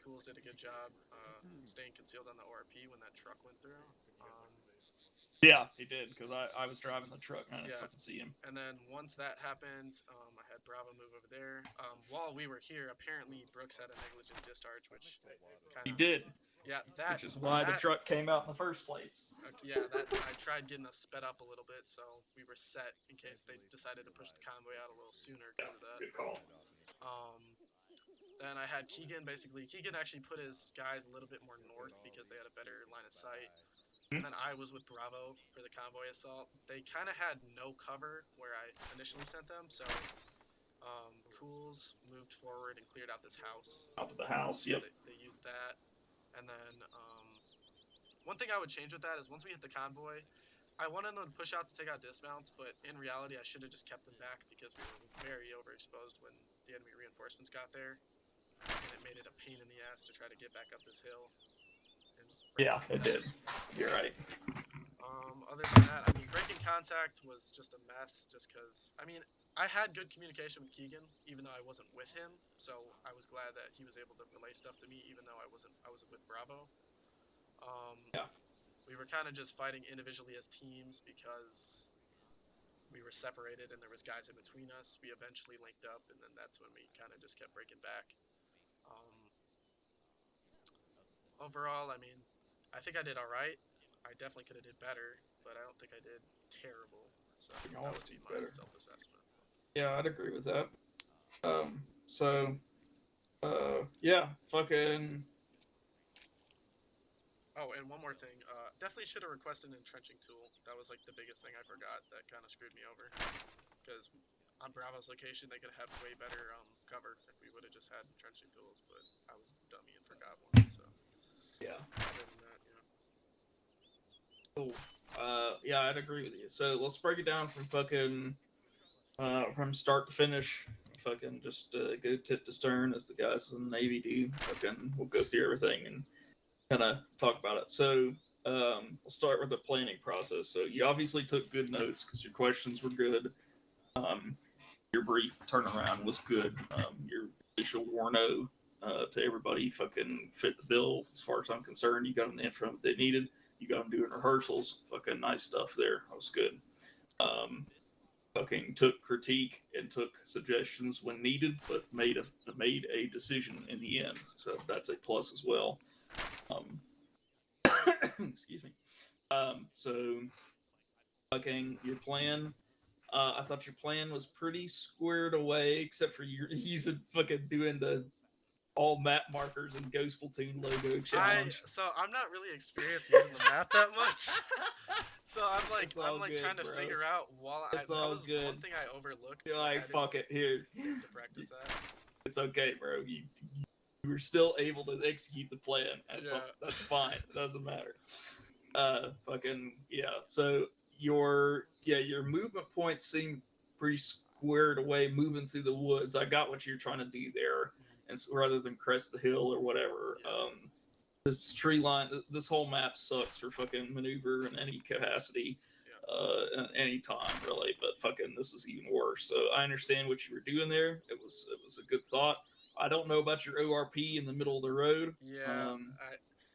Cools did a good job staying concealed on the ORP when that truck went through. Yeah, he did, because I was driving the truck and I didn't fucking see him. And then once that happened, I had Bravo move over there. While we were here, apparently Brooks had a negligent discharge, which kind of... He did. Yeah, that... Which is why the truck came out in the first place. Yeah, that I tried getting us sped up a little bit, so we were set in case they decided to push the convoy out a little sooner because of that. Good call. Then I had Keegan, basically. Keegan actually put his guys a little bit more north because they had a better line of sight. And then I was with Bravo for the convoy assault. They kind of had no cover where I initially sent them, so Cools moved forward and cleared out this house. Out to the house, yep. They used that. And then one thing I would change with that is once we hit the convoy, I wanted them to push out to take out dismounts, but in reality I should have just kept them back because we were very overexposed when the enemy reinforcements got there. And it made it a pain in the ass to try to get back up this hill. Yeah, it did. You're right. Other than that, I mean, breaking contact was just a mess just because, I mean, I had good communication with Keegan, even though I wasn't with him, so I was glad that he was able to relay stuff to me, even though I was with Bravo. Yeah. We were kind of just fighting individually as teams because we were separated and there was guys in between us. We eventually linked up, and then that's when we kind of just kept breaking back. Overall, I mean, I think I did all right. I definitely could have did better, but I don't think I did terrible. So that would be my self-assessment. Yeah, I'd agree with that. Yeah, fucking... Oh, and one more thing. Definitely should have requested an entrenching tool. That was like the biggest thing I forgot that kind of screwed me over. Because on Bravo's location, they could have had way better cover if we would have just had entrenching tools, but I was a dummy and forgot one, so... Yeah. Other than that, Cool. Yeah, I'd agree with you. So let's break it down from fucking from start to finish. Fucking just go tip to stern as the guys in the Navy do. Fucking we'll go through everything and kind of talk about it. So we'll start with the planning process. So you obviously took good notes because your questions were good. Your brief turnaround was good. Your initial warno to everybody fucking fit the bill as far as I'm concerned. You got them the info they needed. You got them doing rehearsals. Fucking nice stuff there. That was good. Fucking took critique and took suggestions when needed, but made a decision in the end. So that's a plus as well. Excuse me. So fucking your plan. I thought your plan was pretty squared away, except for you using fucking doing the all map markers and Ghost Platoon logo challenge. So I'm not really experienced using the map that much. So I'm like good, trying to figure out while it's that all was good. one thing I overlooked. You're like, fuck it, here. To practice that. It's okay, bro. You were still able to execute the plan. That's fine. It doesn't matter. Fucking yeah. So your movement points seem pretty squared away, moving through the woods. I got what you're trying to do there, and so rather than crest the hill or whatever, this tree line, this whole map sucks for fucking maneuver in any capacity, any time really. But fucking this is even worse. So I understand what you were doing there. It was a good thought. I don't know about your ORP in the middle of the road. Yeah.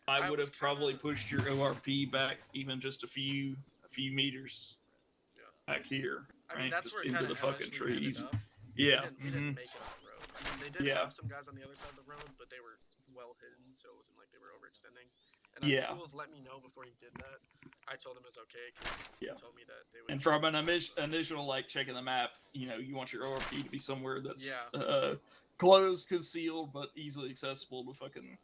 I would have probably pushed your ORP back even just a few meters back here. I mean, that's just where it into kind the of fucking trees. up. Yeah. We didn't make it on the road. I mean, they did have some guys on the other side of the road, but they were well hidden, so it wasn't like they were overextending. And Fools let me know before he did that. I told him it was okay because he told me that they would. And from an initial like checking the map, you want your ORP to be somewhere that's closed, concealed, but easily accessible to fucking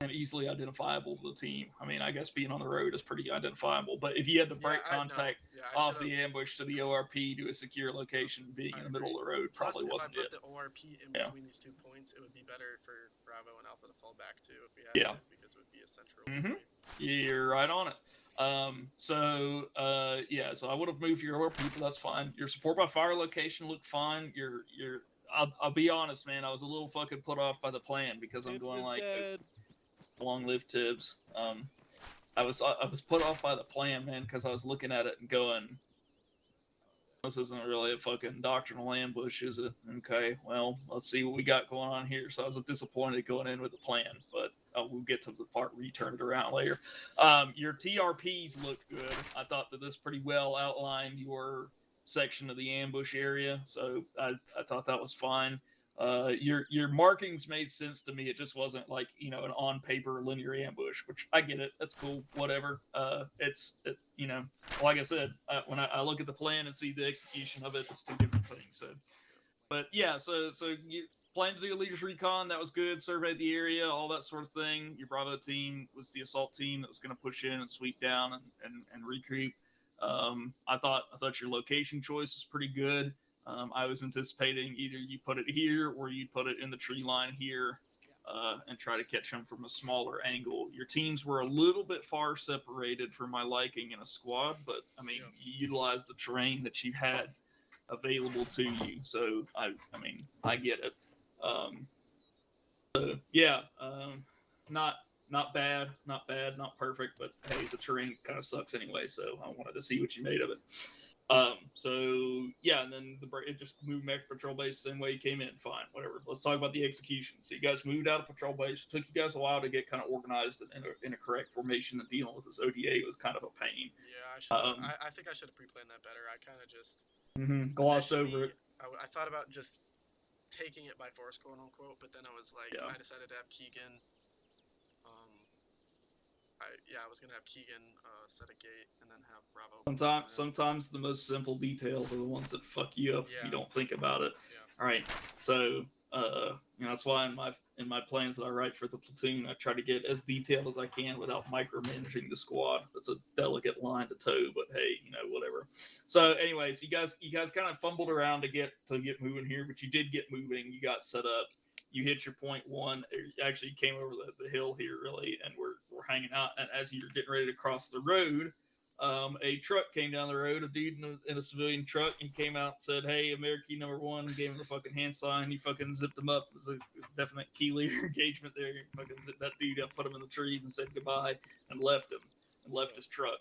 and easily identifiable to the team. I mean, I guess being on the road is pretty identifiable. But if you had to break contact off the ambush to the ORP to a secure location, being in the middle of the road probably wasn't it. If I put the ORP in between these 2 points, it would be better for Bravo and Alpha to fall back to if we had to, because it would be a central point. You're right on it. So I would have moved your ORP, but that's fine. Your support by fire location looked fine. I'll be honest, man. I was a little fucking put off by the plan because I'm going like, long live Tibbs. I was put off by the plan, man, because I was looking at it and going, this isn't really a fucking doctrinal ambush, is it? Okay, well, let's see what we got going on here. So I was disappointed going in with the plan, but we'll get to the part where you turn it around later. Your TRPs looked good. I thought that this pretty well outlined your section of the ambush area, so I thought that was fine. Your markings made sense to me. It just wasn't like, an on paper linear ambush, which I get it. That's cool. Whatever. Like I said, when I look at the plan and see the execution of it, it's 2 different things. So you plan to do a leaders recon. That was good. Surveyed the area, all that sort of thing. Your Bravo team was the assault team that was going to push in and sweep down and recreep. I thought your location choice was pretty good. I was anticipating either you put it here or you put it in the tree line here and try to catch them from a smaller angle. Your teams were a little bit far separated for my liking in a squad, but I mean, you utilized the terrain that you had available to you. So I get it. Not bad, not perfect, but hey, the terrain kind of sucks anyway. So I wanted to see what you made of it. And then it just moved back to patrol base the same way you came in. Fine, whatever. Let's talk about the execution. So you guys moved out of patrol base. It took you guys a while to get kind of organized in a correct formation. And dealing with this ODA was kind of a pain. Yeah, I think I should have pre-planned that better. I kind of just glossed over it. I thought about just taking it by force, quote unquote, but then I was like, I decided to have Keegan. I was gonna have Keegan set a gate and then have Bravo. Sometimes the most simple details are the ones that fuck you up if you don't think about it. All right, so that's why in my plans that I write for the platoon, I try to get as detailed as I can without micromanaging the squad. That's a delicate line to toe, but hey, whatever. So, anyways, you guys kind of fumbled around to get moving here, but you did get moving. You got set up. You hit your point 1. Actually, you came over the hill here, really, and we're hanging out. And as you're getting ready to cross the road, a truck came down the road, a dude in a civilian truck. He came out and said, "Hey, American number 1," gave him a fucking hand sign. You fucking zipped him up. It was a definite key leader engagement there. You fucking zipped that dude up, put him in the trees, and said goodbye, and left him, and left his truck.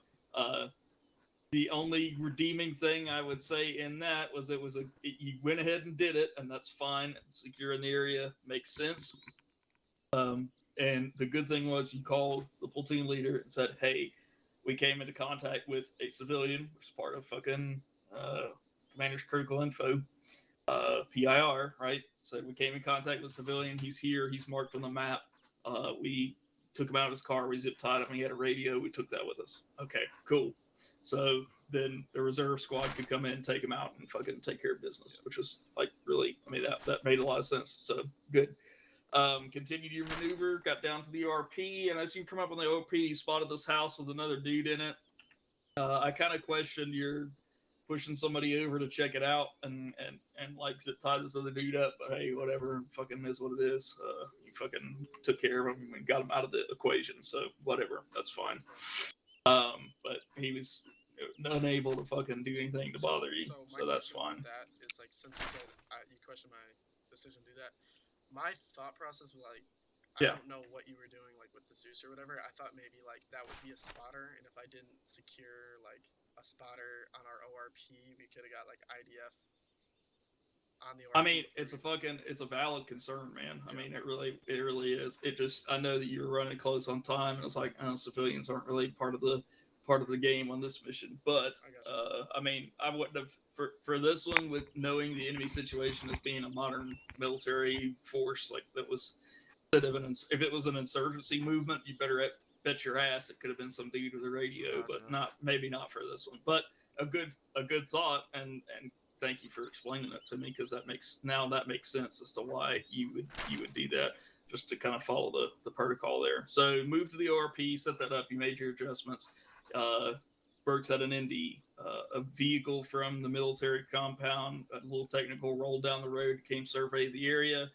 The only redeeming thing I would say in that was you went ahead and did it, and that's fine. Securing the area makes sense. And the good thing was you called the platoon leader and said, "Hey, we came into contact with a civilian, which is part of fucking Commander's Critical Info, PIR, right? So we came in contact with a civilian. He's here. He's marked on the map. We took him out of his car. We zip-tied him. He had a radio. We took that with us. Okay, cool. So then the reserve squad could come in, take him out, and fucking take care of business, which was like really, that made a lot of sense. So good. Continued your maneuver, got down to the ORP, and as you come up on the OP, you spotted this house with another dude in it. I kind of questioned your pushing somebody over to check it out and like tie this other dude up, but hey, whatever, fucking is what it is. You fucking took care of him and got him out of the equation, so whatever, that's fine. But he was unable to fucking do anything to bother you, so that's fine. That is like, since you said you questioned my decision to do that, my thought process was like, I don't know what you were doing like with the Zeus or whatever. I thought maybe like that would be a spotter, and if I didn't secure like a spotter on our ORP, we could have got like IDF on the ORP. It's a valid concern, man. I mean, it really is. I know that you were running close on time, and it's like, civilians aren't really part of the game on this mission. But I wouldn't have for this one, with knowing the enemy situation as being a modern military force, like that was if it was an insurgency movement, you better bet your ass it could have been some dude with a radio, but maybe not for this one. But a good thought, and thank you for explaining it to me, because that makes sense as to why you would do that. just to kind of follow the protocol there. So move to the ORP, set that up. You made your adjustments. Brooks had an ND, a vehicle from the military compound, a little technical, rolled down the road, came survey the area,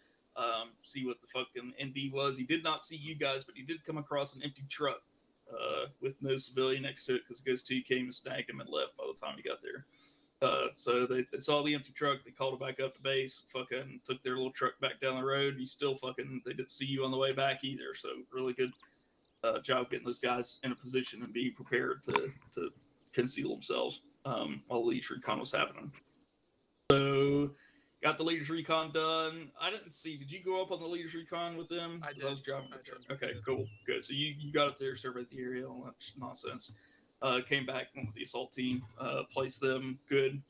see what the fucking ND was. He did not see you guys, but he did come across an empty truck with no civilian next to it because Ghost 2 came and snagged him and left by the time he got there. So they saw the empty truck, they called it back up to base, fucking took their little truck back down the road. You still fucking, they didn't see you on the way back either. So really good job getting those guys in a position and being prepared to conceal themselves while the leader's recon was happening. So got the leader's recon done. I didn't see, did you go up on the leader's recon with them? I did. I was driving the truck. Okay, cool, good. So you got up there, surveyed the area, all that nonsense. Came back, went with the assault team, placed them, good.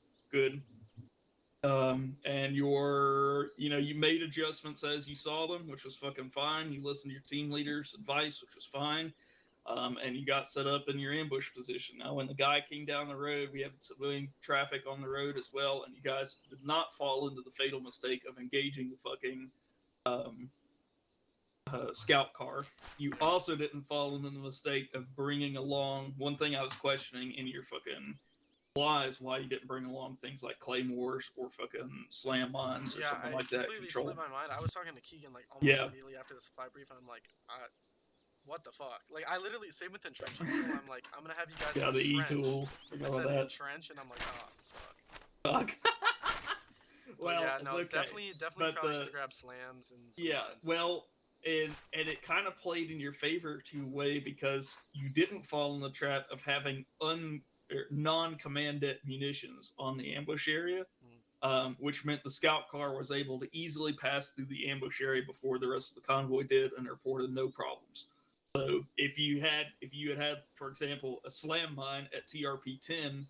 And you made adjustments as you saw them, which was fucking fine. You listened to your team leader's advice, which was fine. And you got set up in your ambush position. Now, when the guy came down the road, we have civilian traffic on the road as well, and you guys did not fall into the fatal mistake of engaging the fucking scout car. You also didn't fall into the mistake of bringing along, one thing I was questioning in your fucking lies, why you didn't bring along things like claymores or fucking slam mines or something like that. Yeah, I completely slipped my mind. I was talking to Keegan like almost immediately after the supply brief, and I'm like, what the fuck? Like, I literally, same with entrenching tool, I'm like, I'm gonna have you guys the E-tool. I said entrench, and I'm like, oh, fuck. Well, yeah, no, okay. definitely probably should have grabbed slams and some mines. Well, and it kind of played in your favor to a way because you didn't fall in the trap of having non-commanded munitions on the ambush area, which meant the scout car was able to easily pass through the ambush area before the rest of the convoy did, and reported no problems. So if you had, for example, a slam mine at TRP 10,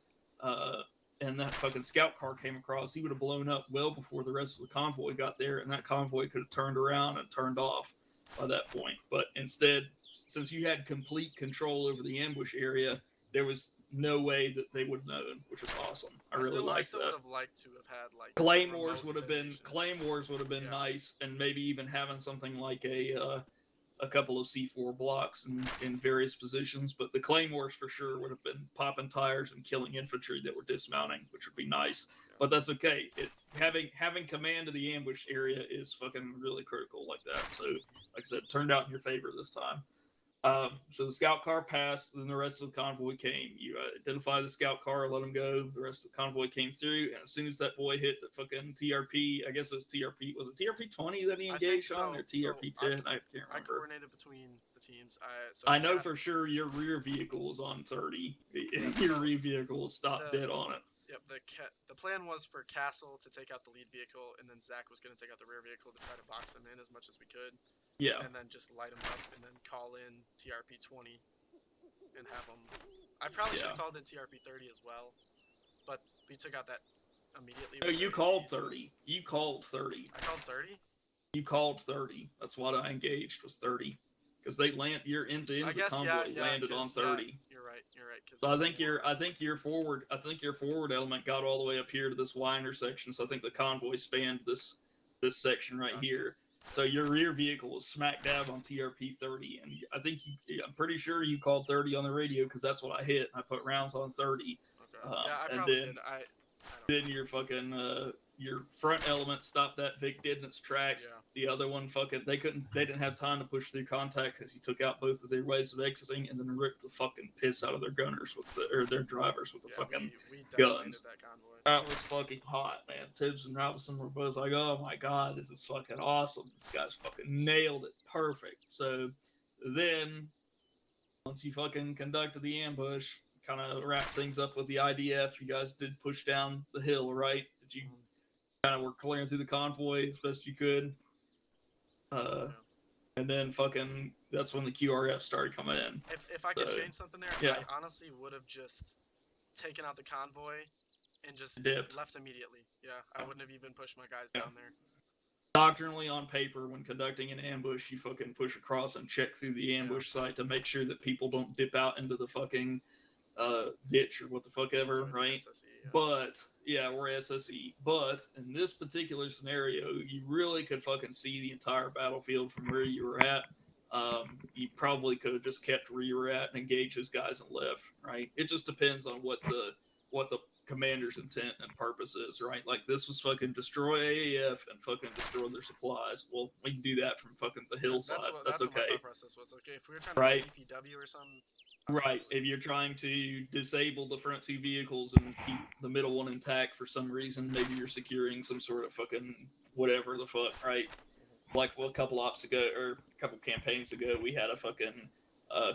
and that fucking scout car came across, he would have blown up well before the rest of the convoy got there, and that convoy could have turned around and turned off by that point. But instead, since you had complete control over the ambush area, there was no way that they would have known, which was awesome. I really liked that. I still would have liked to have had like claymores would have been nice, and maybe even having something like a couple of C4 blocks in various positions. But the claymores for sure would have been popping tires and killing infantry that were dismounting, which would be nice. But that's okay. Having command of the ambush area is fucking really critical like that. So, like I said, it turned out in your favor this time. So the scout car passed, then the rest of the convoy came. You identify the scout car, let him go. The rest of the convoy came through, and as soon as that boy hit the fucking TRP, I guess it was TRP. Was it TRP 20 that he engaged on, or TRP 10? I can't remember. I coordinated between the teams. I know for sure your rear vehicle was on 30. Your rear vehicle was stopped dead on it. Yep. The plan was for Castle to take out the lead vehicle, and then Zach was going to take out the rear vehicle to try to box them in as much as we could. Yeah. And then just light them up, and then call in TRP 20, and have them. I probably should have called in TRP 30 as well, but we took out that immediately. No, you called 30. You called 30. I called 30. You called 30. That's what I engaged was 30, because they your end to end of the convoy landed on 30. You're right. So I think your forward element got all the way up here to this Y intersection. So I think the convoy spanned this section right here. So your rear vehicle was smack dab on TRP 30, and I'm pretty sure you called 30 on the radio because that's what I hit. I put rounds on 30. Okay. I probably did. Then your fucking your front element stopped that Vic did in its tracks. Yeah. The other one they didn't have time to push through contact because you took out both of their ways of exiting and then ripped the fucking piss out of their gunners their drivers with the fucking guns. That was fucking hot, man. Tibbs and Robinson were both like, oh my god, this is fucking awesome. This guy's fucking nailed it. Perfect. So then, once you fucking conducted the ambush, kind of wrapped things up with the IDF, you guys did push down the hill, right? Did you kind of were clearing through the convoy as best you could? And then fucking, that's when the QRF started coming in. If I could change something there, I honestly would have just taken out the convoy and just left immediately. Yeah, I wouldn't have even pushed my guys down there. Doctrinally, on paper, when conducting an ambush, you fucking push across and check through the ambush site to make sure that people don't dip out into the fucking ditch or what the fuck ever, right? SSE, yeah. But yeah, we're SSE. But in this particular scenario, you really could fucking see the entire battlefield from where you were at. You probably could have just kept where you were at and engaged those guys and left, right? It just depends on what the commander's intent and purpose is, right? Like this was fucking destroy AAF and fucking destroy their supplies. Well, we can do that from fucking the hillside. That's what my okay. thought process was. Okay, if we were trying to Right. get EPW or something. Right. If you're trying to disable the front two vehicles and keep the middle one intact for some reason, maybe you're securing some sort of fucking whatever the fuck, right? Like a couple ops ago or a couple campaigns ago, we had a fucking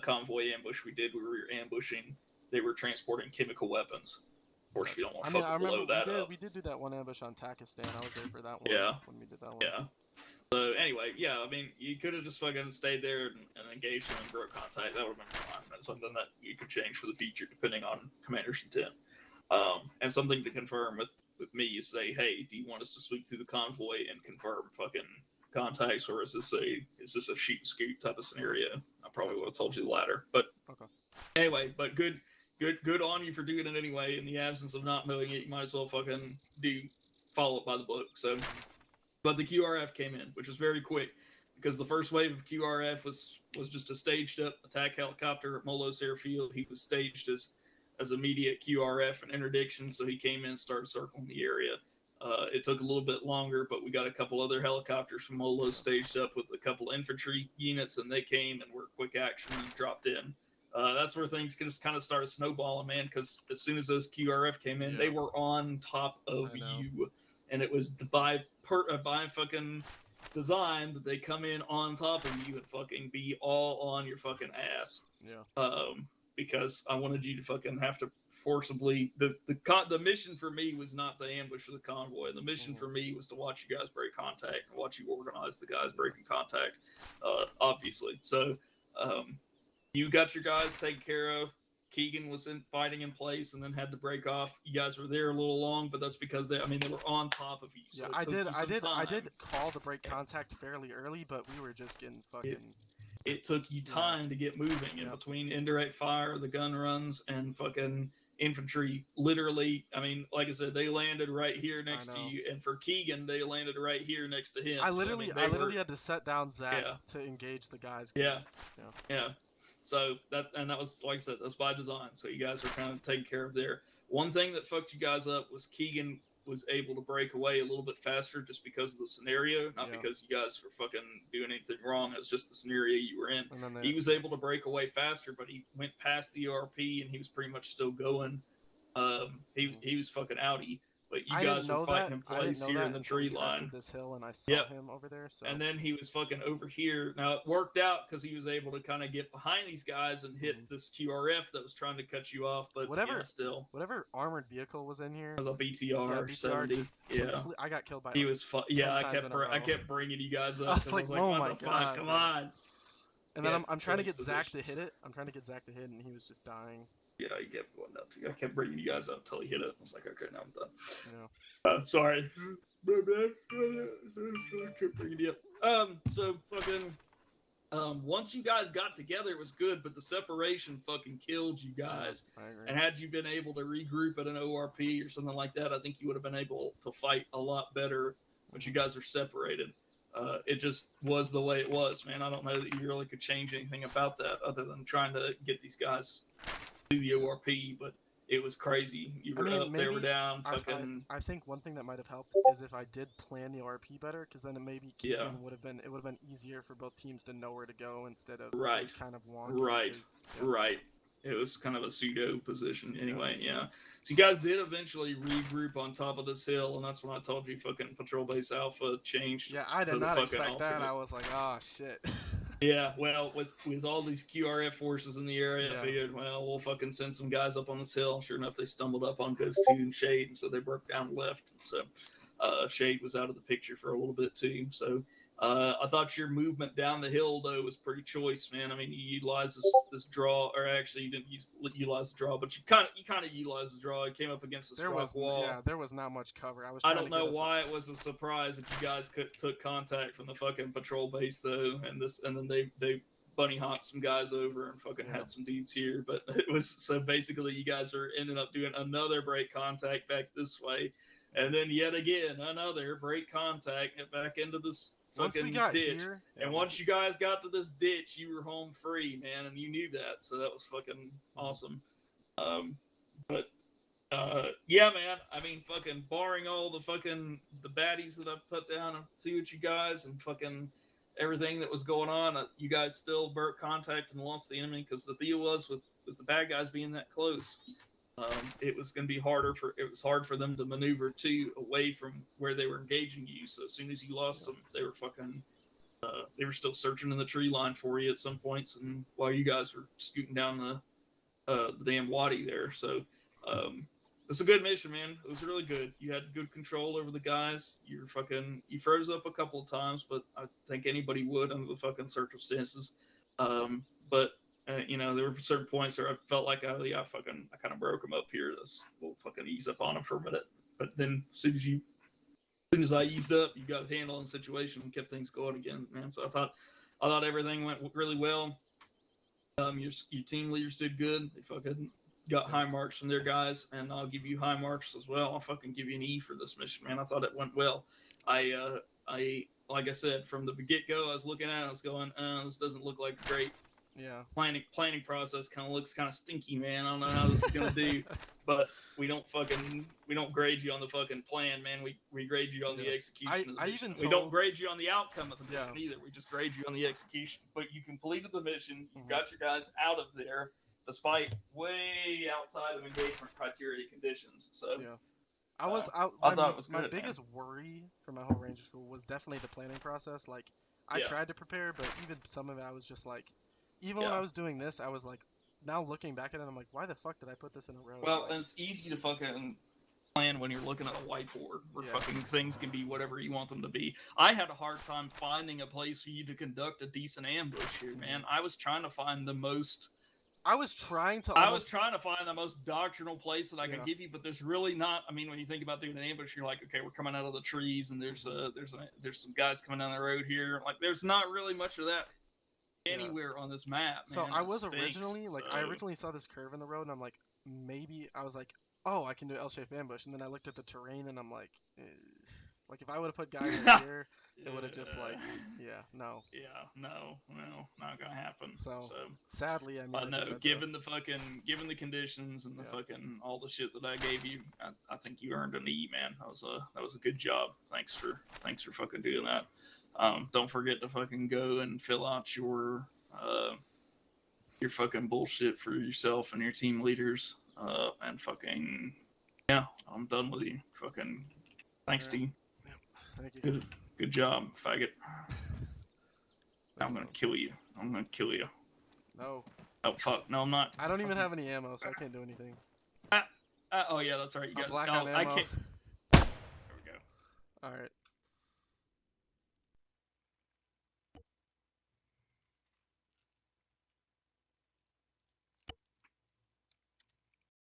convoy ambush we did where we were ambushing. They were transporting chemical weapons. Of course, you don't want to fucking blow that up. We did do that one ambush on Takistan. I was there for that one. Yeah. When we did that one. Yeah. So anyway, yeah, I mean, you could have just fucking stayed there and engaged them and broke contact. That would have been fine. That's something that you could change for the future depending on commander's intent. And something to confirm with me is say, hey, do you want us to sweep through the convoy and confirm fucking contacts, or is this a shoot and scoot type of scenario? I probably would have told you the latter. But anyway, but good on you for doing it anyway. In the absence of not knowing it, you might as well fucking follow it by the book. So. But the QRF came in, which was very quick, because the first wave of QRF was just a staged up attack helicopter at Molos Airfield. He was staged as immediate QRF and interdiction, so he came in and started circling the area. It took a little bit longer, but we got a couple other helicopters from Molos staged up with a couple infantry units, and they came and were quick action and dropped in. That's where things just kind of started snowballing, man, because as soon as those QRF came in, they were on top of you. And it was by fucking design that they come in on top of you and fucking be all on your fucking ass. Yeah. Because I wanted you to fucking have to forcibly the mission for me was not the ambush of the convoy. The mission for me was to watch you guys break contact and watch you organize the guys breaking contact. Obviously, so you got your guys taken care of. Keegan was fighting in place and then had to break off. You guys were there a little long, but that's because they were on top of you. So yeah, I did call to break contact fairly early, but we were just getting fucking. It took you time to get moving in between indirect fire, the gun runs, and fucking infantry. Literally, I mean, like I said, they landed right here next to you, and for Keegan, they landed right here next to him. I literally had to set down Zach to engage the guys. Yeah. So that was, like I said, that's by design. So you guys were kind of taken care of there. One thing that fucked you guys up was Keegan was able to break away a little bit faster just because of the scenario, not because you guys were fucking doing anything wrong. It was just the scenario you were in. He was able to break away faster, but he went past the URP and he was pretty much still going. He was fucking outie. But you guys were fighting in place here in the tree line. This hill and I saw him over there. So. And then he was fucking over here. Now it worked out because he was able to kind of get behind these guys and hit this QRF that was trying to cut you off. But whatever armored vehicle was in here. It was a BTR. I got killed by. He was. I kept bringing you guys up. I was like, oh my god, come on. And then I'm trying to get Zach to hit it. And he was just dying. Yeah, he kept going down too. I kept bringing you guys up until he hit it. I was like, okay, now I'm done. Sorry. I kept bringing you up. So fucking, once you guys got together, it was good, but the separation fucking killed you guys. And had you been able to regroup at an ORP or something like that, I think you would have been able to fight a lot better. But you guys are separated. It just was the way it was, man. I don't know that you really could change anything about that other than trying to get these guys do the ORP, but it was crazy. You were up, they were down. I think one thing that might have helped is if I did plan the ORP better, because then maybe Keegan would have been easier for both teams to know where to go instead of kind of wonky. Right. It was kind of a pseudo position anyway, yeah. So you guys did eventually regroup on top of this hill, and that's when I told you fucking Patrol Base Alpha changed. Yeah, I did not expect that. I was like, oh shit. Yeah, well, with all these QRF forces in the area, I figured, well, we'll fucking send some guys up on this hill. Sure enough, they stumbled up on Ghost 2 and Shade, and so they broke down left. And so Shade was out of the picture for a little bit too. So I thought your movement down the hill, though, was pretty choice, man. I mean, you utilized this draw, or actually, you didn't utilize the draw, but you kind of utilized the draw. It came up against the rock wall. Yeah, there was not much cover. I don't know why it was a surprise that you guys took contact from the fucking patrol base, though, and then they bunny hopped some guys over and fucking had some dudes here. But it was so basically you guys are ended up doing another break contact back this way, and then yet again another break contact back into this Once we fucking got ditch. here, And once you guys got to this ditch, you were home free, man, and you knew that. So that was fucking awesome. But yeah, man. I mean, fucking barring all the fucking the baddies that I put down to with you guys and fucking everything that was going on, you guys still burnt contact and lost the enemy because the deal was with the bad guys being that close. It was going to be hard for them to maneuver away from where they were engaging you. So as soon as you lost them, they were fucking. They were still searching in the tree line for you at some points, and while you guys were scooting down the damn wadi there. So it's a good mission, man. It was really good. You had good control over the guys. You froze up a couple of times, but I think anybody would under the fucking circumstances. But you know, there were certain points where I felt like I kind of broke them up here. We'll fucking ease up on them for a minute. But then as soon as I eased up, you got a handle on the situation and kept things going again, man. So I thought everything went really well. Your team leaders did good. They fucking got high marks from their guys, and I'll give you high marks as well. I'll fucking give you an E for this mission, man. I thought it went well. I like I said from the get go, I was looking at it, I was going, this doesn't look like a great planning process. Kind of looks kind of stinky, man. I don't know how this is gonna do, but we don't grade you on the fucking plan, man. We grade you on the execution of the mission. We don't grade you on the outcome of the mission either. We just grade you on the execution. But you completed the mission. You got your guys out of there, despite way outside of engagement criteria conditions. So I thought it was good, my biggest worry for my whole ranger school was definitely the planning process. Like I tried to prepare, but even some of it I was just like, even when I was doing this, I was like, now looking back at it, I'm like, why the fuck did I put this in a row? Well, and it's easy to fucking plan when you're looking at a whiteboard where fucking things can be whatever you want them to be. I had a hard time finding a place for you to conduct a decent ambush here, man. I was trying to find the most doctrinal place that I could give you, but there's really not. I mean, when you think about doing an ambush, you're like, okay, we're coming out of the trees, and there's some guys coming down the road here. Like, there's not really much of that anywhere on this map. So man. I was originally I originally saw this curve in the road, and I'm like, maybe I was like, oh, I can do L-shaped ambush, and then I looked at the terrain, and I'm like, like if I would have put guys right here, it would have just like, no, not gonna happen. So sadly, I mean, no, given the conditions and the fucking all the shit that I gave you, I think you earned an E, man. That was a good job. Thanks for fucking doing that. Don't forget to fucking go and fill out your fucking bullshit for yourself and your team leaders. And fucking I'm done with you. Fucking thanks, team. Thank you. Good job, faggot. I'm gonna kill you. No. Oh fuck! No, I'm not. I don't even have any ammo, so I can't do anything. Oh yeah, that's right. You guys. Black no, on ammo. I can't. There we go. All right.